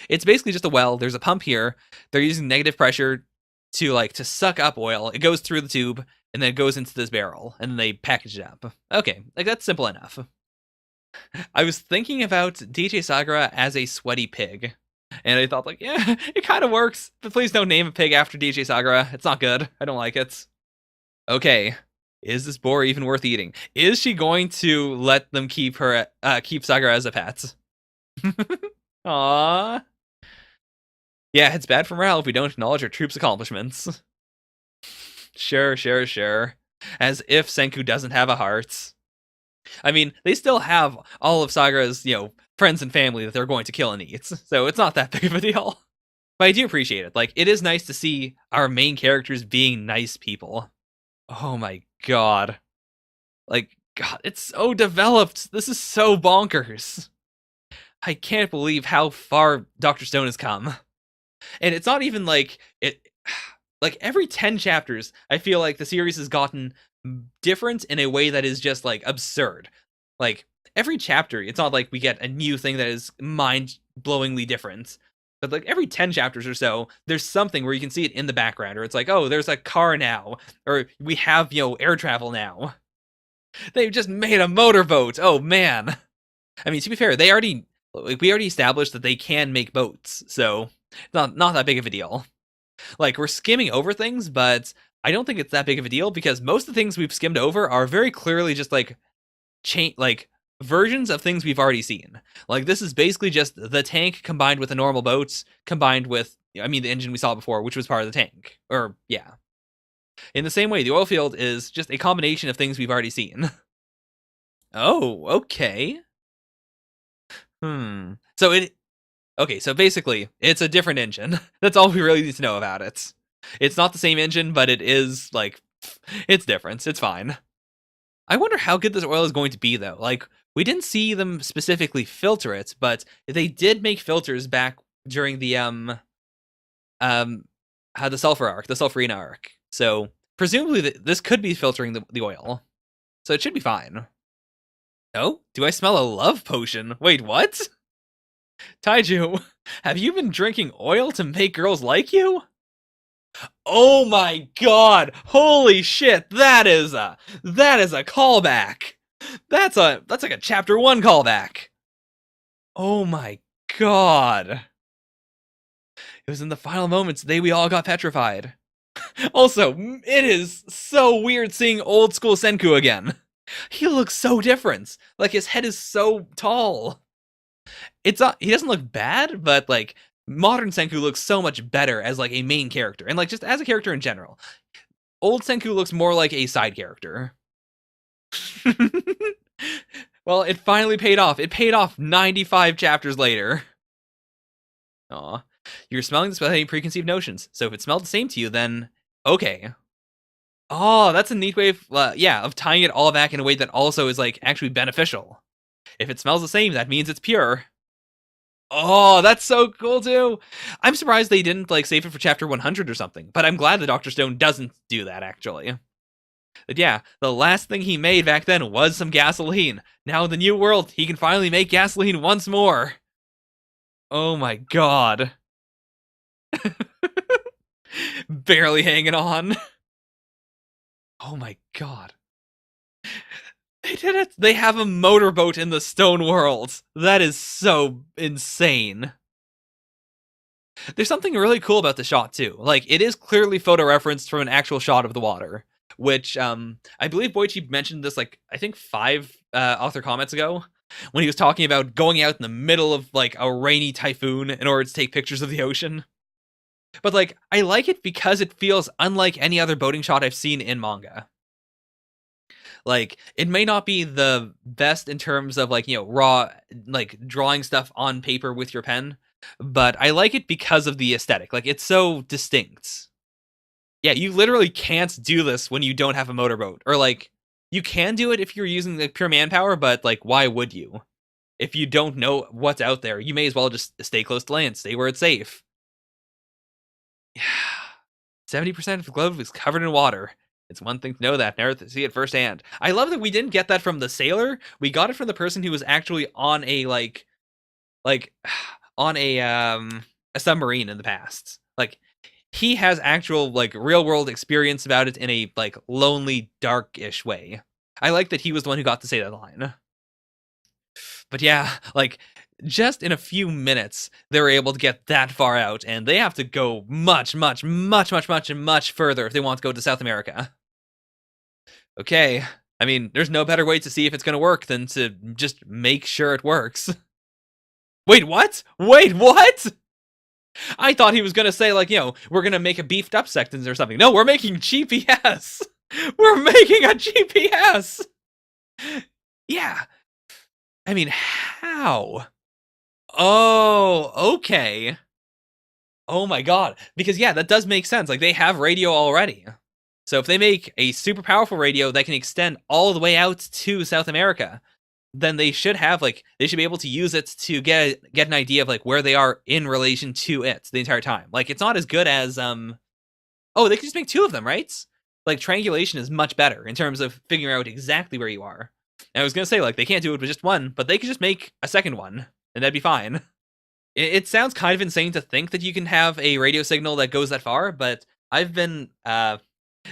S1: it's basically just a well, there's a pump here. They're using negative pressure to suck up oil. It goes through the tube and then it goes into this barrel and then they package it up. Okay, like that's simple enough. I was thinking about DJ Sagara as a sweaty pig. And I thought, like, yeah, it kind of works. But please don't name a pig after DJ Sagara. It's not good. I don't like it. Okay. Is this boar even worth eating? Is she going to let them keep Sagara as a pet? Aww. Yeah, it's bad for morale if we don't acknowledge our troops' accomplishments. Sure. As if Senku doesn't have a heart. I mean, they still have all of Sagara's, friends and family that they're going to kill and eat, so it's not that big of a deal. But I do appreciate it. Like, it is nice to see our main characters being nice people. Oh my god. Like, god, it's so developed. This is so bonkers. I can't believe how far Dr. Stone has come. And it's not even like it. Like, every 10 chapters, I feel like the series has gotten different in a way that is just, like, absurd. Like, every chapter, it's not like we get a new thing that is mind-blowingly different. But, like, every 10 chapters or so, there's something where you can see it in the background, or it's like, oh, there's a car now, or we have, air travel now. They've just made a motorboat! Oh, man! I mean, to be fair, we already established that they can make boats, so not that big of a deal. Like, we're skimming over things, but I don't think it's that big of a deal, because most of the things we've skimmed over are very clearly just, like, versions of things we've already seen. Like, this is basically just the tank combined with a normal boat, combined with, the engine we saw before, which was part of the tank. Or, yeah. In the same way, the oil field is just a combination of things we've already seen. Oh, okay. So basically, it's a different engine. That's all we really need to know about it. It's not the same engine, but it is, like, it's different. It's fine. I wonder how good this oil is going to be, though. Like, we didn't see them specifically filter it, but they did make filters back during the sulfur arc, the sulfurina arc. So presumably this could be filtering the oil. So it should be fine. Oh, do I smell a love potion? Wait, what? Taiju, have you been drinking oil to make girls like you? Oh my god! Holy shit! That is a callback. That's like a chapter 1 callback. Oh my god! It was in the final moments we all got petrified. Also, it is so weird seeing old school Senku again. He looks so different. Like his head is so tall. It's not, he doesn't look bad, but like modern Senku looks so much better as like a main character and like just as a character in general. Old Senku looks more like a side character. Well, it finally paid off. It paid off 95 chapters later. Aw. You're smelling this without any preconceived notions. So if it smelled the same to you, then okay. Oh, that's a neat way of, of tying it all back in a way that also is like actually beneficial. If it smells the same, that means it's pure. Oh, that's so cool too. I'm surprised they didn't like save it for chapter 100 or something, but I'm glad the Dr. Stone doesn't do that actually. But yeah, the last thing he made back then was some gasoline. Now in the new world, he can finally make gasoline once more. Oh my god. Barely hanging on. Oh my god. They did it! They have a motorboat in the stone world. That is so insane. There's something really cool about the shot too. Like it is clearly photo referenced from an actual shot of the water, which I believe Boichi mentioned this like I think 5 author comments ago when he was talking about going out in the middle of like a rainy typhoon in order to take pictures of the ocean. But like I like it because it feels unlike any other boating shot I've seen in manga. Like it may not be the best in terms of like, you know, raw like drawing stuff on paper with your pen, but I like it because of the aesthetic. Like it's so distinct. Yeah, you literally can't do this when you don't have a motorboat. Or like you can do it if you're using like pure manpower, but like why would you? If you don't know what's out there, you may as well just stay close to land, stay where it's safe. Yeah. 70% of the globe is covered in water. It's one thing to know that, never to see it firsthand. I love that we didn't get that from the sailor. We got it from the person who was actually on a on a submarine in the past. Like he has actual like real world experience about it in a like lonely, dark-ish way. I like that he was the one who got to say that line. But yeah, like just in a few minutes, they were able to get that far out, and they have to go much, much, much, much, much, much further if they want to go to South America. Okay, I mean, there's no better way to see if it's going to work than to just make sure it works. Wait, what? Wait, what? I thought he was going to say, like, you know, we're going to make a beefed up sections or something. No, we're making GPS. We're making a GPS. Yeah. I mean, how? Oh, okay. Oh my god. Because, yeah, that does make sense. Like, they have radio already. So if they make a super powerful radio that can extend all the way out to South America, then they should have, like, they should be able to use it to get an idea of, like, where they are in relation to it the entire time. Like, it's not as good as, oh, they could just make 2 of them, right? Like, triangulation is much better in terms of figuring out exactly where you are. And I was gonna say, like, they can't do it with just one, but they could just make a second one, and that'd be fine. It sounds kind of insane to think that you can have a radio signal that goes that far, but I've been,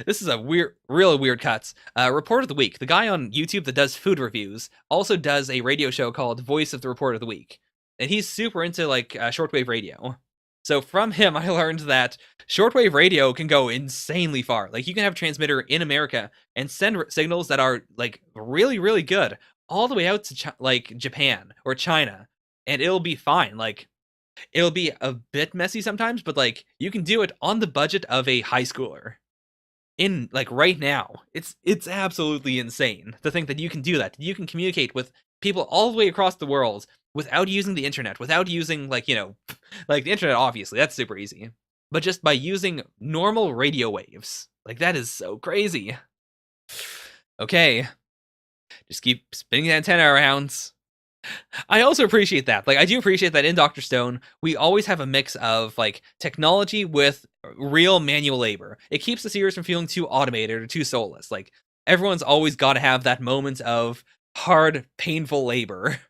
S1: this is a really weird cuts. Report of the Week. The guy on YouTube that does food reviews also does a radio show called Voice of the Report of the Week. And he's super into, like, shortwave radio. So from him, I learned that shortwave radio can go insanely far. Like, you can have a transmitter in America and send signals that are, like, really, really good all the way out to, like, Japan or China. And it'll be fine. Like, it'll be a bit messy sometimes, but, like, you can do it on the budget of a high schooler. In, like, right now. It's absolutely insane to think that you can do that. You can communicate with people all the way across the world without using the internet, without using, like, you know, like, the internet, obviously, that's super easy. But just by using normal radio waves. Like, that is so crazy. Okay. Just keep spinning the antenna around. I also appreciate that. Like, I do appreciate that in Dr. Stone, we always have a mix of, like, technology with real manual labor. It keeps the series from feeling too automated or too soulless. Like, everyone's always got to have that moment of hard, painful labor.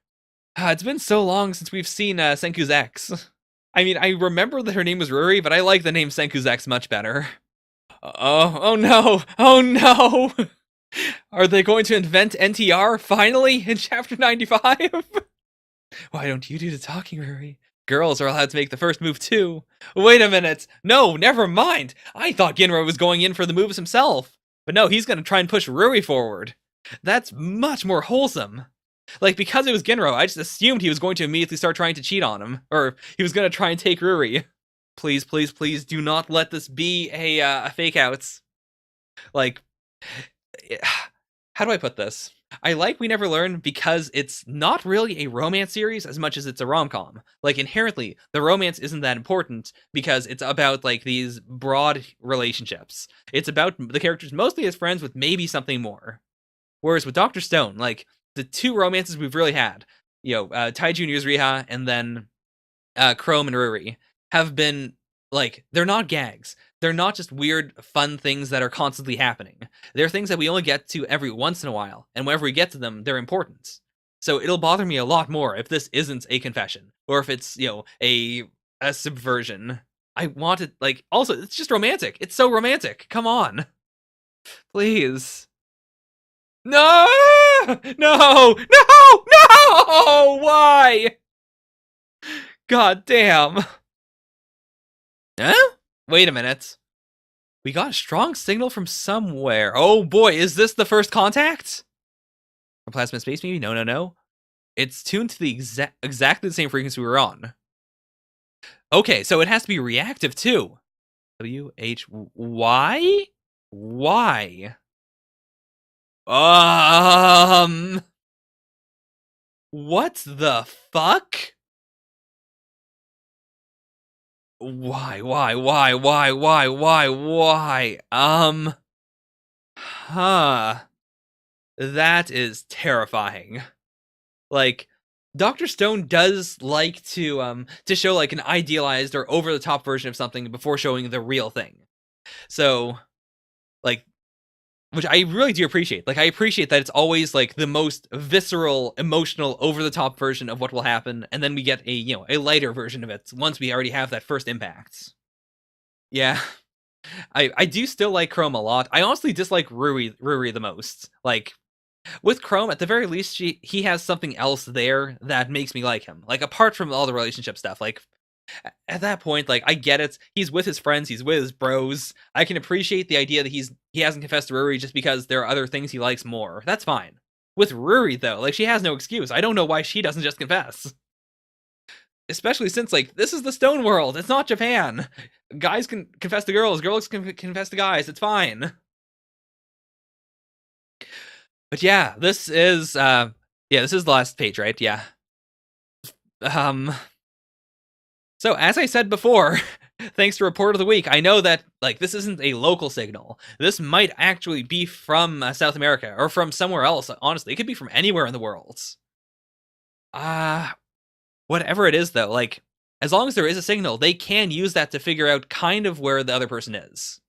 S1: It's been so long since we've seen Senku's ex. I mean, I remember that her name was Ruri, but I like the name Senku's ex much better. Oh no! Oh no! Are they going to invent NTR finally in chapter 95? Why don't you do the talking, Ruri? Girls are allowed to make the first move too. Wait a minute! No, never mind! I thought Ginro was going in for the moves himself. But no, he's gonna try and push Ruri forward. That's much more wholesome. Like, because it was Ginro, I just assumed he was going to immediately start trying to cheat on him. Or he was going to try and take Ruri. Please, please, please do not let this be a fake outs. Like, how do I put this? I like We Never Learn because it's not really a romance series as much as it's a rom-com. Like, inherently, the romance isn't that important because it's about, like, these broad relationships. It's about the characters mostly as friends with maybe something more. Whereas with Dr. Stone, like, the two romances we've really had, Tai Jr.'s Riha and then Chrome and Ruri, have been, like, they're not gags. They're not just weird, fun things that are constantly happening. They're things that we only get to every once in a while, and whenever we get to them, they're important. So it'll bother me a lot more if this isn't a confession, or if it's, a subversion. I want it, like, also, it's just romantic. It's so romantic. Come on. Please. No! No! No! No! Why? God damn. Huh? Wait a minute. We got a strong signal from somewhere. Oh boy, is this the first contact? A plasma space maybe? No, no, no. It's tuned to the exactly the same frequency we were on. Okay, so it has to be reactive too. WHY? Why? What the fuck? Why? Huh. That is terrifying. Like, Dr. Stone does like to show, like, an idealized or over-the-top version of something before showing the real thing. So, like, which I really do appreciate. Like, I appreciate that it's always, like, the most visceral, emotional, over-the-top version of what will happen, and then we get a lighter version of it once we already have that first impact. Yeah. I do still like Chrome a lot. I honestly dislike Ruri the most. Like, with Chrome, at the very least, he has something else there that makes me like him. Like, apart from all the relationship stuff, like, at that point, like, I get it. He's with his friends, he's with his bros. I can appreciate the idea that he hasn't confessed to Ruri just because there are other things he likes more. That's fine. With Ruri, though, like, she has no excuse. I don't know why she doesn't just confess. Especially since, like, this is the Stone world. It's not Japan. Guys can confess to girls. Girls can confess to guys. It's fine. But yeah, this is the last page, right? Yeah. So as I said before, thanks to Report of the Week, I know that, like, this isn't a local signal. This might actually be from South America or from somewhere else. Honestly, it could be from anywhere in the world. Whatever it is, though, like, as long as there is a signal, they can use that to figure out kind of where the other person is.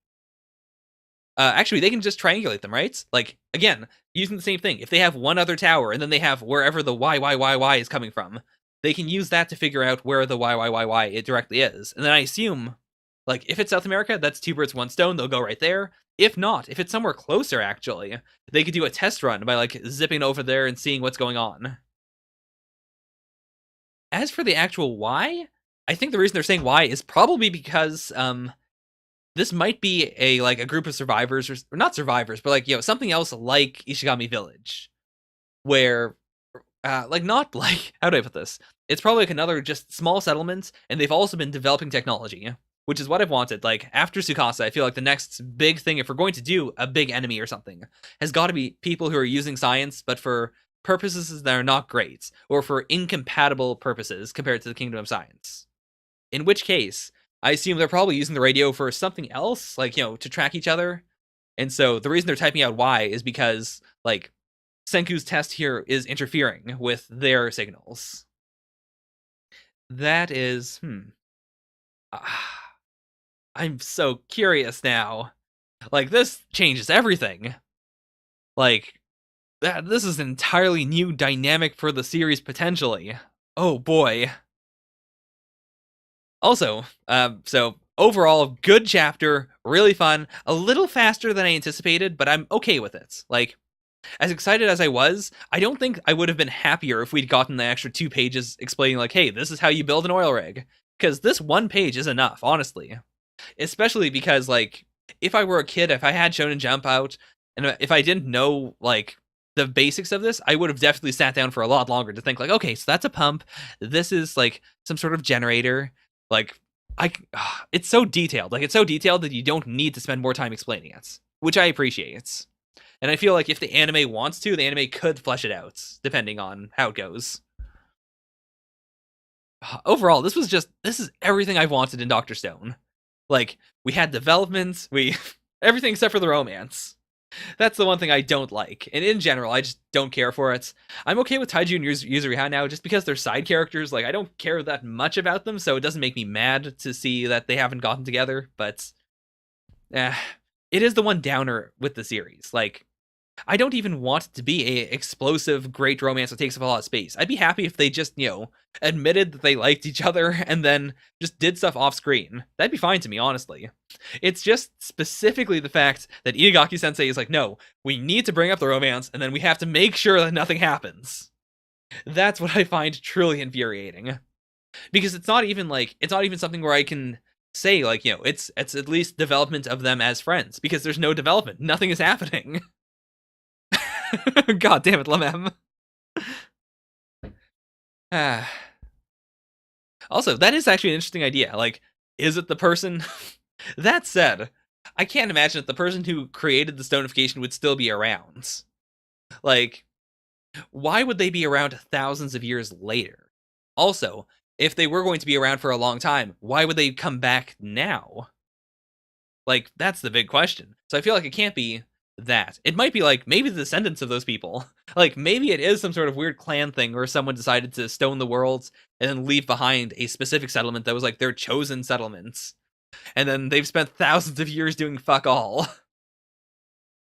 S1: Actually, they can just triangulate them, right? Like, again, using the same thing. If they have one other tower, and then they have wherever the Y is coming from, they can use that to figure out where the Y it directly is. And then I assume, like, if it's South America, that's two birds, one stone. They'll go right there. If not, if it's somewhere closer, actually, they could do a test run by, like, zipping over there and seeing what's going on. As for the actual Y, I think the reason they're saying Y is probably because this might be a group of survivors, or not survivors, but, like, something else like Ishigami Village, where like, not like, how do I put this? It's probably like another just small settlement, and they've also been developing technology, which is what I've wanted. Like, after Tsukasa, I feel like the next big thing, if we're going to do a big enemy or something, has got to be people who are using science, but for purposes that are not great, or for incompatible purposes compared to the Kingdom of Science. In which case, I assume they're probably using the radio for something else, like, to track each other. And so the reason they're typing out Y is because, like, Senku's test here is interfering with their signals. That is, I'm so curious now. Like, this changes everything. Like, This is an entirely new dynamic for the series, potentially. Oh boy. Also, so overall, good chapter, really fun, a little faster than I anticipated, but I'm okay with it. Like, as excited as I was, I don't think I would have been happier if we'd gotten the extra 2 pages explaining, like, hey, this is how you build an oil rig. Because this 1 page is enough, honestly. Especially because, like, if I were a kid, if I had Shonen Jump out, and if I didn't know, like, the basics of this, I would have definitely sat down for a lot longer to think, like, okay, so that's a pump. This is, like, some sort of generator. Like, it's so detailed. Like, it's so detailed that you don't need to spend more time explaining it, which I appreciate. And I feel like if the anime wants to, the anime could flesh it out, depending on how it goes. Overall, this is everything I've wanted in Dr. Stone. Like, we had developments, everything except for the romance. That's the one thing I don't like. And in general, I just don't care for it. I'm okay with Taiju and Yuzuriha now, just because they're side characters. Like, I don't care that much about them, so it doesn't make me mad to see that they haven't gotten together. But, it is the one downer with the series. Like, I don't even want it to be a explosive, great romance that takes up a lot of space. I'd be happy if they just, admitted that they liked each other and then just did stuff off screen. That'd be fine to me, honestly. It's just specifically the fact that Itagaki-sensei is like, no, we need to bring up the romance, and then we have to make sure that nothing happens. That's what I find truly infuriating. Because it's not even something where I can say, like, it's at least development of them as friends, because there's no development. Nothing is happening. God damn it, Lemem. Also, that is actually an interesting idea. Like, is it the person... That said, I can't imagine that the person who created the stonification would still be around. Like, why would they be around thousands of years later? Also, if they were going to be around for a long time, why would they come back now? Like, that's the big question. So I feel like it can't be that. It might be like maybe the descendants of those people. Like, maybe it is some sort of weird clan thing where someone decided to stone the world and then leave behind a specific settlement that was like their chosen settlements. And then they've spent thousands of years doing fuck all.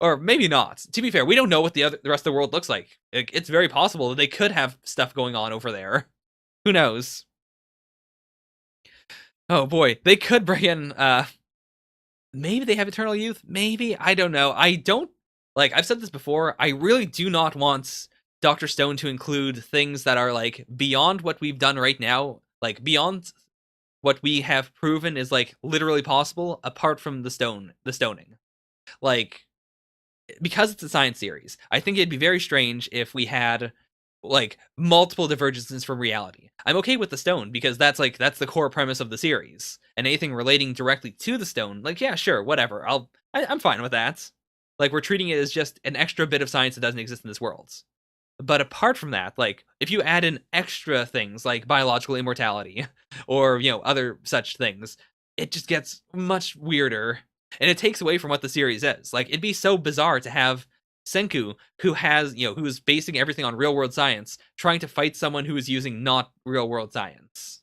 S1: Or maybe not. To be fair, we don't know what the rest of the world looks like. It's very possible that they could have stuff going on over there. Who knows? Oh boy, they could bring in maybe they have eternal youth, maybe, I don't know. I don't, like, I've said this before, I really do not want Dr. Stone to include things that are, like, beyond what we've done right now, like, beyond what we have proven is, like, literally possible, apart from the stoning. Like, because it's a science series, I think it'd be very strange if we had, like, multiple divergences from reality. I'm okay with the stone, because that's the core premise of the series. And anything relating directly to the stone, like, yeah, sure, whatever. I'm fine with that. Like, we're treating it as just an extra bit of science that doesn't exist in this world. But apart from that, like, if you add in extra things like biological immortality or, other such things, it just gets much weirder. And it takes away from what the series is. Like, it'd be so bizarre to have Senku, who is basing everything on real world science, trying to fight someone who is using not real world science.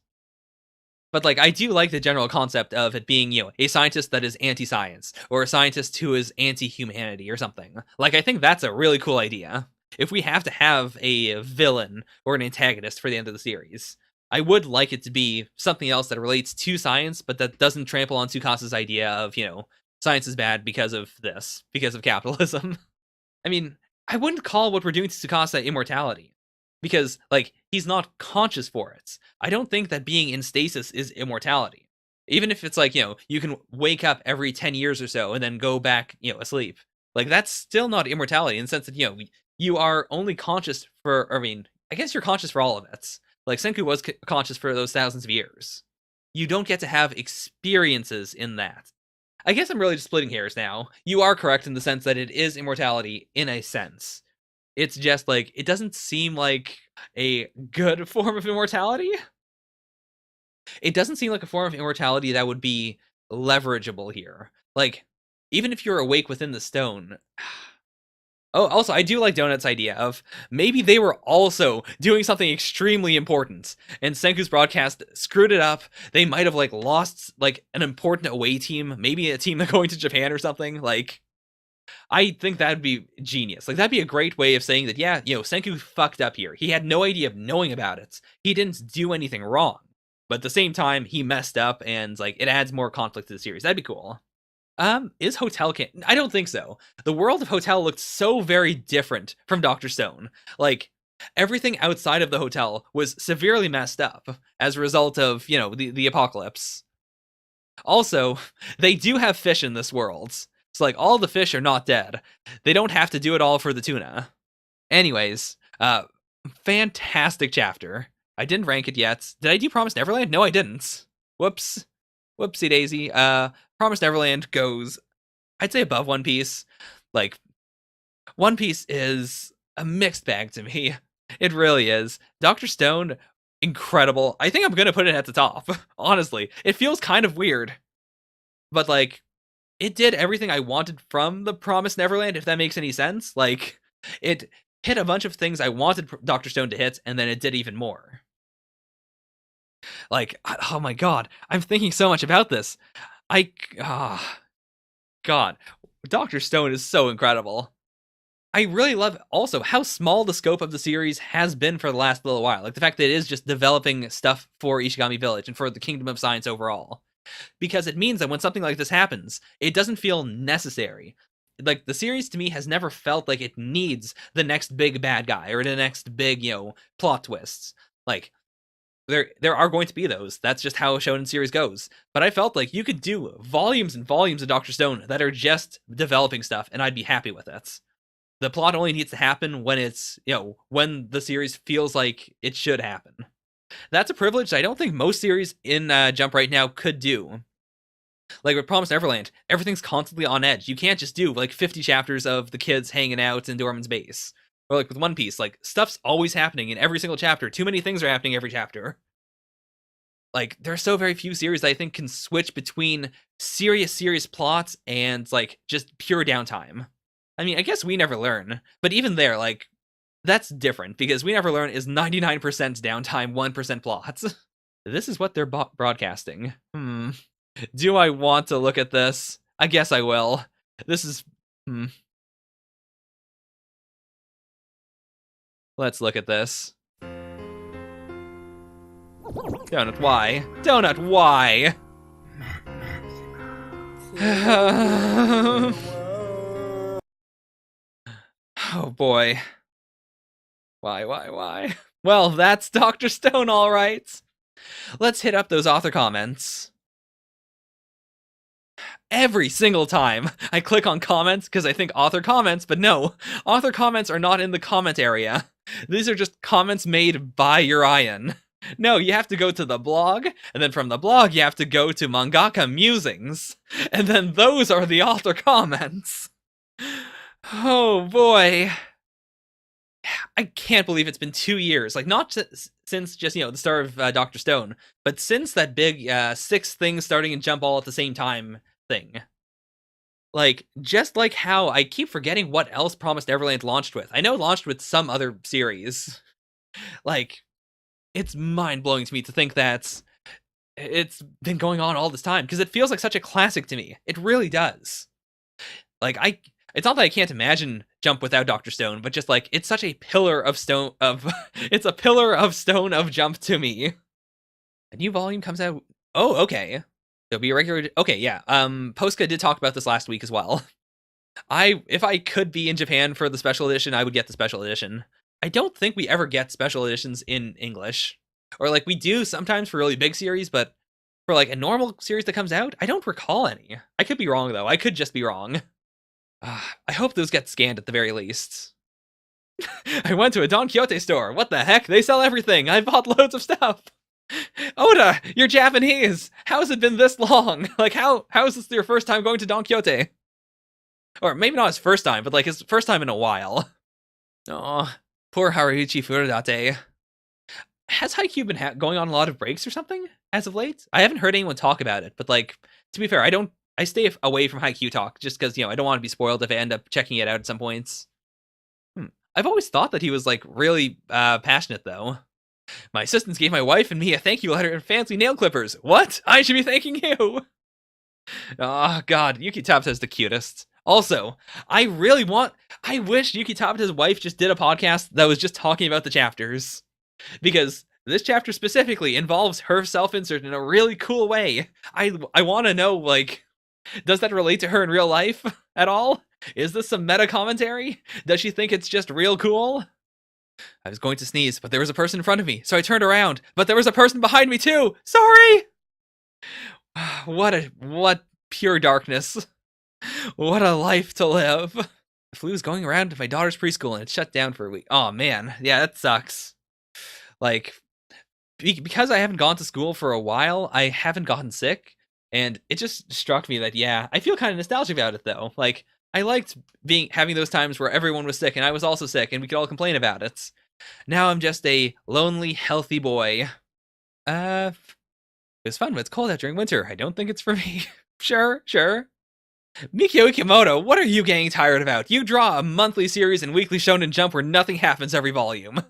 S1: But, like, I do like the general concept of it being, a scientist that is anti-science, or a scientist who is anti-humanity or something. Like, I think that's a really cool idea. If we have to have a villain or an antagonist for the end of the series, I would like it to be something else that relates to science, but that doesn't trample on Tsukasa's idea of, science is bad because of this, because of capitalism. I mean, I wouldn't call what we're doing to Tsukasa immortality, because, like, he's not conscious for it. I don't think that being in stasis is immortality. Even if it's like, you can wake up every 10 years or so and then go back, asleep. Like, that's still not immortality in the sense that, you are only conscious for, I guess you're conscious for all of it. Like, Senku was conscious for those thousands of years. You don't get to have experiences in that. I guess I'm really just splitting hairs now. You are correct in the sense that it is immortality in a sense. It's just, like, it doesn't seem like a good form of immortality. It doesn't seem like a form of immortality that would be leverageable here. Like, even if you're awake within the stone... Oh, also, I do like Donut's idea of maybe they were also doing something extremely important, and Senku's broadcast screwed it up. They might have, like, lost, like, an important away team, maybe a team that's going to Japan or something. Like, I think that'd be genius. Like, that'd be a great way of saying that, yeah, Senku fucked up here. He had no idea of knowing about it. He didn't do anything wrong. But at the same time, he messed up, and, like, it adds more conflict to the series. That'd be cool. Is Hotel I don't think so. The world of Hotel looked so very different from Dr. Stone. Like, everything outside of the hotel was severely messed up as a result of, the apocalypse. Also, they do have fish in this world. So, like, all the fish are not dead. They don't have to do it all for the tuna. Anyways, fantastic chapter. I didn't rank it yet. Did I do Promised Neverland? No, I didn't. Whoops. Whoopsie daisy. Promised Neverland goes, I'd say, above One Piece. Like, One Piece is a mixed bag to me. It really is. Dr. Stone, incredible. I think I'm gonna put it at the top. Honestly, it feels kind of weird, but like, it did everything I wanted from the Promised Neverland, if that makes any sense. Like, it hit a bunch of things I wanted Dr. Stone to hit, and then it did even more. Like, oh my god, I'm thinking so much about this. God, Dr. Stone is so incredible. I really love also how small the scope of the series has been for the last little while. Like, the fact that it is just developing stuff for Ishigami Village and for the Kingdom of Science overall. Because it means that when something like this happens, it doesn't feel necessary. Like, the series to me has never felt like it needs the next big bad guy or the next big, plot twists. Like, there are going to be those. That's just how a shonen series goes. But I felt like you could do volumes and volumes of Dr. Stone that are just developing stuff, and I'd be happy with it. The plot only needs to happen when it's, when the series feels like it should happen. That's a privilege I don't think most series in Jump right now could do. Like with Promised Neverland, everything's constantly on edge. You can't just do like 50 chapters of the kids hanging out in Dorman's base. Or like with One Piece, like stuff's always happening in every single chapter. Too many things are happening every chapter. Like, there are so very few series that I think can switch between serious plots and like just pure downtime. I mean, I guess We Never Learn, but even there, like, that's different because We Never Learn is 99% downtime, 1% plots. This is what they're broadcasting. Do I want to look at this? I guess I will. This is... Let's look at this. Donut, why? Donut, why? Oh boy. Why? Well, that's Dr. Stone, all right. Let's hit up those author comments. Every single time I click on comments because I think author comments, but no, author comments are not in the comment area. These are just comments made by Urian. No, you have to go to the blog, and then from the blog you have to go to Mangaka Musings, and then those are the author comments. Oh boy. I can't believe it's been 2 years. Like, not since just, the start of Dr. Stone, but since that big 6 things starting in Jump all at the same time thing. Like, just like how I keep forgetting what else Promised Neverland launched with. I know it launched with some other series. Like, it's mind-blowing to me to think that it's been going on all this time, because it feels like such a classic to me. It really does. Like, it's not that I can't imagine Jump without Dr. Stone, but just like, it's such a pillar of stone of it's a pillar of stone of Jump to me. A new volume comes out. Oh, okay. There'll be a regular. Okay, yeah. Posca did talk about this last week as well. If I could be in Japan for the special edition, I would get the special edition. I don't think we ever get special editions in English. Or like, we do sometimes for really big series, but for like a normal series that comes out, I don't recall any. I could be wrong though. I could just be wrong. I hope those get scanned at the very least. I went to a Don Quixote store. What the heck? They sell everything. I bought loads of stuff. Oda, you're Japanese. How has it been this long? Like, how is this your first time going to Don Quixote? Or maybe not his first time, but like his first time in a while. Oh, poor Haruichi Furudate. Has Haikyuu been going on a lot of breaks or something as of late? I haven't heard anyone talk about it, but like, to be fair, I stay away from Haikyuu talk just because, I don't want to be spoiled if I end up checking it out at some points. I've always thought that he was like really passionate though. My assistants gave my wife and me a thank you letter and fancy nail clippers. What? I should be thanking you. Oh god, Yuki Tabata is the cutest. Also, I wish Yuki Tabata's wife just did a podcast that was just talking about the chapters. Because this chapter specifically involves her self-insert in a really cool way. I want to know, like, does that relate to her in real life at all? Is this some meta commentary? Does she think it's just real cool? I was going to sneeze, but there was a person in front of me, so I turned around, but there was a person behind me too! Sorry! What pure darkness. What a life to live. The flu's going around to my daughter's preschool and it's shut down for a week. Oh man, yeah, that sucks. Like, because I haven't gone to school for a while, I haven't gotten sick, and it just struck me that, yeah, I feel kind of nostalgic about it though. Like, I liked having those times where everyone was sick and I was also sick and we could all complain about it. Now I'm just a lonely, healthy boy. It was fun, but it's cold out during winter. I don't think it's for me. Sure. Mikio Ikimoto, what are you getting tired about? You draw a monthly series in Weekly Shonen Jump where nothing happens every volume.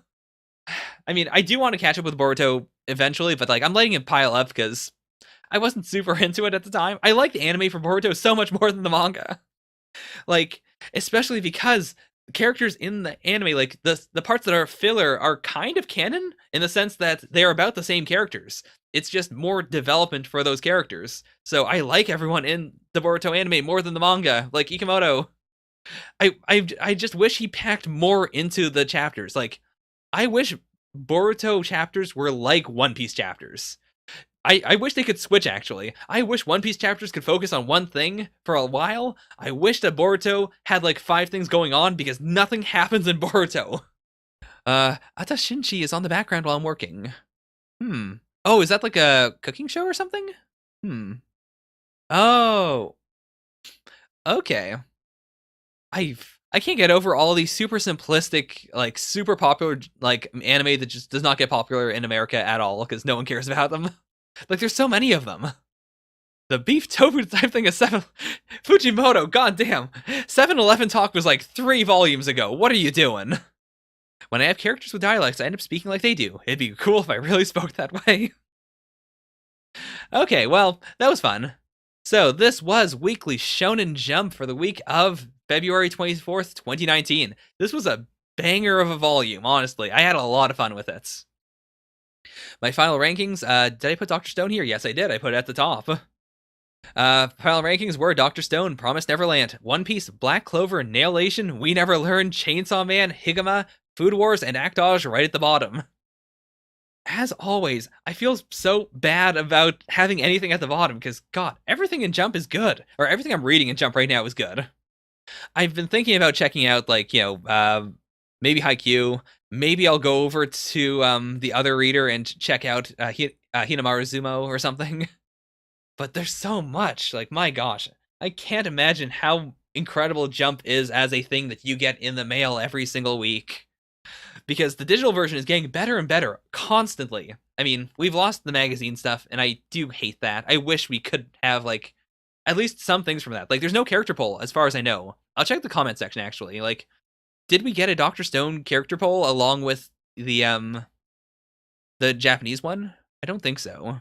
S1: I mean, I do want to catch up with Boruto eventually, but like I'm letting it pile up because I wasn't super into it at the time. I like the anime for Boruto so much more than the manga. Like, especially because the characters in the anime, like the parts that are filler are kind of canon in the sense that they're about the same characters. It's just more development for those characters. So I like everyone in the Boruto anime more than the manga, like Ikimoto. I just wish he packed more into the chapters. Like, I wish Boruto chapters were like One Piece chapters. I wish they could switch, actually. I wish One Piece chapters could focus on one thing for a while. I wish that Boruto had, like, 5 things going on, because nothing happens in Boruto. Ata Shinchi is on the background while I'm working. Oh, is that like a cooking show or something? Oh. Okay. I can't get over all these super simplistic, like, super popular, like, anime that just does not get popular in America at all, because no one cares about them. Like, there's so many of them. The beef tofu type thing is 7... Fujimoto, goddamn. 7-Eleven talk was like 3 volumes ago. What are you doing? When I have characters with dialects, I end up speaking like they do. It'd be cool if I really spoke that way. Okay, well, that was fun. So, this was Weekly Shonen Jump for the week of February 24th, 2019. This was a banger of a volume, honestly. I had a lot of fun with it. My final rankings, did I put Dr. Stone here? Yes, I did. I put it at the top. Final rankings were Dr. Stone, Promised Neverland, One Piece, Black Clover, Lation, We Never Learn, Chainsaw Man, Higuma, Food Wars, and Actage right at the bottom. As always, I feel so bad about having anything at the bottom, because, God, everything in Jump is good. Or everything I'm reading in Jump right now is good. I've been thinking about checking out, like, you know, maybe Haikyuu. Maybe I'll go over to the other reader and check out Hinamaru Zumo or something. But there's so much. Like, my gosh. I can't imagine how incredible Jump is as a thing that you get in the mail every single week. Because the digital version is getting better and better constantly. I mean, we've lost the magazine stuff, and I do hate that. I wish we could have, like, at least some things from that. Like, there's no character poll, as far as I know. I'll check the comment section, actually. Like, did we get a Dr. Stone character poll along with the Japanese one? I don't think so.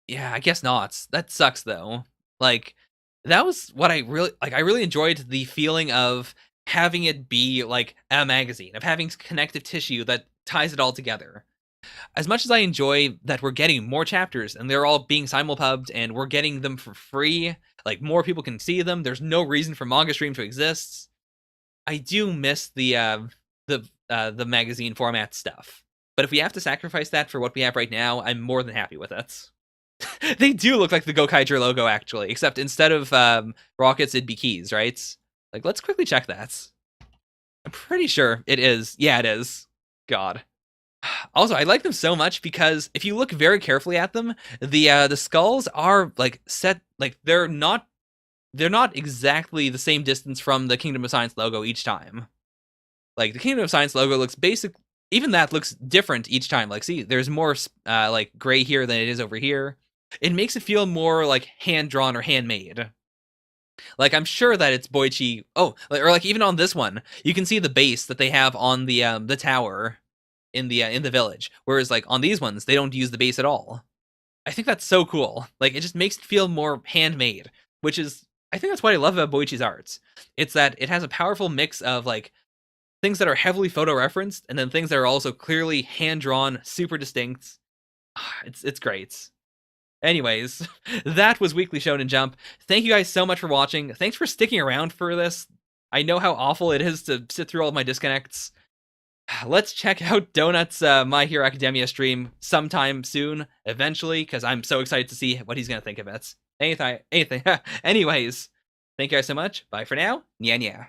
S1: Yeah, I guess not. That sucks, though. Like, that was what I really enjoyed the feeling of having it be, like, a magazine, of having connective tissue that ties it all together. As much as I enjoy that we're getting more chapters, and they're all being simulpubbed, and we're getting them for free, like, more people can see them, there's no reason for Manga Stream to exist, I do miss the magazine format stuff. But if we have to sacrifice that for what we have right now, I'm more than happy with it. They do look like the Gokaiger logo, actually, except instead of rockets, it'd be keys, right? Like, let's quickly check that. I'm pretty sure it is. Yeah, it is. God. Also, I like them so much because if you look very carefully at them, the skulls are, like, set, like, they're not exactly the same distance from the Kingdom of Science logo each time. Like, the Kingdom of Science logo looks even that looks different each time. Like, see, there's more, like, gray here than it is over here. It makes it feel more, like, hand-drawn or handmade. Like, I'm sure that it's Boichi... Oh, or, like, even on this one, you can see the base that they have on the tower in the village. Whereas, like, on these ones, they don't use the base at all. I think that's so cool. Like, it just makes it feel more handmade, which is I think that's what I love about Boichi's arts. It's that it has a powerful mix of like things that are heavily photo referenced and then things that are also clearly hand drawn, super distinct. It's great. Anyways, that was Weekly Shonen Jump. Thank you guys so much for watching. Thanks for sticking around for this. I know how awful it is to sit through all of my disconnects. Let's check out Donut's My Hero Academia stream sometime soon, eventually, because I'm so excited to see what he's going to think of it. Anything. Anyways, thank you guys so much. Bye for now. Nya nya.